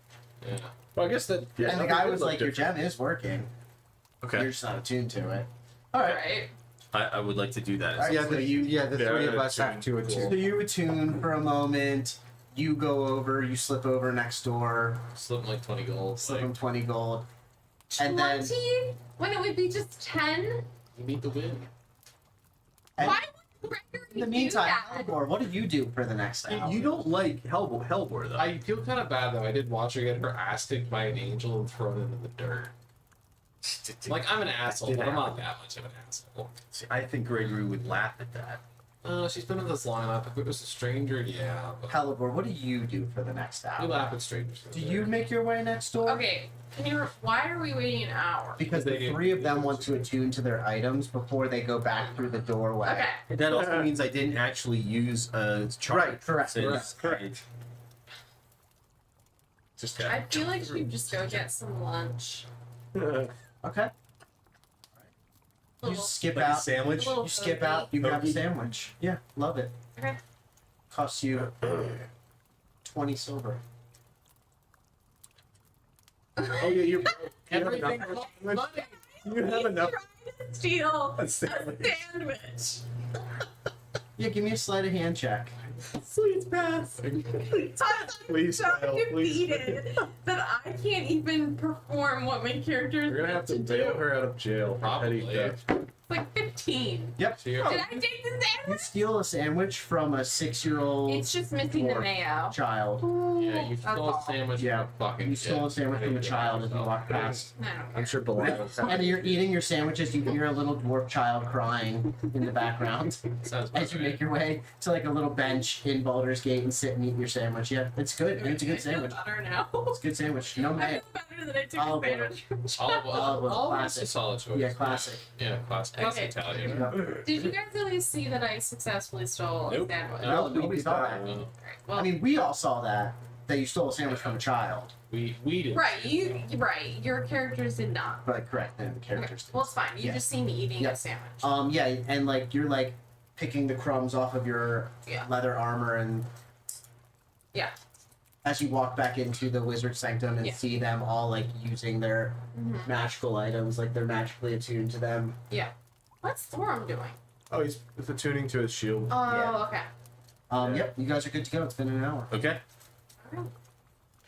Yeah. Well, I guess that. Yeah, and the nothing guy did was look like, your different. gem is working. Okay. You're just not attuned to it. Alright. I would like to do that. Alright, Yeah, so the, you the Yeah, three of us attune. have to attune. so you attune for a moment, you go over, you slip over next door, Slip like 20 gold. slip Like, him 20 gold. 20? And then- When it would be just 10? you meet the win. And Why would Gregory in the do meantime, that? Hellbor, what did you do for the next hour? You don't like Hellbor though. I feel kind of bad though. I did watch her get her ass kicked by an angel and thrown into the dirt. Like, I'm an asshole, but I'm not that much of an asshole. See, I think Gregory would laugh at that. She's been in this lineup. If it was a stranger, yeah. But Hellbor, what do you do for the next we hour? laugh at strangers. Do you make your way next door? Okay, why are we waiting an hour? Because They the didn't- three of them want to attune to their items before they go back through the doorway. Okay. That also means I didn't actually use a chart. Right, correct, since correct. Just I feel like you just go get some lunch. Okay. You Little- skip like a out. sandwich. little You skip bogey. out. You grab a Bogey. sandwich. Yeah, love it. Okay. Costs you 20 silver. Oh yeah, you have Everything enough. costs money. You have enough. Trying to steal A a sandwich. sandwich. Yeah, give me a sleight of hand check. Please pass. Please so fail, please defeated that I can't even perform what my character is We're gonna have to meant bail do. her out of jail. for petty Probably. theft. It's like 15. Yep. So you're, Did I take the You sandwich? steal a sandwich from a 6-year-old It's just missing the dwarf mayo. child. yeah, you That's stole a all. sandwich Yeah, from a fucking You stole a sandwich from a child as you walk past. I don't I'm care. sure Belial's And you're eating your sandwiches, you hear a little dwarf child crying in the background Sounds as you right. make your way to like a little bench in Baldur's Gate and sit and eat your sandwich. Yeah, it's good. It's a good I feel sandwich. better now. It's a good sandwich. No I mayo. feel better that I took Olive a oil. sandwich. Olive oil. Olive oil, Olive oil's a classic. solid choice. Yeah, classic. Yeah, classic. Okay. Italian. Did you guys at least see that I successfully stole Nope. a sandwich? No, nobody saw that. Alright, well, I mean, we all saw that you stole a sandwich from a child. We did. right. Your characters did not. But correct, then the Okay. characters did. Well, it's fine. You Yeah. just see me eating Yeah. a sandwich. Yeah, and like you're like picking the crumbs off of your Yeah. leather armor and Yeah. as you walk back into the wizard sanctum and Yeah. see them all like using their Mhm. magical items, like they're magically attuned to them. What's Thorum doing? Oh, he's attuning to his shield. Oh, Yeah. okay. Yeah. Yep, you guys are good to go. It's been an hour. Okay.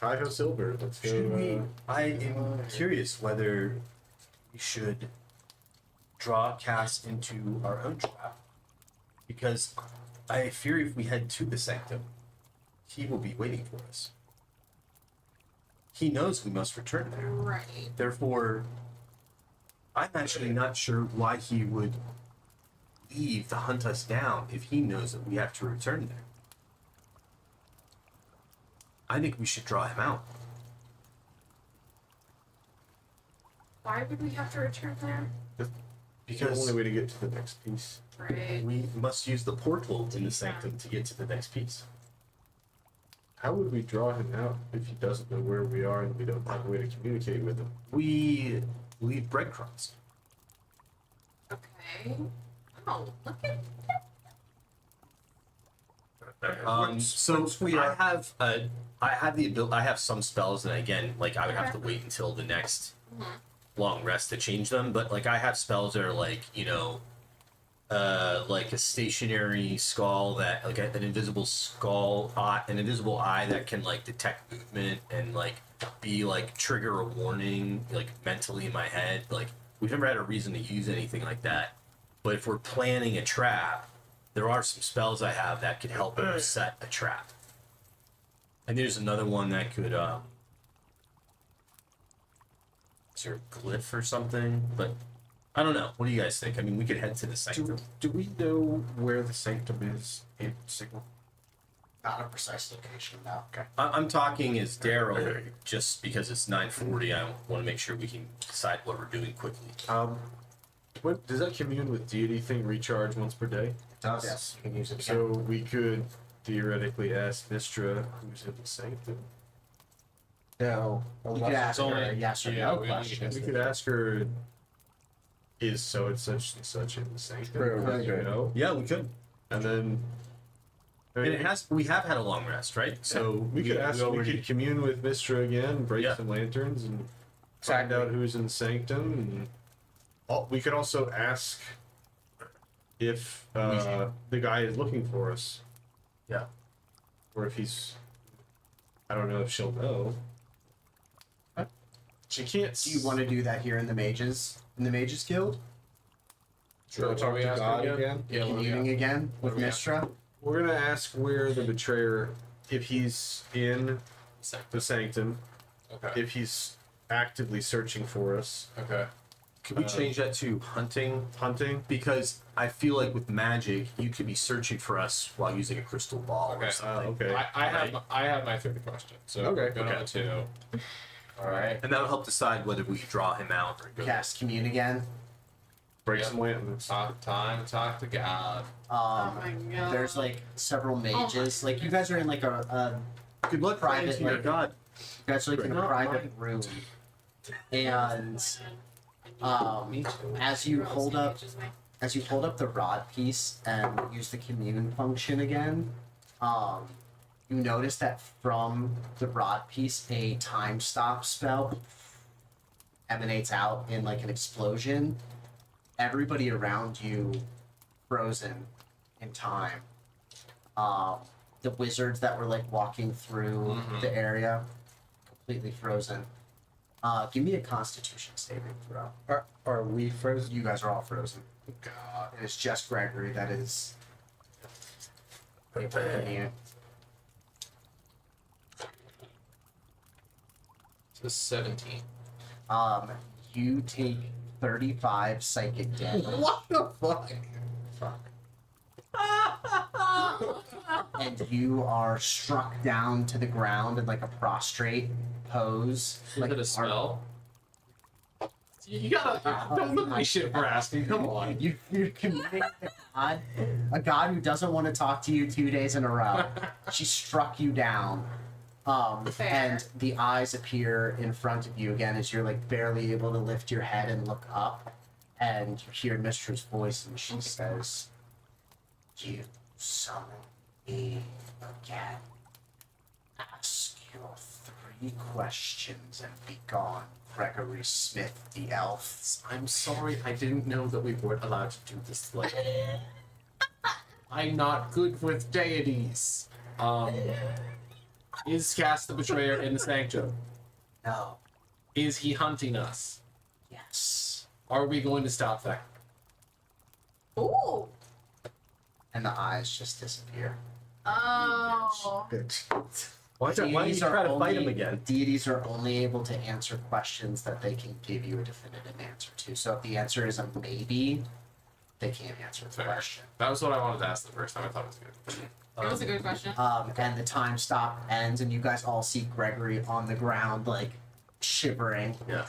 Hi-ho silver. Let's go. Should we? I am curious whether we should draw cast into our own trap, because I fear if we head to the sanctum, he will be waiting for us. He knows we must return there. Right. Therefore, I'm actually not sure why he would leave to hunt us down if he knows that we have to return there. I think we should draw him out. Why would we have to return there? the Because only way to get to the next piece. Right. we must use the portal in the sanctum to get to the next piece. How would we draw him out if he doesn't know where we are and we don't have a way to communicate with him? We leave breadcrumbs. Okay. Oh, look at So I have the ability. I have some spells, and again, like I would have to wait until the next long rest to change them. But like I have spells that are like like a stationary skull that like an invisible skull, an invisible eye that can like detect movement and like be like trigger a warning like mentally in my head. Like we've never had a reason to use anything like that. But if we're planning a trap, there are some spells I have that could help set a trap. And there's another one that could is there a glyph or something? But I don't know. What do you guys think? I mean, we could head to the sanctum. Do we know where the sanctum is in Signal? Not a precise location, no. Okay. I'm talking as Daryl, just because it's 9:40. I want to make sure we can decide what we're doing quickly. What does that commune with deity thing recharge once per day? It does. Yes, you can use it again. So we could theoretically ask Mistra who's in the sanctum. No. you could ask her a yes or no we question. We could ask her, is so and such in the sanctum? True, Because, you okay. know, Yeah, we could. and then. I And mean, we have had a long rest, right? So we could ask. We already- could commune with Mistra again, break Yeah. some lanterns, and find Exactly. out who's in the sanctum. And we could also ask if the guy is looking for us. Yeah. Or if he's. I don't know if she'll know. She can't. Do you want to do that here in the Mages Guild? Sure. Talk to God again? Yeah, what do we Communing got? again with do we got? Mistra? We're gonna ask where the betrayer, if he's in the sanctum, Okay. if he's actively searching for us, Okay. Could we change that to hunting? hunting. Because I feel like with magic, you could be searching for us while using a crystal ball Okay. or something. Okay. I have my third question. So Okay, go on to. All right. And that'll help decide whether we draw him out or go. Cast commune again. Break Yep. some lanterns. Time to talk to God. Oh my god. There's like several mages. Like you guys are in like a Good luck, Private, Private. like- God. you guys are like in a Not private mine. room, and Me too. as you hold up the rod piece and use the commune function again, you notice that from the rod piece a time stop spell emanates out in like an explosion. Everybody around you frozen in time. The wizards that were like walking through the area completely frozen. Give me a Constitution saving throw. Are we frozen? You guys are all frozen. God, it is just Gregory that is able to commune. So 17. You take 35 psychic damage. What the fuck? And you are struck down to the ground in like a prostrate pose. Is Like it a spell? You gotta don't look my shit for asking. Come on. You're communing with a god who doesn't want to talk to you 2 days in a row. She struck you down. Fair. And the eyes appear in front of you again as you're like barely able to lift your head and look up. And you hear Mistra's voice and she says, "You summon me again. Ask your 3 questions and be gone, Gregory Smith the elf." I'm sorry, I didn't know that we weren't allowed to do this. Like, I'm not good with deities. Is Cast the Betrayer in the Sanctum? No. Is he hunting us? Yes. Are we going to stop that? Ooh. And the eyes just disappear. Oh. Why don't you Deities try are to fight him only- again? Deities are only able to answer questions that they can give you a definitive answer to. So if the answer is a maybe, they can't answer the Fair. question. That was what I wanted to ask the first time. I thought it was good. It was a good question. And the time stop ends, and you guys all see Gregory on the ground, like shivering. Yeah.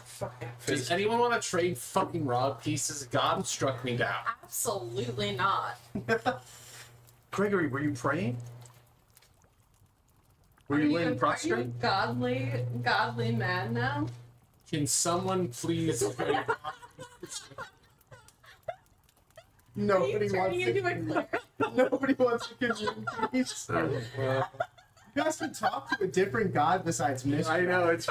Does anyone want to trade fucking rod pieces? God struck me down. Absolutely not. Gregory, were you praying? Were you laying Are you prostrate? godly man now? Can someone please? Nobody Turning into a cleric? Nobody wants to communicate. You guys can talk to a different god besides Mistra. I know it's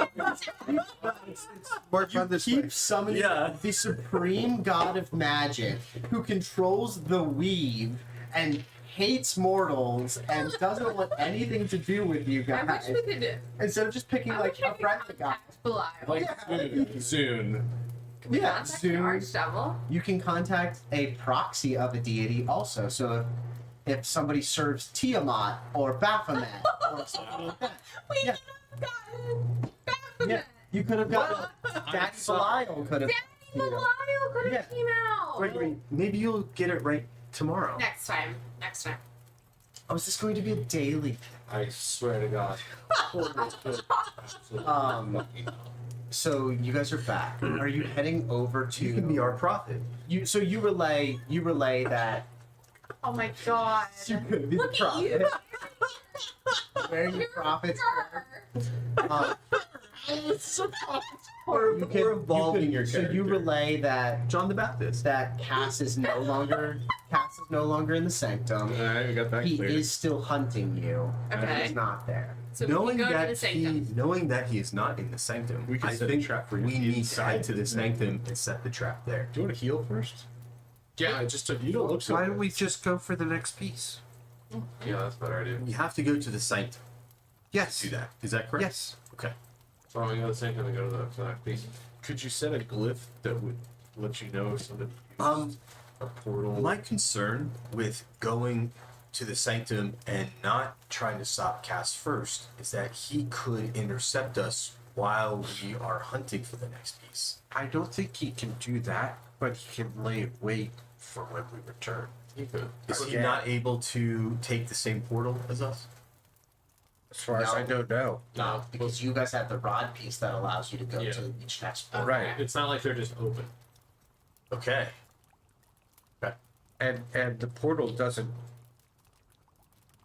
More You fun this way. keep summoning Yeah. the supreme god of magic who controls the weave and hates mortals and doesn't want anything to do with you I guys. wish we could. Instead of just picking I like wish I a could friendly guy. contact Belial. Like Zune. Yeah, Contact the soon Archdevil. you can contact a proxy of a deity also. So if somebody serves Tiamat or Baphomet or something like that. We Yeah. could have gotten Baphomet. Yeah, you could have gotten Daddy Belial could have. Daddy Belial could have Yeah. came out. Gregory, maybe you'll get it right tomorrow. Next time. Next time. Oh, is this going to be a daily? I swear to God. So you guys are back. Are you heading over to? You can be our prophet. So you relay that Oh my god. Look at you. where your prophets Sure. We're evolving your So you character. relay that John the Baptist. Cass is no longer in the sanctum. Alright, we got that He clear. is still hunting you. Okay. He's not there. So we knowing can go to the that sanctum. knowing that he is not in the sanctum, We can I set a think trap for we him need to inside head to the the sanctum and set the trap there. Do you want to heal first? Yeah, I just took You don't look so Why good. don't we just go for the next piece? Yeah, that's a better idea. We have to go to the sanctum Yes. to do that. Is that correct? Yes. Okay. So I'm gonna go to the same time and go to the next piece. Could you set a glyph that would let you know if somebody used a portal? My concern with going to the sanctum and not trying to stop Cass first is that he could intercept us while we are hunting for the next piece. I don't think he can do that, but he can lay wait for when we return. You could. Is he Yeah. not able to take the same portal as us? As far as I know, no. No, because you guys have the rod piece that allows you to go Yeah. to each next floor. Right. It's not like they're just open. Okay. And the portal doesn't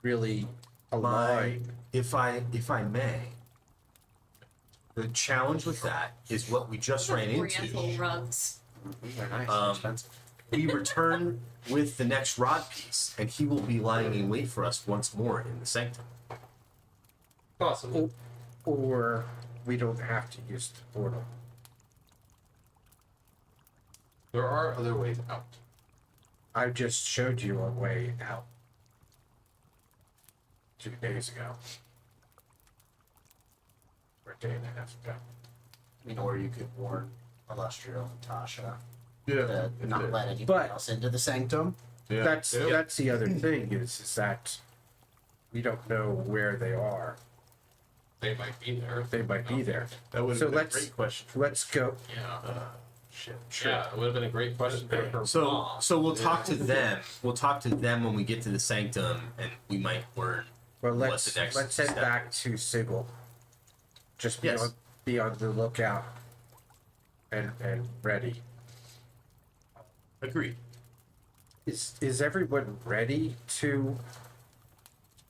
really align. If I may, the challenge with that is what we just ran Oriental into. rugs. They're nice. Um, Expensive. We return with the next rod piece, and he will be lying in wait for us once more in the sanctum. Possible. Or we don't have to use the portal. There are other ways out. I just showed you a way out 2 days ago. Or a day and a half ago. I mean, or you could warn Illustrial and Tasha Yeah. to not let anybody But- else into the sanctum. Yeah. That's the other thing is that we don't know where they are. They might be there. They might be there. That would have So been a let's- great question. Let's go. Yeah. Shit. Yeah, it would have been a great question for her. So, mom. so we'll talk to them. We'll talk to them when we get to the sanctum, and we might learn. Well, What's let's the next head step? back to Sigil. Just be Yes. on the lookout and ready. Agreed. Is everyone ready to?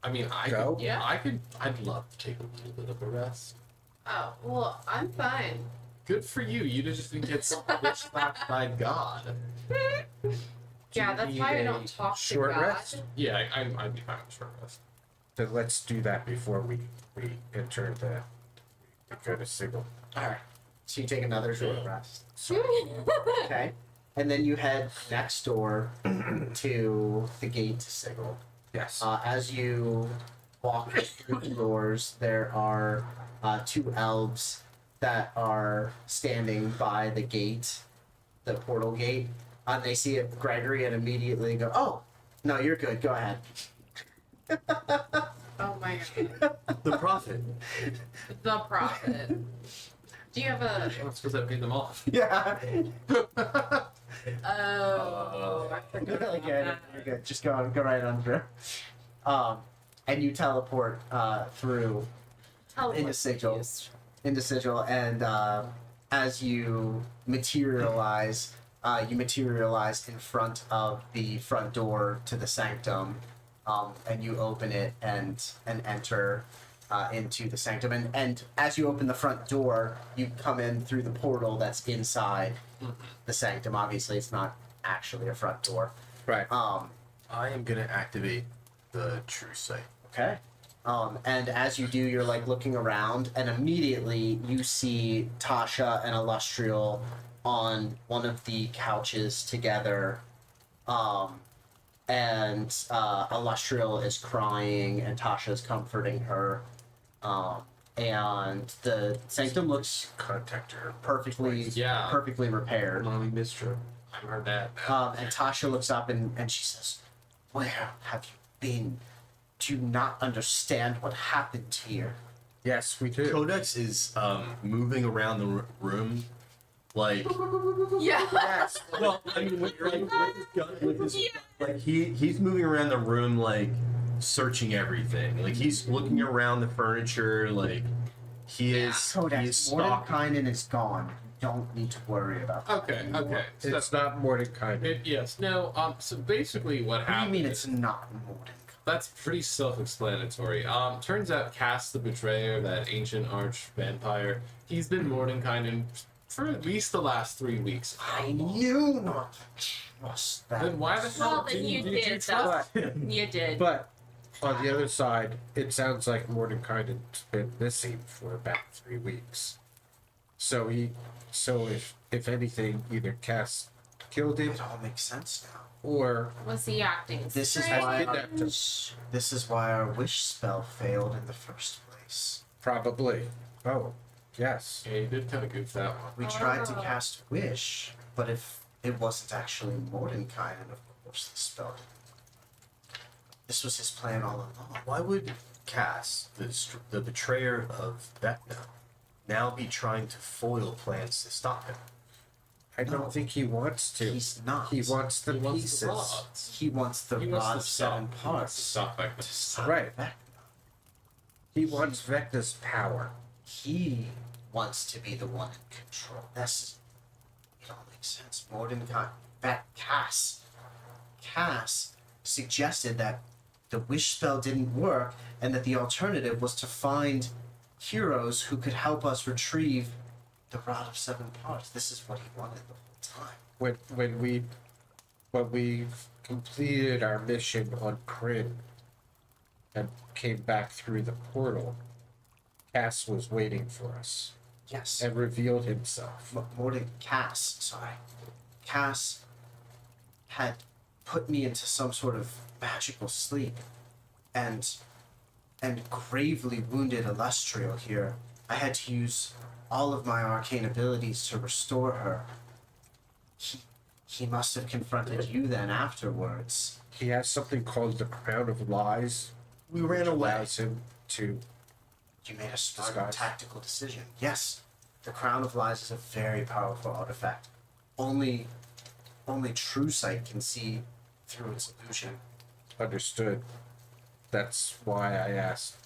I mean, Go? Yeah. I'd love to take a little bit of a rest. Oh, well, I'm fine. Good for you. You just didn't get bitch slapped by God. Yeah, you that's need why I a don't talk to short God. rest? Yeah, I'd be fine with short rest. Then let's do that before we enter the we go to Sigil. All right. So you take another short rest. Okay. And then you head next door to the gate to Sigil. Yes. As you walk through the doors, there are two elves that are standing by the gate, the portal gate. They see it, Gregory, and immediately go, "Oh, no, you're good. Go ahead." Oh my god. The prophet. The prophet. Do you have a. That's because I paid them off. Yeah. Oh, I forgot You're really about good. that. You're good. Just go right on through. And you teleport through Teleport into Sigil. used. Into Sigil, and as you materialize in front of the front door to the sanctum, and you open it and enter into the sanctum. And as you open the front door, you come in through the portal that's inside the sanctum. Obviously, it's not actually a front door. Right. I am gonna activate the true sight. Okay. And as you do, you're like looking around, and immediately you see Tasha and Illustrial on one of the couches together. And Illustrial is crying, and Tasha's comforting her. And the sanctum looks Contact her. perfectly, Yeah. perfectly repaired. Mommy missed her. I'm her dad now. And Tasha looks up and she says, "Where have you been? Do you not understand what happened here?" Yes, we do. Codex is moving around the room, Like, Yeah. Yes. well, I mean, with his gun, with his, like he's moving around the room, like searching everything. Like he's looking around the furniture. Like he is Codex, stalking. Mordenkainen is gone. You don't need to worry about that. Okay, anymore. okay. So, It's not Mordecai. yes. No. So basically, what What do you happened? mean is- it's not Mordenkainen? That's pretty self-explanatory. Turns out Cass the Betrayer, that ancient arch vampire, he's been Mordenkainen for at least the last 3 weeks. I knew not to trust that. Then why the hell Well, then didn't you you did, trust though. him? You did. But on the other side, it sounds like Mordenkainen's been missing for about 3 weeks. So if anything, either Cass killed him It all makes sense now. or Was he acting This is straight? why kidnapped him. this is why our wish spell failed in the first place. probably. Oh, yes. Yeah, you did kind of goof that one. We tried to Oh. cast wish, but if it wasn't actually Mordenkainen, of course the spell didn't. This was his plan all along. Why would Cass, the betrayer of Vecna, now be trying to foil plans to stop him? I don't think he wants to. He's not. He wants the He wants pieces. the rods. He wants the He wants rod to of seven stop. He wants to parts. stop Vecna. To stop Right. Vecna. He wants Vecna's power. He wants to be the one in control. It all makes sense. Cass suggested that the wish spell didn't work and that the alternative was to find heroes who could help us retrieve the rod of seven parts. This is what he wanted the whole time. When we completed our mission on Kryn and came back through the portal, Cass was waiting for us Yes. and revealed himself. Cass had put me into some sort of magical sleep and gravely wounded Illustrial here. I had to use all of my arcane abilities to restore her. He must have confronted you then afterwards. He has something called the Crown of Lies. We ran which away. allows him to. You made a smart Disguise. tactical decision. Yes, the Crown of Lies is a very powerful artifact. Only true sight can see through its illusion. Understood. That's why I asked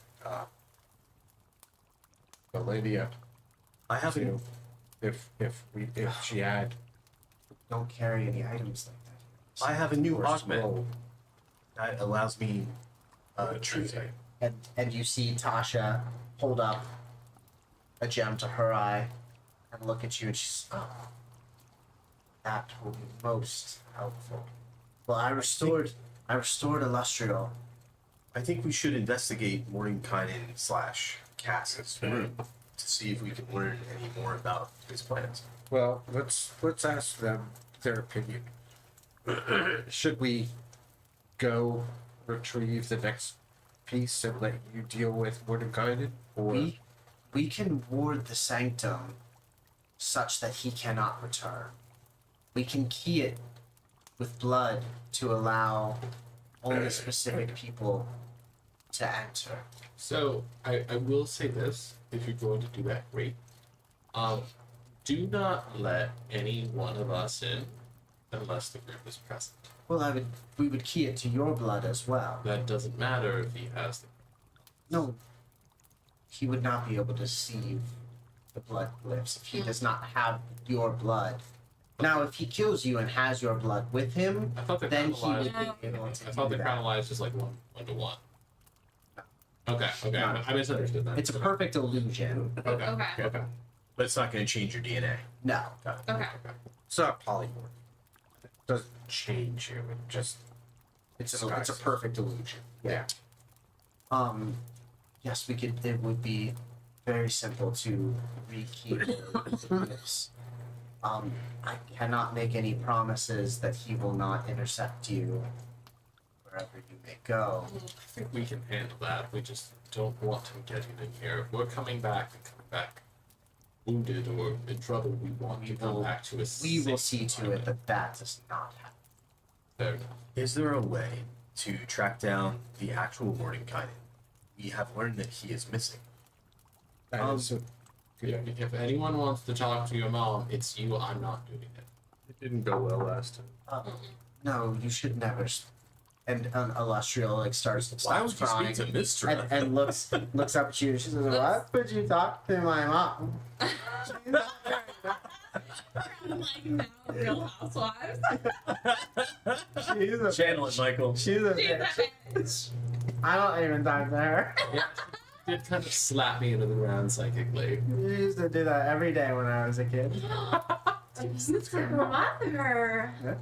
Olivia I have to if she had Don't carry any items like that. I have a new or augment scroll. that allows me true sight. And you see Tasha hold up a gem to her eye and look at you, and she's, oh, that will be most helpful. Well, I restored Illustrial. I think we should investigate Mordenkainen / Cass's room to see if we can learn any more about his plans. Well, let's ask them their opinion. Should we go retrieve the next piece and let you deal with Mordenkainen, or We can ward the sanctum such that he cannot return. We can key it with blood to allow only specific people to enter. So I will say this: if you're going to do that, great. Do not let any one of us in unless the group is present. Well, we would key it to your blood as well. That doesn't matter if he has the. No, he would not be able to see the blood glyphs if he does not have your blood. Now, if he kills you and has your blood with him, I thought they're then kind of he lies. would be able to I thought do the that. crown of lies just like one to one. Okay, No. I misunderstood that. It's a perfect illusion. Okay. Okay. Okay. But it's not going to change your DNA. No. Okay. it's not polymorph? It doesn't change you. It just It's a Disguises. perfect illusion. yeah. Yes, we could. It would be very simple to rekey this. I cannot make any promises that he will not intercept you wherever you may go. I think we can handle that. We just don't want him getting in here. If we're coming back wounded or in trouble, we want to come back to a We will safe see to it environment. that that does not happen. Fair enough. Is there a way to track down the actual Mordenkainen? We have learned that he is missing. That is a If anyone wants to talk to your mom, it's you. I'm not doing it. It didn't go well last time. No, you should never. And Illustrial like starts Why would you crying speak to Mistra? and looks up at you. She says, "What would you talk to my mom?" Like now, Real Housewives. She's a Channel it, Michael. She's a She's a bitch. I don't even talk to her. Did kind of slap me into the ground psychically. You used to do that every day when I was a kid. It's her mother. Yeah.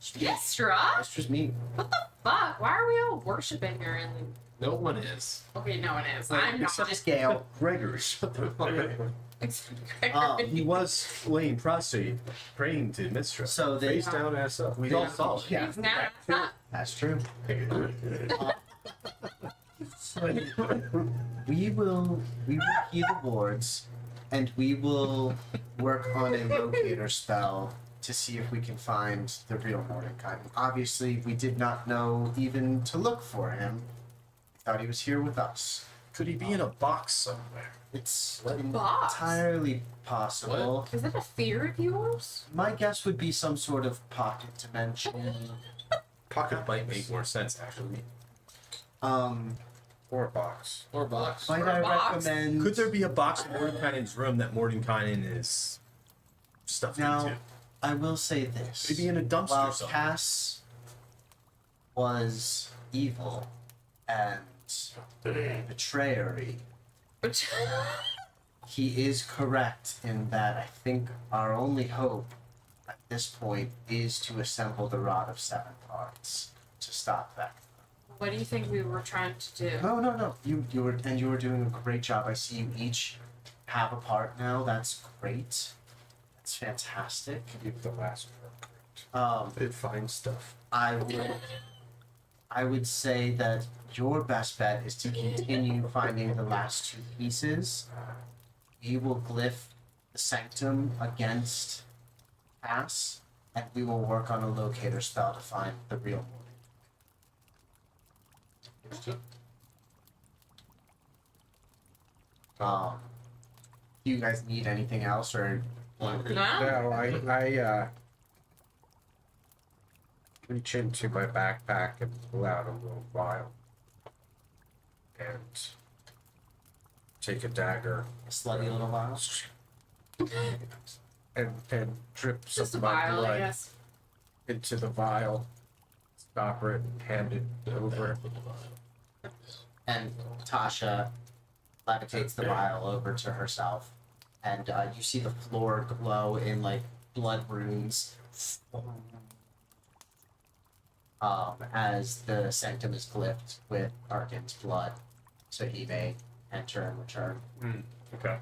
Mistra? That's just me. What the fuck? Why are we all worshiping her? And No one is. okay, no one is. I'm not. Except Gale. Gregory. He was laying prostrate, praying to Mistra. So they. Face down, ass up. We all saw it. Yeah, He's not. that's true. We will heed the wards, and we will work on a locator spell to see if we can find the real Mordecai. Obviously, we did not know even to look for him. We thought he was here with us. Could he be in a box somewhere? It's Box? entirely possible. Is that a fear of yours? My guess would be some sort of pocket dimension. Pocket might make more sense, actually. Or a box. Or box. Might Or a I box. recommend? Could there be a box in Mordenkainen's room that Mordenkainen is stuffed Now, into? I will say this. Could he be in a dumpster While somewhere? Cass was evil and betrayery, he is correct in that I think our only hope at this point is to assemble the Rod of Seven Parts to stop that. What do you think we were trying to do? No. You were doing a great job. I see you each have a part now. That's great. That's fantastic. Give the last one. It finds stuff. I would say that your best bet is to continue finding the last two pieces. You will glyph the sanctum against Cass, and we will work on a locator spell to find the real Morning. Do you guys need anything else, or No. No, I reach into my backpack and pull out a little vial and take a dagger a slutty little vial? and drip some Just a of my vial, I blood guess. into the vial, stop it, and hand it over. And Tasha levitates the vial over to herself, and you see the floor glow in like blood runes as the sanctum is glyphed with Arkin's blood, so he may enter and return. Okay.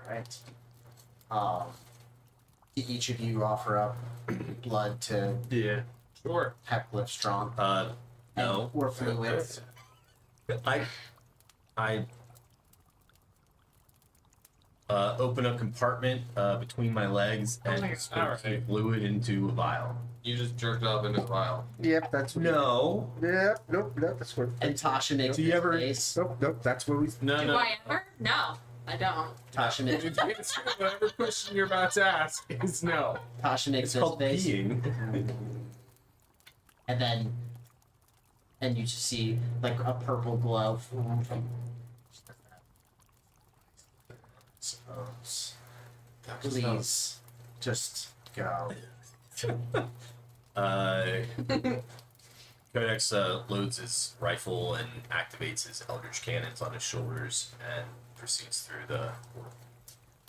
Alright. Each of you offer up blood to Yeah. Sure. Hepglyph Strong. No. Or fluid. I open a compartment between my legs Oh and my squirt God. some fluid into a vial. You just jerked off into the vial. Yep, that's No. Yep, nope, that's what. And Tasha makes Do you this ever- face. Nope, that's what we. No, Do no. I ever? No, I don't. Tasha makes, Whatever question you're about to ask is no. Tasha makes It's this called face. peeing. And you just see like a purple glow. Suppose. Please, just go. Codex loads his rifle and activates his eldritch cannons on his shoulders and proceeds through the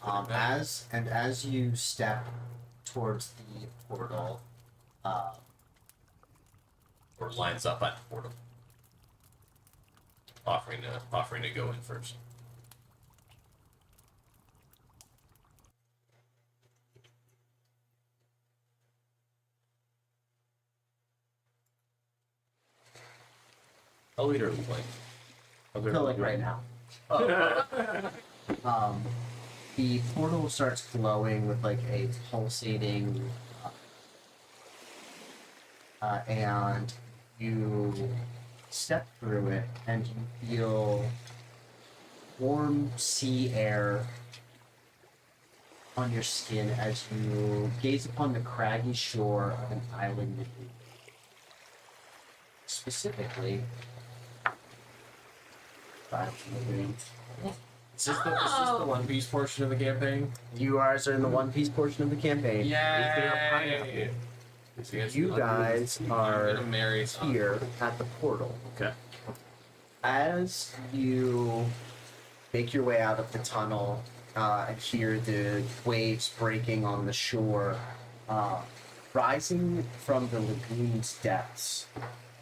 portal. As you step towards the portal, Or lines up at the portal. Offering to go in first. I'll lead her like feel like right now. The portal starts glowing with like a pulsating, and you step through it, and you feel warm sea air on your skin as you gaze upon the craggy shore of an island. Specifically, Is this the One Piece portion of the campaign? you guys are in the One Piece portion of the campaign. Yay! You guys are gonna marry here at the portal. Okay. As you make your way out of the tunnel and hear the waves breaking on the shore, rising from the lagoon's depths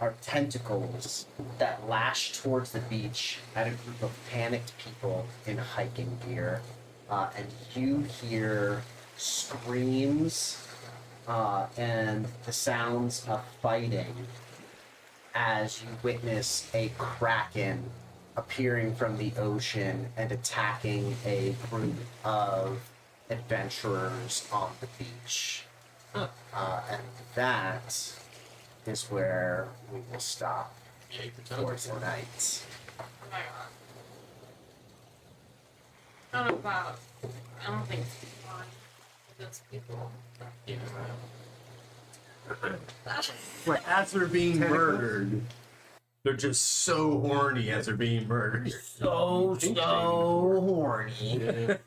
are tentacles that lash towards the beach at a group of panicked people in hiking gear. And you hear screams and the sounds of fighting as you witness a kraken appearing from the ocean and attacking a group of adventurers on the beach. And that is where we will stop for tonight. Oh my god. I don't know about. I don't think it's fun with those people. Like, as they're being murdered, they're just so horny as they're being murdered. So horny.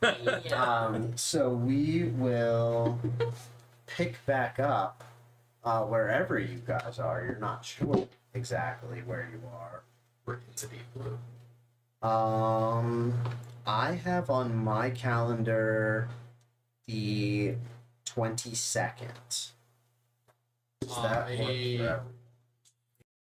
So we will pick back up wherever you guys are. You're not sure exactly where you are. We're into deep blue. I have on my calendar the 22nd. Does that work for everyone?